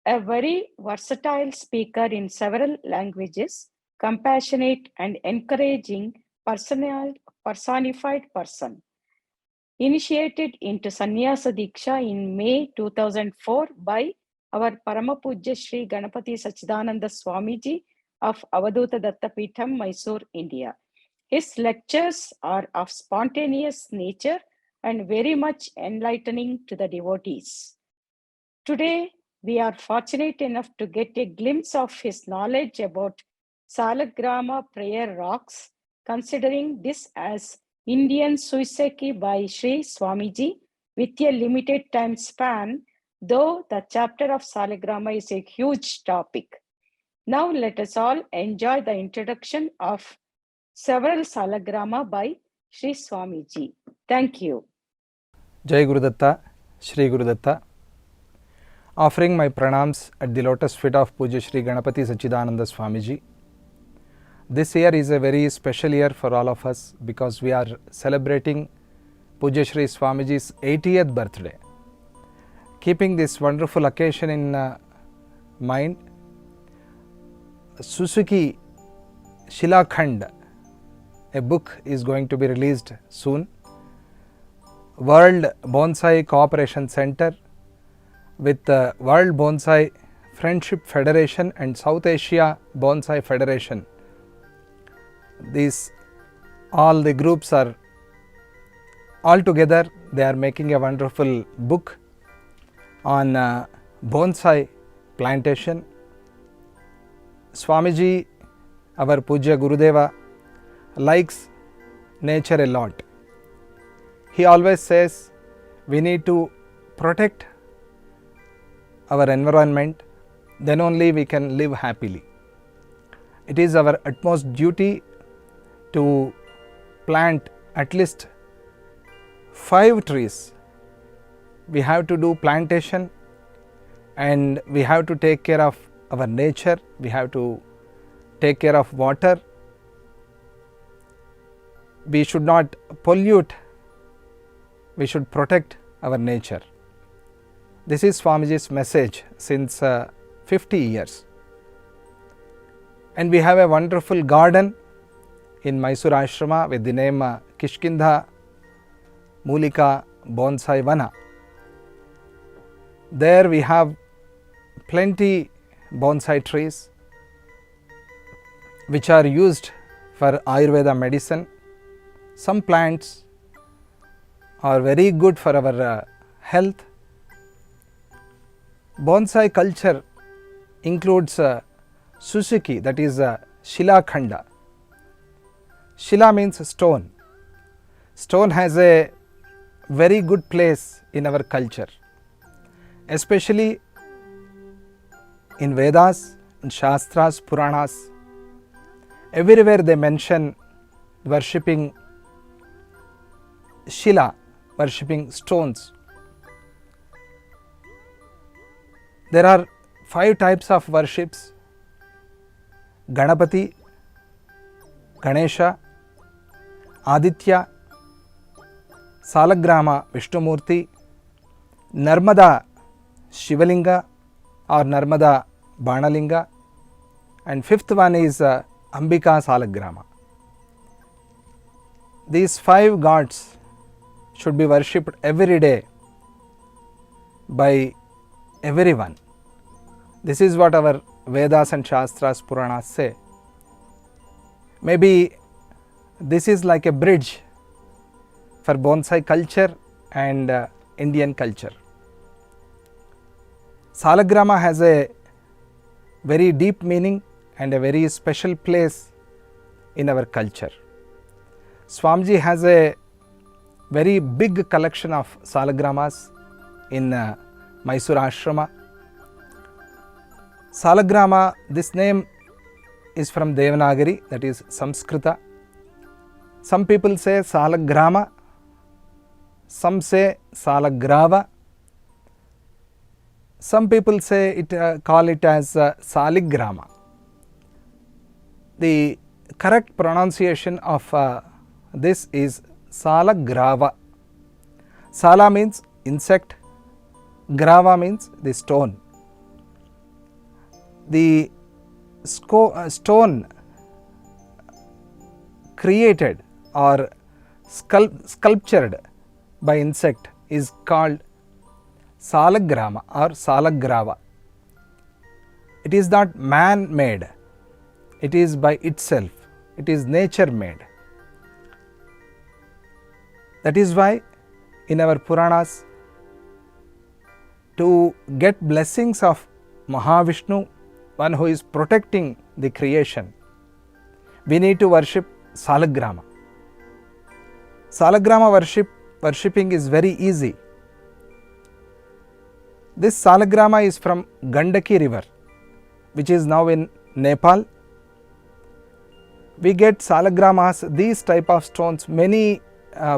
A very versatile speaker in several languages, compassionate and encouraging personified person. Initiated into Sannyasa Diksha in May 2004 by our Parama Pujya Sri Ganapathy Sachidananda Swamiji of Avaduta Dattapetham, Mysore, India. His lectures are of spontaneous nature and very much enlightening to the devotees. Today, we are fortunate enough to get a glimpse of his knowledge about Salagrama prayer rocks, considering this as Indian Suiseki by Sri Swamiji with a limited time span, though the chapter of Salagrama is a huge topic. Now let us all enjoy the introduction of several Salagrama by Sri Swamiji. Thank you. Jai Guru Datta, Shri Guru Datta. Offering my pranams at the lotus feet of Pujya Sri Ganapathy Sachidananda Swamiji. This year is a very special year for all of us because we are celebrating Pujya Sri Swamiji's 80th birthday. Keeping this wonderful occasion in mind, Suiseki Shila, a book is going to be released soon. World Bonsai Cooperation Center with the World Bonsai Friendship Federation and South Asia Bonsai Federation. All the groups are all together. They are making a wonderful book on bonsai plantation. Swamiji, our Pujya Gurudeva, likes nature a lot. He always says we need to protect our environment, then only we can live happily. It is our utmost duty to plant at least 5 trees. We have to do plantation and we have to take care of our nature, we have to take care of water. We should not pollute, we should protect our nature. This is Swamiji's message since 50 years. And we have a wonderful garden in Mysore Ashrama with the name Kishkinda Mulika Bonsai Vana. There we have plenty bonsai trees which are used for Ayurveda medicine. Some plants are very good for our health Bonsai culture includes Suiseki, that is Shila Khanda. Shila means stone. Stone has a very good place in our culture, especially in Vedas, in Shastras, Puranas. Everywhere they mention worshipping Shila, worshipping stones. There are 5 types of worships: Ganapathy, Ganesha, Aditya, Salagrama Vishnumurti, Narmada Shivalinga or Narmada Banalinga, and 5th one is Ambika Salagrama. These 5 gods should be worshipped every day by everyone. This is what our Vedas and Shastras, Puranas say. Maybe this is like a bridge for bonsai culture and Indian culture. Salagrama has a very deep meaning and a very special place in our culture. Swamiji has a very big collection of salagramas in Mysore Ashrama. Salagrama, this name is from Devanagari, that is Samskrita. Some people say Salagrama, some say Salagrava, some people say it call it as Saligrama. The correct pronunciation of this is Salagrava. Sala means insect, grava means the stone. The stone created or sculptured by insect is called Salagrama or Salagrava. It is not man made, it is by itself, it is nature made. That is why in our Puranas, to get blessings of Mahavishnu, one who is protecting the creation, we need to worship Salagrama. Salagrama worshipping is very easy. This Salagrama is from Gandaki river, which is now in Nepal. We get Salagramas, these type of stones, many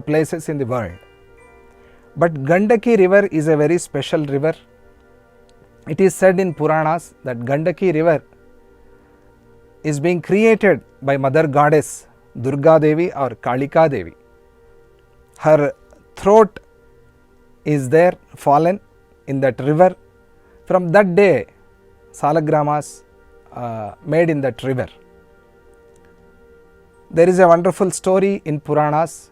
places in the world. But Gandaki river is a very special river. It is said in Puranas that Gandaki river is being created by Mother Goddess Durga Devi or Kalika Devi. Her throat is there fallen in that river. From that day, Salagramas made in that river. There is a wonderful story in Puranas.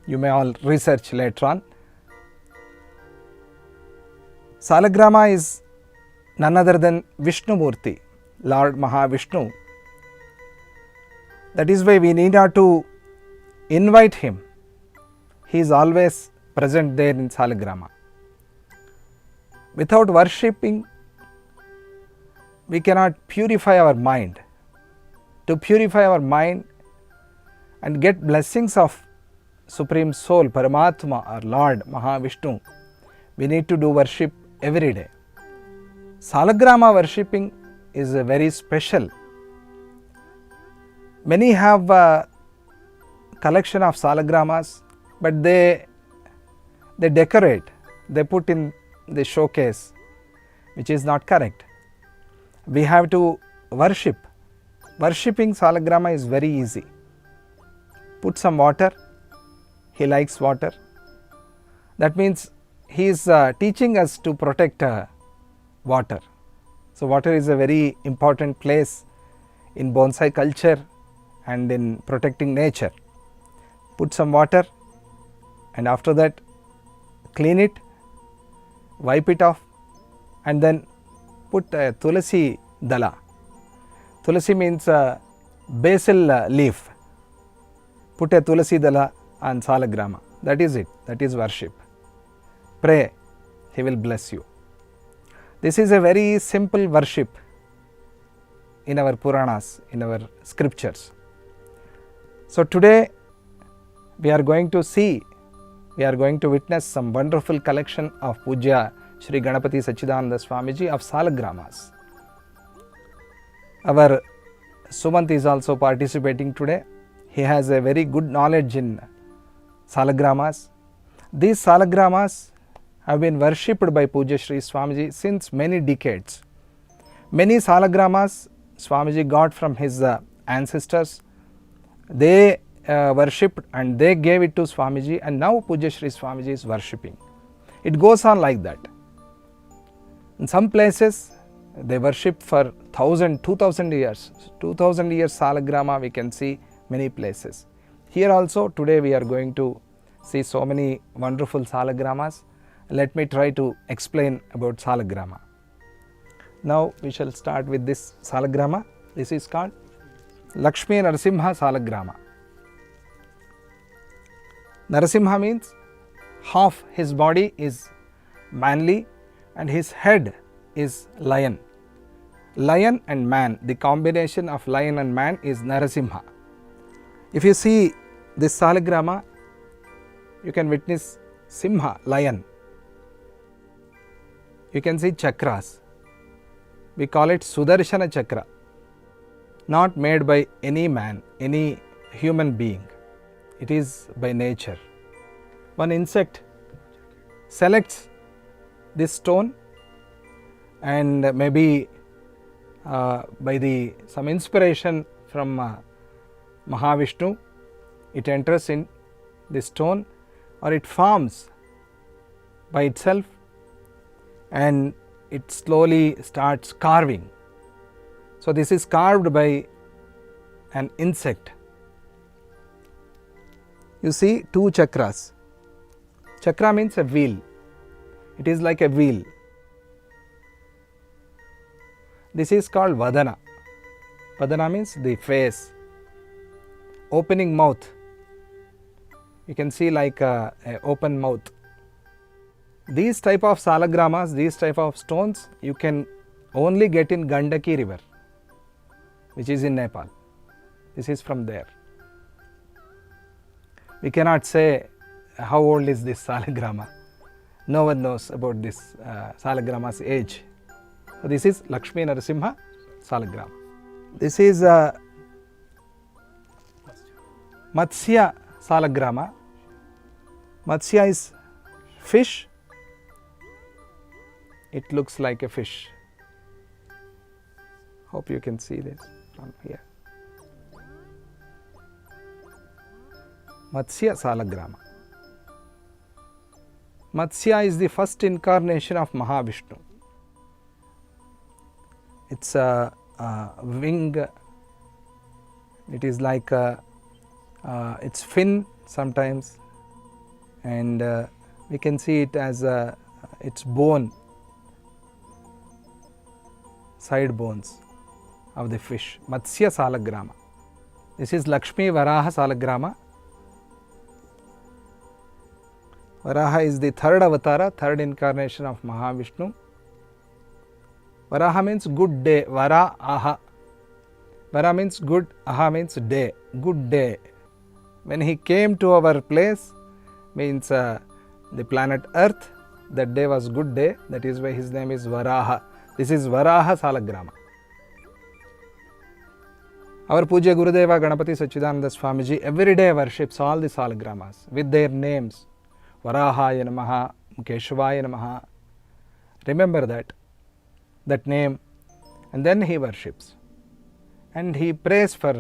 You may all research later on. Salagrama is none other than Vishnumurti, Lord Mahavishnu. That is why we need not to invite him. He is always present there in Salagrama. Without worshipping, we cannot purify our mind. To purify our mind and get blessings of Supreme Soul, Paramatma or Lord Mahavishnu, we need to do worship every day. Salagrama worshipping is very special. Many have a collection of Salagramas, but they decorate, they put in the showcase, which is not correct. We have to worship. Worshipping Salagrama is very easy. Put some water, he likes water. That means he is teaching us to protect water. So water is a very important place in bonsai culture and in protecting nature. Put some water and after that clean it, wipe it off, and then put a tulasi dala. Tulasi means basil leaf. Put a tulasi dala on Salagrama. That is it. That is worship. Pray, he will bless you. This is a very simple worship in our Puranas, in our scriptures. So today we are going to witness some wonderful collection of Pujya Shri Ganapathy Sachidananda Swamiji of Salagramas. Our Sumant is also participating today. He has a very good knowledge in Salagramas. These Salagramas have been worshipped by Pujya Shri Swamiji since many decades. Many Salagramas Swamiji got from his ancestors. They worshipped and they gave it to Swamiji, and now Pujya Shri Swamiji is worshipping. It goes on like that. In some places they worship for 1000, 2000 years. 2000 years Salagrama we can see many places. Here also today we are going to see so many wonderful Salagramas. Let me try to explain about Salagrama. Now we shall start with this Salagrama. This is called Lakshmi Narasimha Salagrama. Narasimha means half his body is manly and his head is lion. Lion and man, the combination of lion and man is Narasimha. If you see this Salagrama, you can witness Simha, lion. You can see chakras. We call it Sudarshana chakra, not made by any man, any human being. It is by nature. One insect selects this stone and maybe by some inspiration from Mahavishnu, it enters in the stone or it forms by itself and it slowly starts carving. So this is carved by an insect. You see two chakras. Chakra means a wheel. It is like a wheel. This is called Vadana. Vadana means the face. Opening mouth. You can see like a open mouth. These type of Salagramas, these type of stones, you can only get in Gandaki river, which is in Nepal. This is from there. We cannot say how old is this Salagrama. No one knows about this Salagrama's age. So this is Lakshmi Narasimha Salagrama. This is Matsya Salagrama. Matsya is fish. It looks like a fish. Hope you can see this from here. Matsya Salagrama. Matsya is the first incarnation of Mahavishnu. It's a wing. It is like its fin sometimes, and we can see it as its bone, side bones of the fish. Matsya Salagrama. This is Lakshmi Varaha Salagrama. Varaha is the third avatara, third incarnation of Mahavishnu. Varaha means good day. Vara aha. Vara means good, aha means day, good day. When he came to our place, means the planet Earth, that day was good day. That is why his name is Varaha. This is Varaha Salagrama. Our Pujya Gurudeva Ganapathy Sachidananda Swamiji every day worships all the Salagramas with their names. Varahaya Namaha, Keshvaya Namaha. Remember that name, and then he worships. And he prays for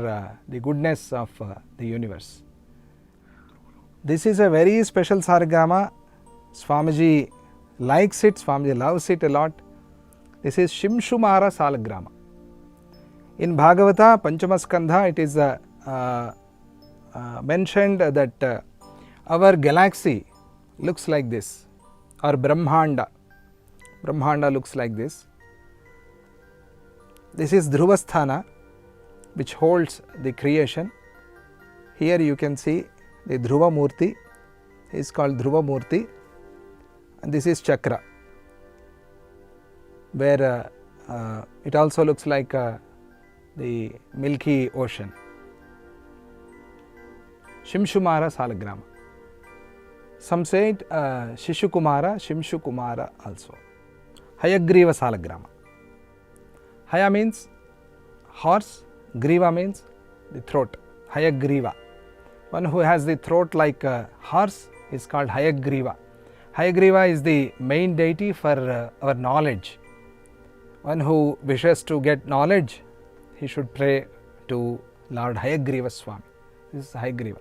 the goodness of the universe. This is a very special Salagrama. Swamiji likes it, Swamiji loves it a lot. This is Shimshumara Salagrama. In Bhagavata, Panchamaskandha, it is mentioned that our galaxy looks like this, or Brahmanda. Brahmanda looks like this. This is Dhruvasthana, which holds the creation. Here you can see the Dhruva Murti, is called Dhruva Murti, and this is Chakra. where it also looks like the Milky Ocean. Shimshumara Salagrama. Some say it Shishukumara, Shimshukumara also. Hayagriva Salagrama. Haya means horse, Griva means the throat. Hayagriva. One who has the throat like a horse is called Hayagriva. Hayagriva is the main deity for our knowledge. One who wishes to get knowledge, he should pray to Lord Hayagriva Swami. This is Hayagriva.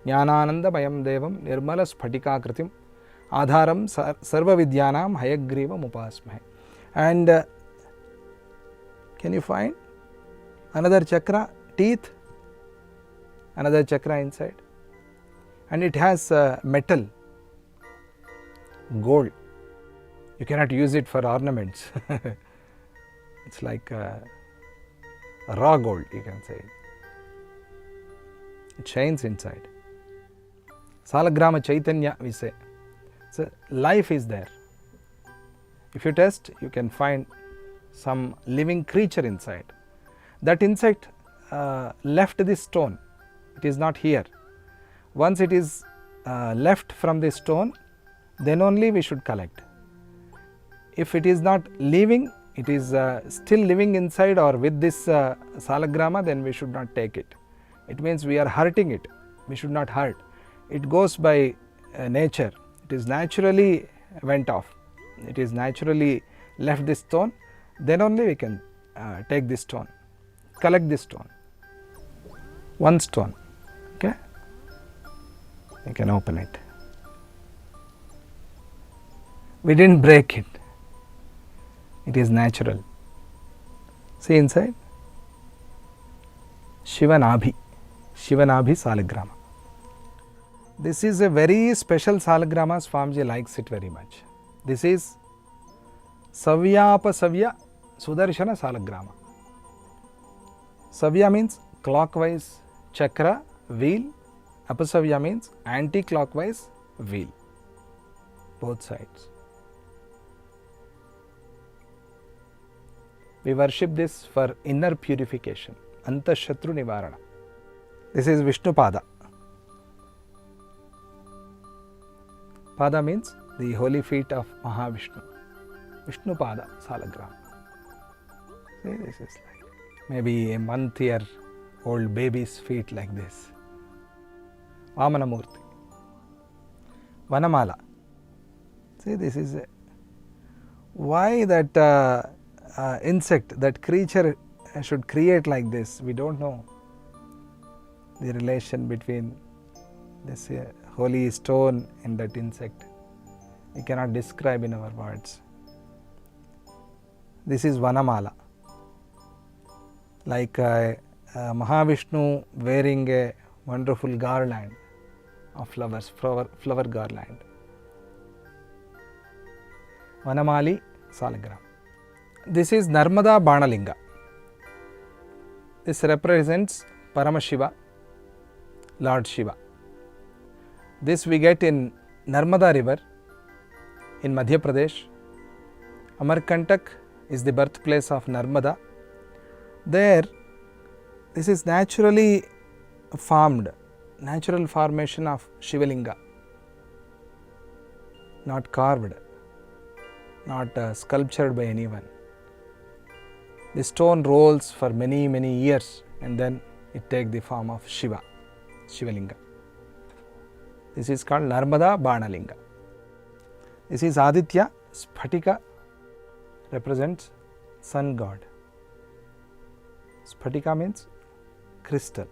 Jnanananda Mayam Devam Nirmala Sphatikakritim Adharam Sarva Vidyanam Hayagriva Mupasmahe. And can you find another chakra? Teeth. Another chakra inside. And it has metal. Gold. You cannot use it for ornaments. It's like raw gold, you can say. It shines inside. Salagrama Chaitanya, we say. So life is there. If you test, you can find some living creature inside. That insect left this stone. It is not here. Once it is left from the stone, then only we should collect. If it is not living, it is still living inside or with this salagrama, then we should not take it. It means we are hurting it. We should not hurt. It goes by nature. It is naturally went off. It is naturally left this stone. Then only we can take this stone, collect this stone. One stone. Okay? You can open it. We didn't break it. It is natural. See inside? Shivanabhi. Shivanabhi Salagrama. This is a very special Salagrama. Swamiji likes it very much. This is Savyapasavya Sudarshana Salagrama. Savya means clockwise chakra, wheel. Apasavya means anti-clockwise wheel. Both sides. We worship this for inner purification. Antashatru Nivarana. This is Vishnu Pada. Pada means the holy feet of Mahavishnu. Vishnu Pada Salagrama. See, this is like maybe a month-year-old baby's feet like this. Vamanamurti. Vanamala. See, this is a, why that insect, that creature should create like this, we don't know. The relation between this holy stone and that insect, we cannot describe in our words. This is Vanamala, like Mahavishnu wearing a wonderful garland of flowers, flower garland. Vanamali Salagram. This is Narmada Banalinga. This represents Paramashiva, Lord Shiva. This we get in Narmada river in Madhya Pradesh. Amarkantak is the birthplace of Narmada. There, this is naturally formed, natural formation of Shivalinga, not carved, not sculptured by anyone. The stone rolls for many, many years and then it takes the form of Shiva, Shivalinga. This is called Narmada Banalinga. This is Aditya. Sphatika represents sun god. Sphatika means crystal.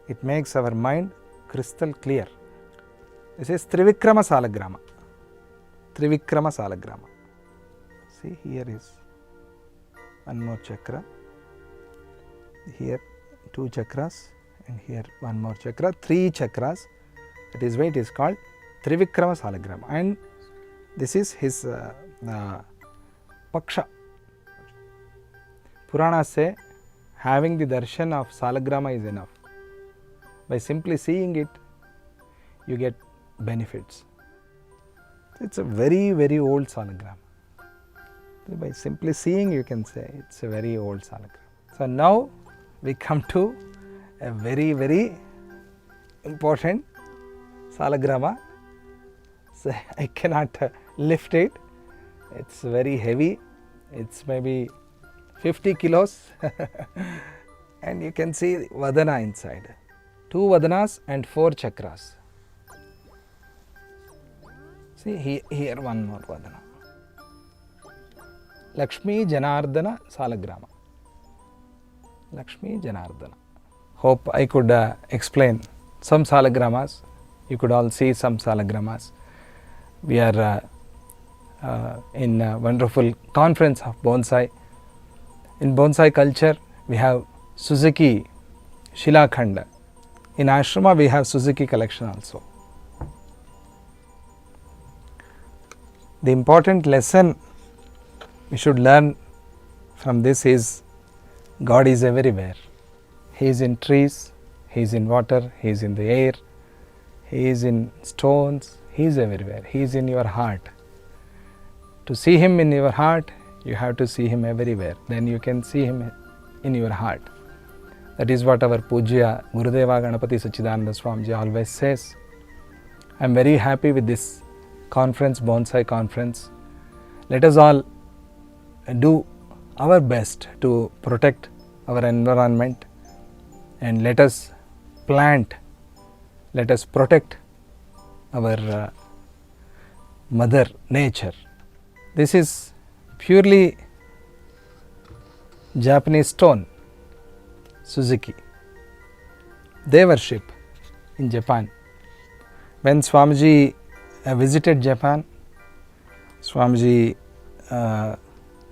It makes our mind crystal clear. This is Trivikrama Salagrama. Trivikrama Salagrama. See, here is one more chakra. Here 2 chakras and here one more chakra. 3 chakras. That is why it is called Trivikrama Salagrama. And this is his Paksha. Puranas say having the darshan of Salagrama is enough. By simply seeing it, you get benefits. It's a very, very old Salagrama. By simply seeing, you can say it's a very old salagrama. So now we come to a very, very important salagrama. So I cannot lift it. It's very heavy. It's maybe 50 kilos. And you can see Vadana inside. 2 Vadanas and 4 chakras. See here one more Vadana. Lakshmi Janardana Salagrama. Lakshmi Janardana. Hope I could explain some salagramas. You could all see some salagramas. We are in a wonderful conference of bonsai. In bonsai culture, we have Suiseki, Shila Khanda. In Ashrama, we have Suiseki collection also. The important lesson we should learn from this is God is everywhere. He is in trees, He is in water, He is in the air, He is in stones, He is everywhere. He is in your heart. To see Him in your heart, you have to see Him everywhere. Then you can see Him in your heart. That is what our Pujya Gurudeva Ganapathy Sachidananda Swamiji always says. I am very happy with this conference, bonsai conference. Let us all do our best to protect our environment, and let us plant, let us protect our mother nature. This is purely Japanese stone, Suiseki. They worship in Japan. When Swamiji visited Japan, Swamiji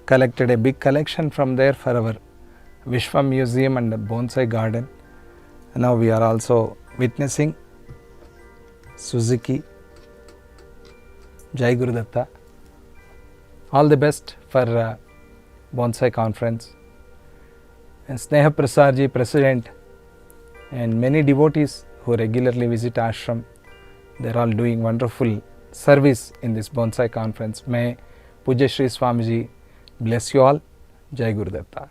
collected a big collection from there for our Vishwa Museum and the Bonsai Garden. And now we are also witnessing Suiseki. Jai Guru Datta. All the best for Bonsai Conference. And Sneh Prasar ji, President, and many devotees who regularly visit Ashram, they are all doing wonderful service in this Bonsai Conference. May Pujya Shri Swamiji bless you all. Jai Guru Datta.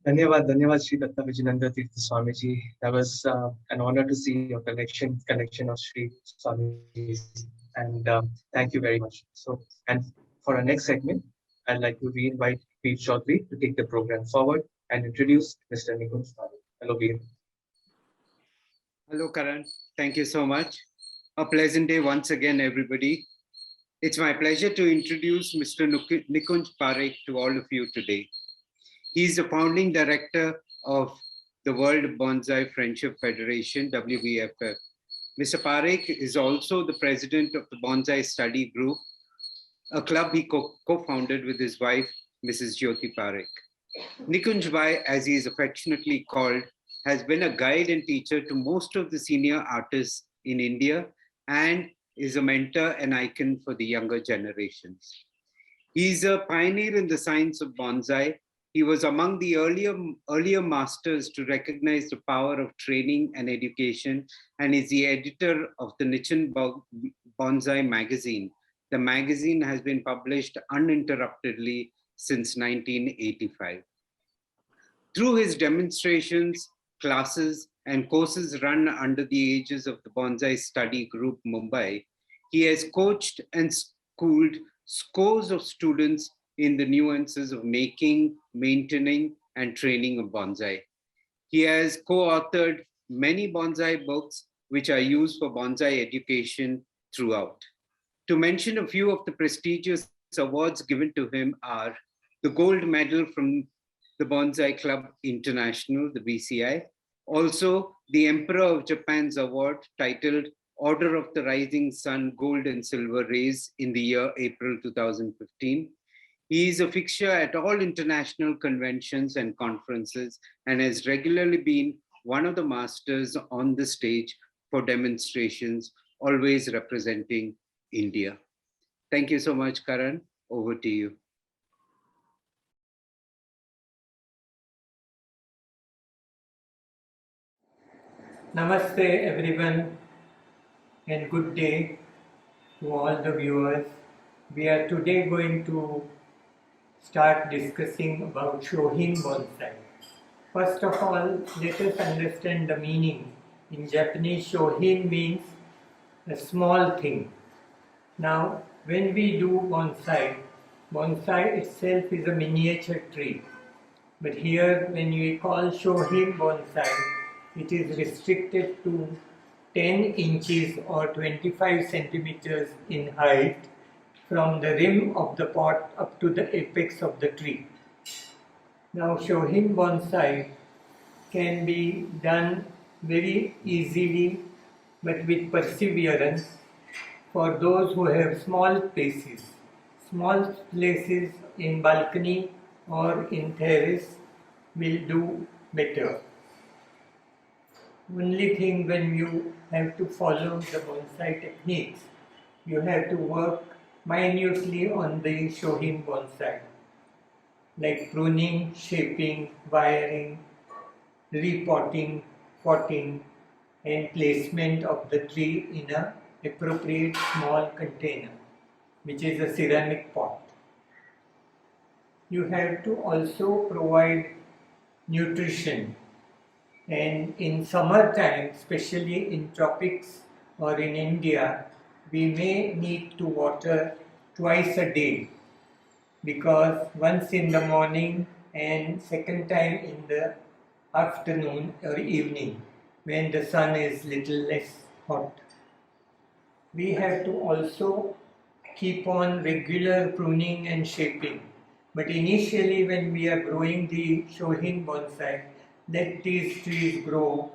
Dhanyavad Shri Datta Vijayananda Theertha Swamiji. That was an honor to see your collection of Shri Swamijis, and thank you very much. So, and for our next segment, I'd like to re-invite Veer Choudhury to take the program forward and introduce Mr. Nikunj Parekh. Hello, Veer. Hello, Karan. Thank you so much. A pleasant day once again, everybody. It's my pleasure to introduce Mr. Nikunj Parekh to all of you today. He is the founding director of the World Bonsai Friendship Federation, WBFF. Mr. Parekh is also the president of the Bonsai Study Group, a club he co-founded with his wife, Mrs. Jyoti Parekh. Nikunj Bhai, as he is affectionately called, has been a guide and teacher to most of the senior artists in India and is a mentor and icon for the younger generations. He is a pioneer in the science of bonsai. He was among the earlier masters to recognize the power of training and education, and is the editor of the Nikunj Bonsai magazine. The magazine has been published uninterruptedly since 1985. Through his demonstrations, classes, and courses run under the aegis of the Bonsai Study Group, Mumbai, he has coached and schooled scores of students in the nuances of making, maintaining, and training of bonsai. He has co-authored many bonsai books which are used for bonsai education throughout. To mention a few of the prestigious awards given to him are the gold medal from the Bonsai Club International, the BCI, also the Emperor of Japan's award titled Order of the Rising Sun Gold and Silver Rays in the year April 2015. He is a fixture at all international conventions and conferences and has regularly been one of the masters on the stage for demonstrations, always representing India. Thank you so much, Karan. Over to you. Namaste everyone and good day. to all the viewers. We are today going to start discussing about Shohin bonsai. First of all, let us understand the meaning. In Japanese, Shohin means a small thing. Now, when we do bonsai, bonsai itself is a miniature tree. But here, when we call Shohin bonsai, it is restricted to 10 inches or 25 centimeters in height from the rim of the pot up to the apex of the tree. Now, Shohin bonsai can be done very easily but with perseverance for those who have small places. Small places in balcony or in terrace will do better. Only thing, when you have to follow the bonsai techniques, you have to work minutely on the Shohin bonsai, like pruning, shaping, wiring, repotting, potting, and placement of the tree in an appropriate small container, which is a ceramic pot. You have to also provide nutrition, and in summertime, especially in tropics or in India, we may need to water twice a day, because once in the morning and second time in the afternoon or evening when the sun is little less hot. We have to also keep on regular pruning and shaping. But initially, when we are growing the Shohin bonsai, let these trees grow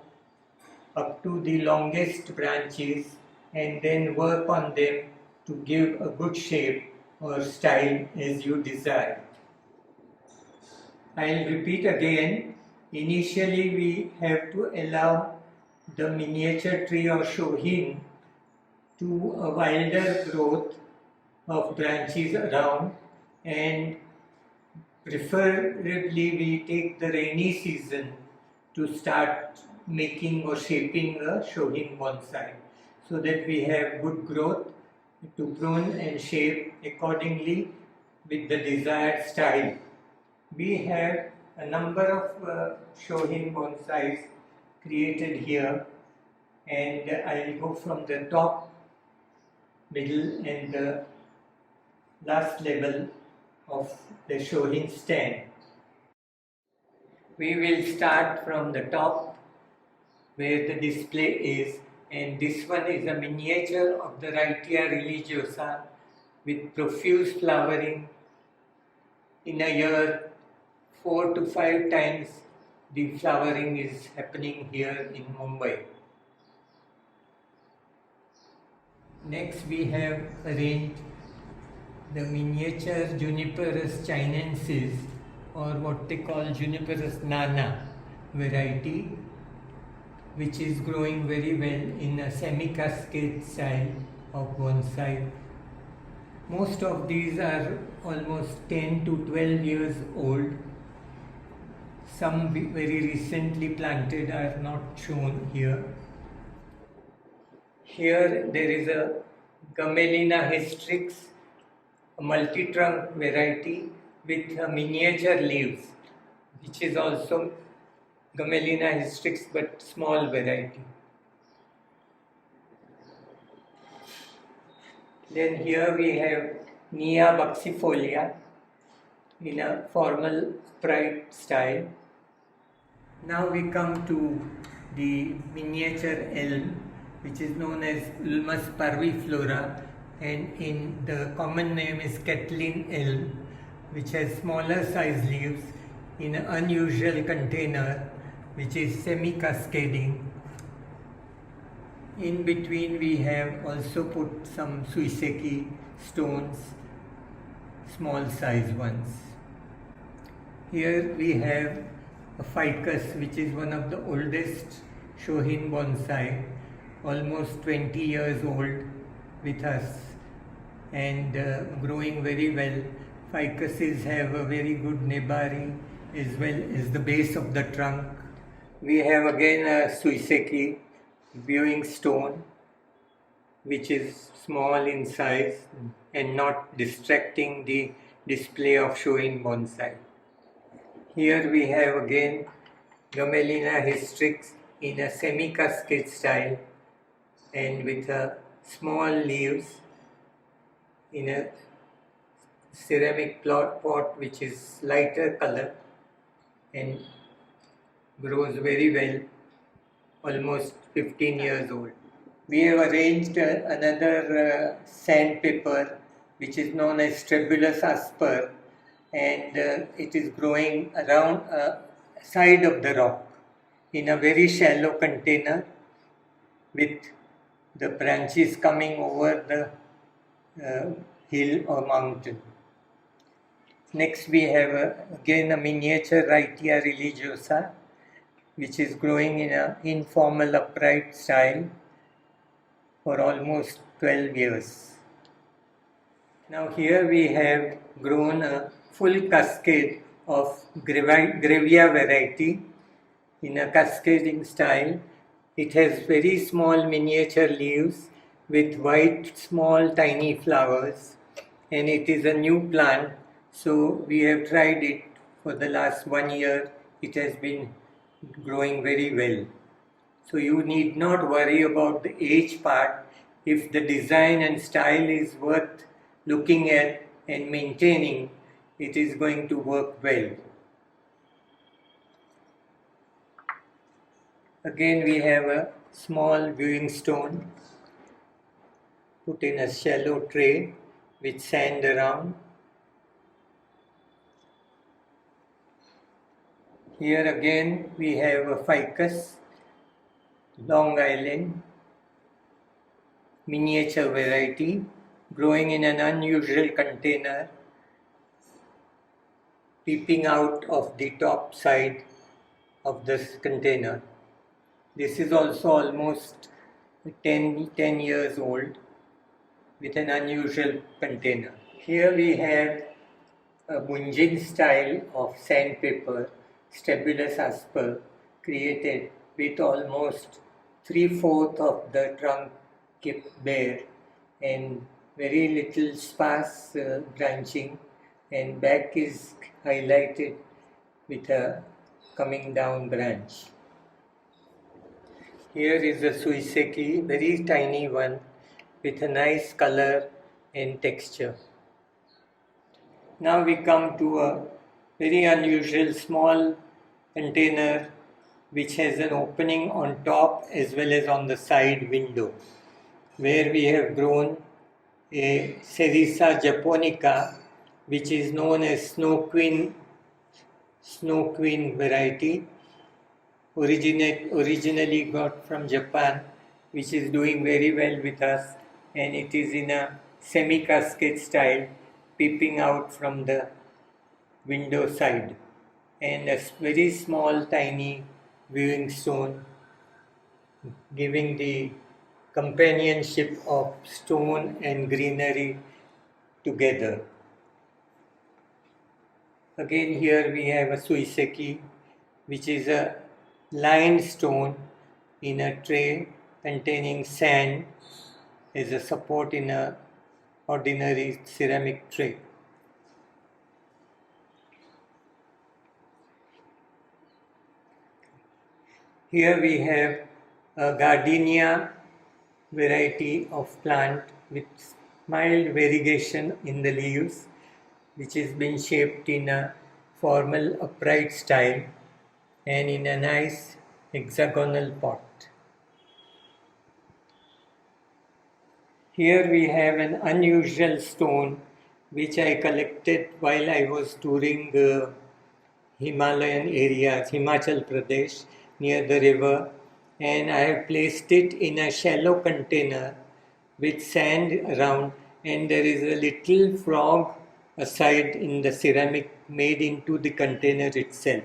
up to the longest branches and then work on them to give a good shape or style as you desire. I'll repeat again. Initially, we have to allow the miniature tree or Shohin to a wilder growth of branches around, and preferably we take the rainy season to start making or shaping a Shohin bonsai, so that we have good growth to prune and shape accordingly with the desired style. We have a number of Shohin bonsais created here, and I'll go from the top, middle, and the last level of the Shohin stand. We will start from the top where the display is, and this one is a miniature of the Raitia religiosa with profuse flowering. In a year, 4 to 5 times the flowering is happening here in Mumbai. Next, we have arranged the miniature Juniperus chinensis, or what they call Juniperus nana variety, which is growing very well in a semi-cascade style of bonsai. Most of these are almost 10 to 12 years old. Some very recently planted are not shown here. Here there is a Gamelina hystrix, a multi-trunk variety with miniature leaves, which is also Gamelina hystrix but small variety. Then here we have Nia buxifolia in a formal upright style. Now we come to the miniature elm, which is known as Ulmus parviflora, and in the common name is Kathleen elm, which has smaller size leaves in an unusual container, which is semi-cascading. In between we have also put some Suiseki stones, small size ones. Here we have a ficus, which is one of the oldest Shohin bonsai, almost 20 years old with us, and growing very well. Ficuses have a very good nebari as well as the base of the trunk. We have again a Suiseki viewing stone. which is small in size and not distracting the display of showing bonsai. Here we have again Gamelina hystrix in a semi-cascade style and with small leaves in a ceramic pot which is lighter color and grows very well, almost 15 years old. We have arranged another sandpaper which is known as Tribulus asper, and it is growing around side of the rock in a very shallow container with the branches coming over the hill or mountain. Next we have again a miniature Rhytia religiosa which is growing in an informal upright style for almost 12 years. Now here we have grown a full cascade of Grevia variety in a cascading style. It has very small miniature leaves with white small tiny flowers, and it is a new plant, so we have tried it for the last 1 year. It has been growing very well. So you need not worry about the age part. If the design and style is worth looking at and maintaining, it is going to work well. Again we have a small viewing stone put in a shallow tray with sand around. Here again we have a ficus, Long Island, miniature variety, growing in an unusual container, peeping out of the top side of this container. This is also almost 10 years old with an unusual container. Here we have a Bunjin style of sandpaper, Tribulus asper, created with almost 3/4 of the trunk kept bare and very little sparse branching, and back is highlighted with a coming down branch. Here is a Suiseki, very tiny one with a nice color and texture. Now we come to a very unusual small container which has an opening on top as well as on the side window, where we have grown a Cerisa japonica, which is known as Snow Queen variety, originally got from Japan, which is doing very well with us, and it is in a semi-cascade style, peeping out from the window side, and a very small tiny viewing stone, giving the companionship of stone and greenery together. Again here we have a Suiseki, which is a lined stone in a tray containing sand as a support in a ordinary ceramic tray. Here we have a gardenia variety of plant with mild variegation in the leaves, which is been shaped in a formal upright style and in a nice hexagonal pot. Here we have an unusual stone which I collected while I was touring the Himalayan areas, Himachal Pradesh, near the river, and I have placed it in a shallow container with sand around, and there is a little frog aside in the ceramic made into the container itself.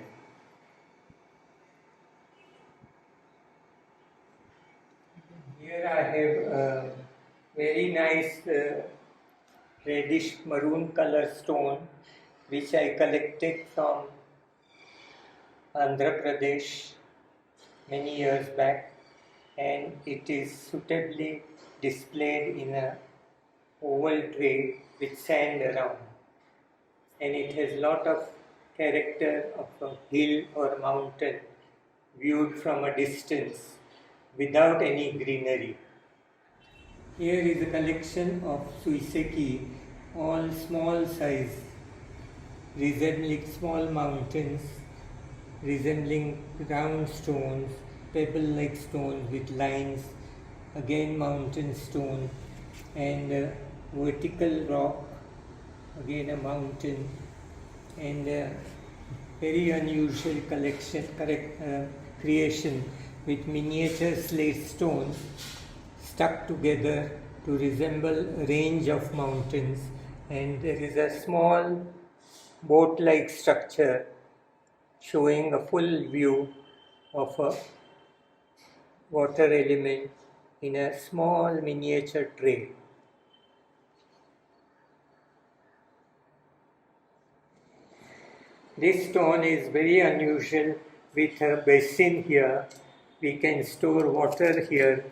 Here I have a very nice reddish maroon color stone which I collected from Andhra Pradesh many years back, and it is suitably displayed in a oval tray with sand around. And it has a lot of character of a hill or mountain viewed from a distance without any greenery. Here is a collection of Suiseki, all small size, resembling small mountains, resembling round stones, pebble-like stones with lines, again mountain stone, and a vertical rock, again a mountain, and a very unusual creation with miniature slate stones stuck together to resemble a range of mountains, and there is a small boat-like structure showing a full view of a water element in a small miniature tray. This stone is very unusual with a basin here. We can store water here,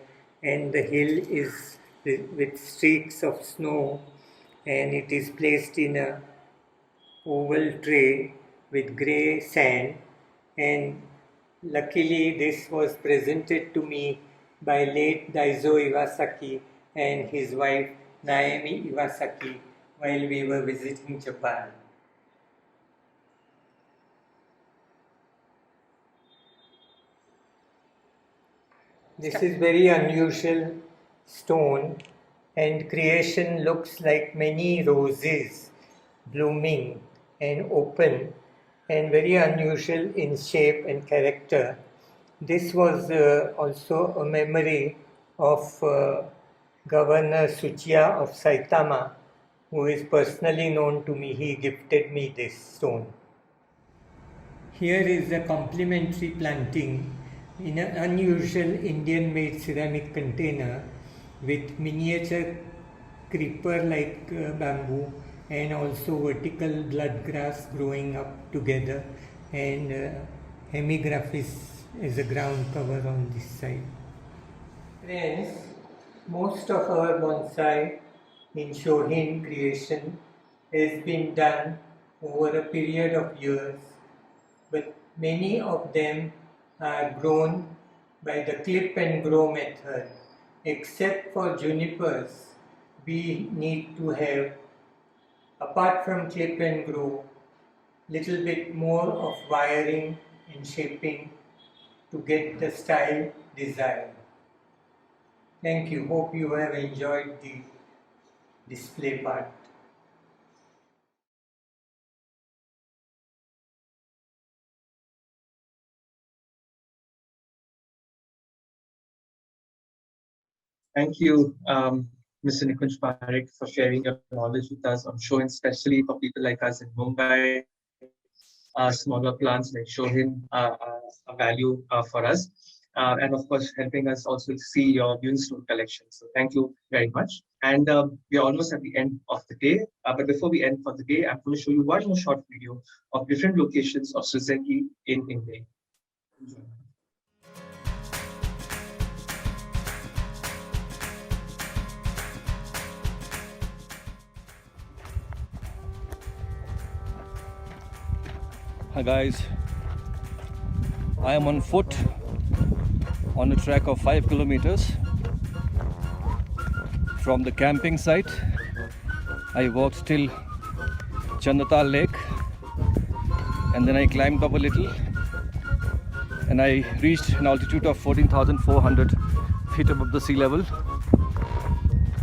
and the hill is with streaks of snow, and it is placed in a oval tray with grey sand, and luckily this was presented to me by late Daiso Iwasaki and his wife Naomi Iwasaki while we were visiting Japan. This is very unusual stone, and creation looks like many roses blooming and open, and very unusual in shape and character. This was also a memory of Governor Tsuchiya of Saitama, who is personally known to me. He gifted me this stone. Here is a complimentary planting in an unusual Indian-made ceramic container with miniature creeper-like bamboo and also vertical blood grass growing up together, and hemigraphis is a ground cover on this side. Friends, most of our bonsai in Shohin creation has been done over a period of years, but many of them are grown by the clip and grow method. Except for junipers, we need to have, apart from clip and grow, little bit more of wiring and shaping to get the style desired. Thank you. Hope you have enjoyed the display part. Thank you, Mr. Nikunj Parekh, for sharing your knowledge with us on Shohin, especially for people like us in Mumbai. Smaller plants like Shohin are a value for us. And of course, helping us also see your Unistone collection. So thank you very much. And we are almost at the end of the day. But before we end for the day, I'm going to show you one more short video of different locations of Suiseki in India. Enjoy. Hi guys, I am on foot on a trek of 5 kilometers from the camping site. I walked till Chandatal Lake and then I climbed up a little and I reached an altitude of 14,400 feet above the sea level.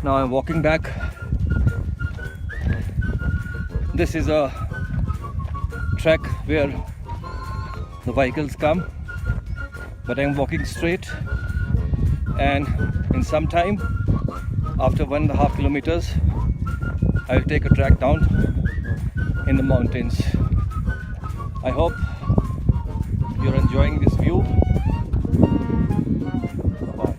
Now I'm walking back. This is a track where the vehicles come, but I'm walking straight, and in some time, after 1.5 kilometers, I will take a track down in the mountains. I hope you're enjoying this view. Bye.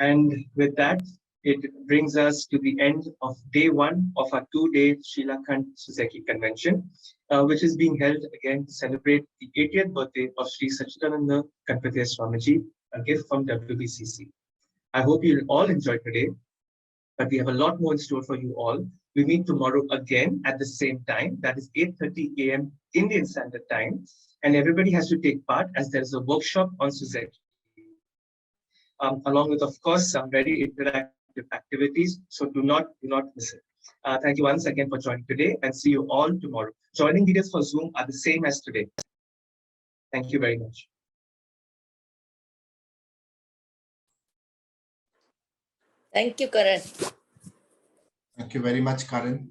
And with that, it brings us to the end of day one of our two-day Shila Suiseki convention, which is being held again to celebrate the 80th birthday of Sri Sachidananda Ganapathy Swamiji, a gift from WBCC. I hope you'll all enjoy today, but we have a lot more in store for you all. We meet tomorrow again at the same time, that is 8:30 a.m. Indian Standard Time, and everybody has to take part as there is a workshop on Suiseki. Along with, of course, some very interactive activities. So do not miss it. Thank you once again for joining today, and see you all tomorrow. Joining details for Zoom are the same as today. Thank you very much. Thank you, Karan. Thank you very much, Karan.